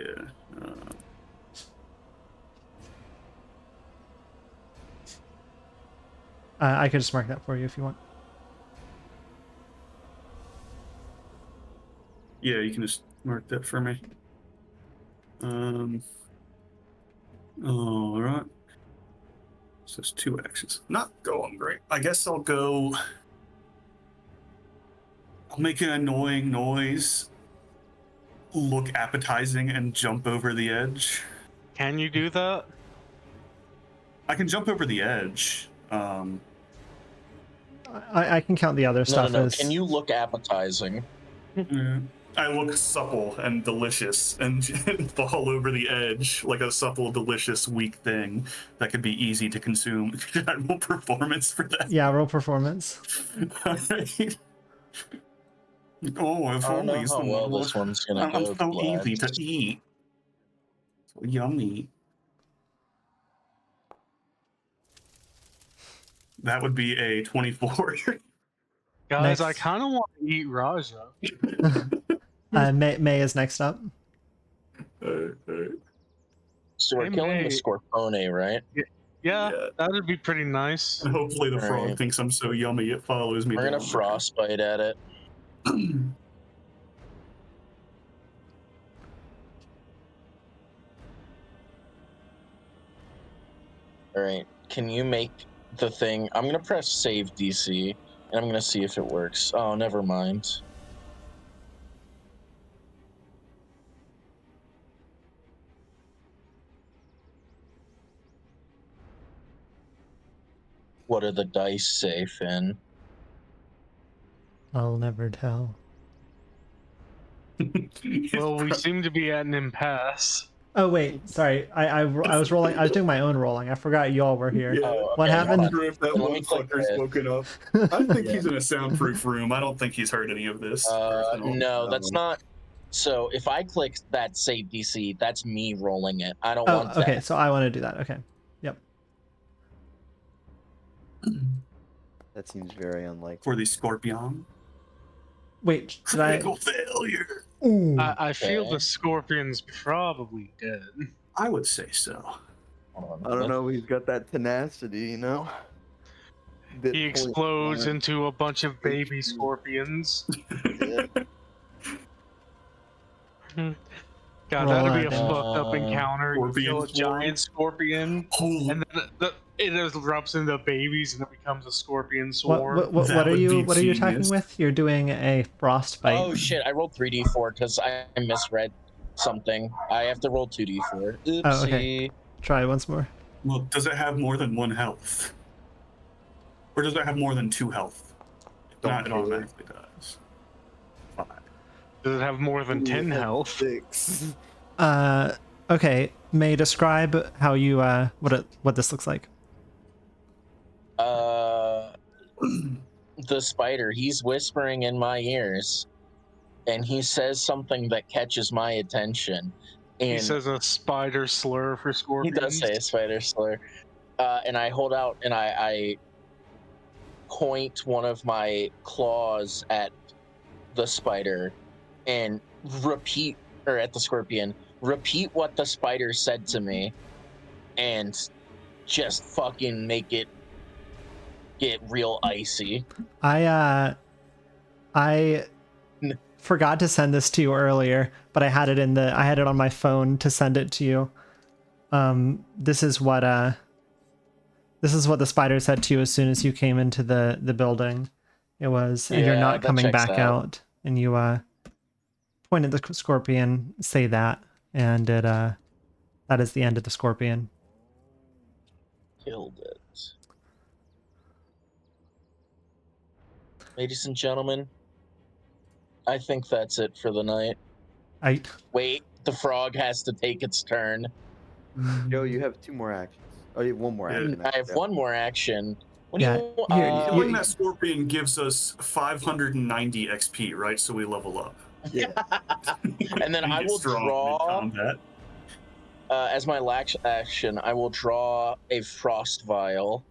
Speaker 1: I could just mark that for you if you want.
Speaker 4: Yeah, you can just mark that for me. All right. So it's 2 actions. Not going great. I guess I'll go. I'll make an annoying noise, look appetizing, and jump over the edge.
Speaker 5: Can you do that?
Speaker 4: I can jump over the edge.
Speaker 1: I can count the other
Speaker 3: No,
Speaker 1: stuff
Speaker 3: no.
Speaker 1: as.
Speaker 3: Can you look appetizing?
Speaker 4: I look supple and delicious and fall over the edge like a supple, delicious, weak thing that could be easy to consume. Should I roll performance for that?
Speaker 1: Yeah, roll performance.
Speaker 4: Oh, if
Speaker 3: I don't know
Speaker 4: only
Speaker 3: how well this one's gonna
Speaker 4: I'm
Speaker 3: go,
Speaker 4: so easy
Speaker 3: lads.
Speaker 4: to eat. So yummy. That would be a 24.
Speaker 5: Guys, I
Speaker 1: Next.
Speaker 5: kind of want to eat Raja.
Speaker 1: May is next up.
Speaker 3: So we're
Speaker 5: Hey,
Speaker 3: killing the
Speaker 5: May.
Speaker 3: Scorpone, right?
Speaker 5: Yeah,
Speaker 4: Yeah.
Speaker 5: that would be pretty nice.
Speaker 4: And hopefully the frog
Speaker 3: Alright.
Speaker 4: thinks I'm so yummy it follows me
Speaker 3: We're gonna
Speaker 4: down.
Speaker 3: frostbite at it. Alright, can you make the thing? I'm gonna press save DC, and I'm gonna see if it works. Oh, never mind. What do the dice say, Finn?
Speaker 1: I'll never tell.
Speaker 5: Well, we seem to be at an impasse.
Speaker 1: Oh wait, sorry. I was rolling. I was doing my own rolling. I forgot y'all were here.
Speaker 4: Yeah.
Speaker 3: Oh,
Speaker 1: What
Speaker 3: okay,
Speaker 1: happened?
Speaker 4: I'm not sure if that
Speaker 3: Let me click
Speaker 4: motherfucker's
Speaker 3: it.
Speaker 4: woken up. I think he's in a soundproof room. I don't think he's heard any of this. personal.
Speaker 3: No, that's not. So if I click that save DC, that's me rolling it. I don't
Speaker 1: Oh,
Speaker 3: want
Speaker 1: okay.
Speaker 3: that.
Speaker 1: So I want to do that. Okay. Yep.
Speaker 2: That seems very unlikely.
Speaker 4: For the Scorpion.
Speaker 1: Wait, did I?
Speaker 4: Critical failure.
Speaker 1: Ooh.
Speaker 5: I feel
Speaker 3: Okay.
Speaker 5: the scorpion's probably dead.
Speaker 4: I would say so.
Speaker 3: Hold
Speaker 2: I
Speaker 3: on.
Speaker 2: don't know. He's got that tenacity, you know. Bit
Speaker 5: He
Speaker 2: point
Speaker 5: explodes
Speaker 2: blank.
Speaker 5: into a bunch of baby scorpions. God,
Speaker 1: Roll
Speaker 5: that'd be a
Speaker 1: that,
Speaker 5: fucked up encounter. You
Speaker 4: Scorpion
Speaker 5: kill a
Speaker 4: swarm.
Speaker 5: giant scorpion,
Speaker 4: Holy,
Speaker 5: and then it erupts into babies, and it becomes a scorpion
Speaker 1: What
Speaker 5: swarm.
Speaker 1: what
Speaker 4: That
Speaker 1: are
Speaker 4: would
Speaker 1: you
Speaker 4: be
Speaker 1: attacking
Speaker 4: genius.
Speaker 1: with? You're doing a frostbite.
Speaker 3: Oh shit! I rolled 3d4 because I misread something. I have to roll 2d4. Oopsie.
Speaker 1: Oh, okay. Try once more.
Speaker 4: well, does it have more than 1 health? Or does it have more than 2 health? If
Speaker 2: Don't
Speaker 4: not, it
Speaker 2: care.
Speaker 4: automatically does. 5.
Speaker 5: Does it have more than 10
Speaker 2: Ooh,
Speaker 5: health?
Speaker 2: 6.
Speaker 1: Okay. May describe how you what this looks like.
Speaker 3: The spider, he's whispering in my ears, and he says something that catches my attention. And
Speaker 5: He says a spider slur for
Speaker 3: he
Speaker 5: scorpions.
Speaker 3: does say a spider slur. And I hold out and I point one of my claws at the spider and repeat, or at the scorpion, repeat what the spider said to me and just fucking make it get real icy.
Speaker 1: I forgot to send this to you earlier, but I had it on my phone to send it to you. This is what the spider said to you as soon as you came into the building. It was, and you're
Speaker 3: Yeah,
Speaker 1: not
Speaker 3: that
Speaker 1: coming
Speaker 3: checks
Speaker 1: back
Speaker 3: out.
Speaker 1: out. And you point at the scorpion, say that, and it that is the end of the scorpion.
Speaker 3: Killed it. Ladies and gentlemen, I think that's it for the night. Wait, the frog has to take its turn.
Speaker 2: Joe, you have 2 more actions. Oh, you have 1 more
Speaker 4: Yeah.
Speaker 2: action.
Speaker 3: I have
Speaker 2: actually.
Speaker 3: one more action. What
Speaker 1: Yeah,
Speaker 3: do you?
Speaker 1: here,
Speaker 4: Killing that scorpion gives us 590 XP, right? So we level up.
Speaker 2: Yeah.
Speaker 3: And then
Speaker 4: And
Speaker 3: I
Speaker 4: get
Speaker 3: will
Speaker 4: strong
Speaker 3: draw
Speaker 4: mid-combat.
Speaker 3: as my lax action. I will draw a frost vial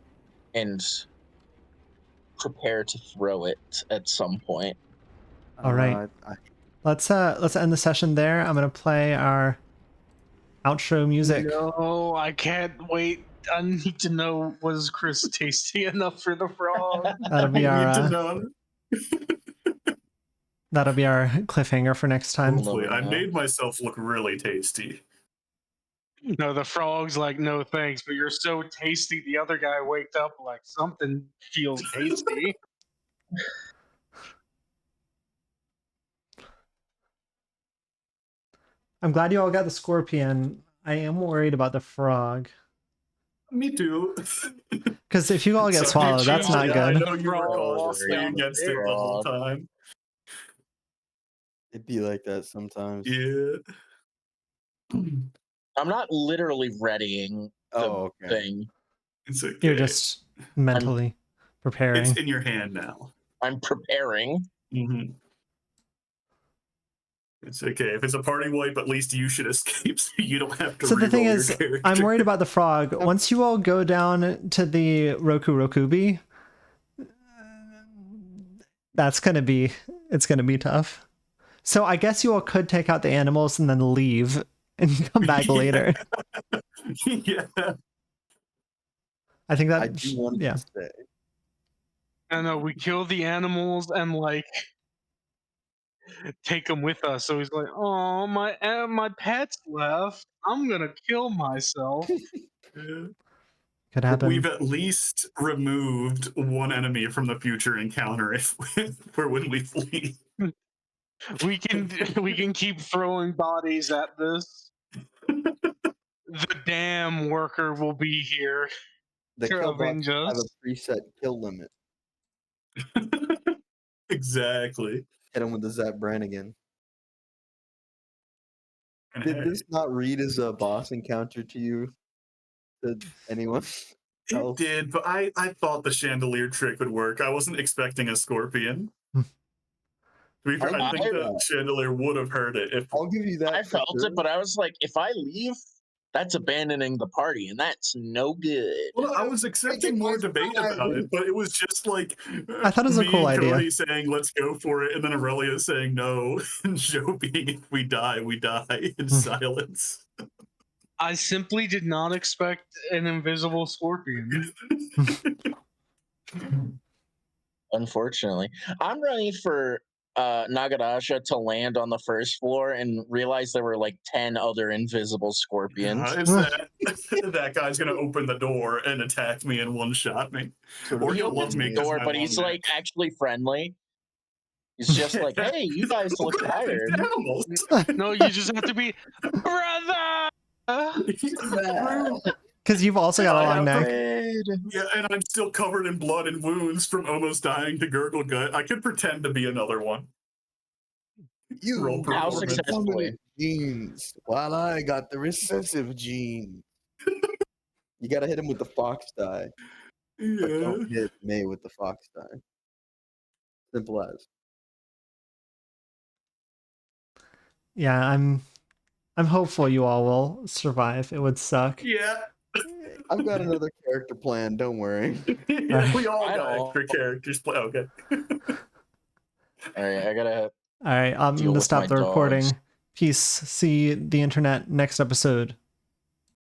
Speaker 3: and prepare to throw it at some point.
Speaker 1: All right. Let's end the session there. I'm gonna play our outro music.
Speaker 5: No, I can't wait. I need to know, was Chris tasty enough for the frog?
Speaker 1: That'll be
Speaker 4: I need to
Speaker 1: our
Speaker 4: know.
Speaker 1: that'll be our cliffhanger for next time.
Speaker 4: Hopefully, I
Speaker 3: Never know.
Speaker 4: made myself look really tasty.
Speaker 5: No, the frog's like, no thanks, but you're so tasty. The other guy waked up like something feels tasty.
Speaker 1: I'm glad you all got the scorpion. I am worried about the frog.
Speaker 4: Me too.
Speaker 1: Because if you all get
Speaker 4: Sorry,
Speaker 1: swallowed, that's
Speaker 4: Joe.
Speaker 1: not
Speaker 4: Yeah, I
Speaker 1: good.
Speaker 4: know you were cautiously
Speaker 3: Frog.
Speaker 4: against it the whole time.
Speaker 2: It'd be like that sometimes.
Speaker 4: Yeah.
Speaker 3: I'm not literally readying the
Speaker 2: Oh, okay.
Speaker 3: thing.
Speaker 4: It's okay.
Speaker 1: You're just mentally preparing.
Speaker 4: It's in your hand now.
Speaker 3: I'm preparing.
Speaker 4: Mm-hmm. It's okay. If it's a party wipe, at least you should escape so you don't have to
Speaker 1: So the thing
Speaker 4: reroll your
Speaker 1: is,
Speaker 4: character.
Speaker 1: I'm worried about the frog. Once you all go down to the Rokubi, it's gonna be tough. So I guess you all could take out the animals and then leave and come back later.
Speaker 4: Yeah.
Speaker 2: I
Speaker 1: I think that
Speaker 2: do want
Speaker 1: yeah.
Speaker 2: to stay.
Speaker 5: I know, we kill the animals and like take them with us. So he's like, "Oh, my pet's left. I'm gonna kill myself."
Speaker 4: Yeah.
Speaker 1: Could happen.
Speaker 4: We've at least removed one enemy from the future encounter if for when we flee.
Speaker 5: We can keep throwing bodies at this. The damn worker will be here
Speaker 2: The
Speaker 5: to
Speaker 2: kill box
Speaker 5: avenge
Speaker 2: have
Speaker 5: us.
Speaker 2: a preset kill limit.
Speaker 4: Exactly.
Speaker 2: Hit him with the Zap Brannigan.
Speaker 4: And
Speaker 2: Did
Speaker 4: hey,
Speaker 2: this not read as a boss encounter to you? To anyone?
Speaker 4: it
Speaker 2: else?
Speaker 4: did, but I thought the chandelier trick would work. I wasn't expecting a scorpion. To be fair, I think the chandelier would have heard it if
Speaker 2: I'll give you that.
Speaker 3: I
Speaker 2: for
Speaker 3: felt
Speaker 2: sure.
Speaker 3: it, but I was like, if I leave, that's abandoning the party, and that's no good.
Speaker 4: Well, I was accepting more debate about it, but it was just like
Speaker 1: I thought it was a
Speaker 4: me
Speaker 1: cool
Speaker 4: and
Speaker 1: idea.
Speaker 4: Cody saying let's go for it, and then Aurelia saying no, and Joe being if we die in silence.
Speaker 5: I simply did not expect an invisible scorpion.
Speaker 3: Unfortunately, I'm ready for Nagaraja to land on the first floor and realize there were like 10 other invisible scorpions.
Speaker 4: It's that guy's gonna open the door and attack me and one-shot me, or
Speaker 3: He
Speaker 4: he'll love
Speaker 3: opens
Speaker 4: me
Speaker 3: the
Speaker 4: 'cause
Speaker 3: door,
Speaker 4: my
Speaker 3: but
Speaker 4: long
Speaker 3: he's
Speaker 4: neck.
Speaker 3: like actually friendly. He's just like,
Speaker 4: Yeah.
Speaker 3: hey, you guys look
Speaker 4: What happened
Speaker 3: tired.
Speaker 4: to animals?
Speaker 5: No, you just have to be brother.
Speaker 1: Because you've also got a long neck.
Speaker 4: Yeah, and I'm still covered in blood and wounds from almost dying to gurgle gut. I could pretend to be another one.
Speaker 2: You
Speaker 4: Roll
Speaker 2: got
Speaker 3: How
Speaker 2: the
Speaker 4: performance.
Speaker 3: successfully?
Speaker 2: dominant genes, while I got the recessive gene. You gotta hit him with the fox die, but
Speaker 4: Yeah.
Speaker 2: don't hit May with the fox die. Simple as.
Speaker 1: Yeah, I'm hopeful you all will survive. It would suck.
Speaker 4: Yeah.
Speaker 2: I've got another character plan. Don't worry.
Speaker 4: Yeah, we all
Speaker 3: I
Speaker 4: got
Speaker 3: don't.
Speaker 4: extra characters. Okay.
Speaker 3: All right, I gotta.
Speaker 1: All right, I'm
Speaker 3: Deal
Speaker 1: gonna
Speaker 3: with
Speaker 1: stop
Speaker 3: my
Speaker 1: the recording.
Speaker 3: dogs.
Speaker 1: Peace. See the internet next episode.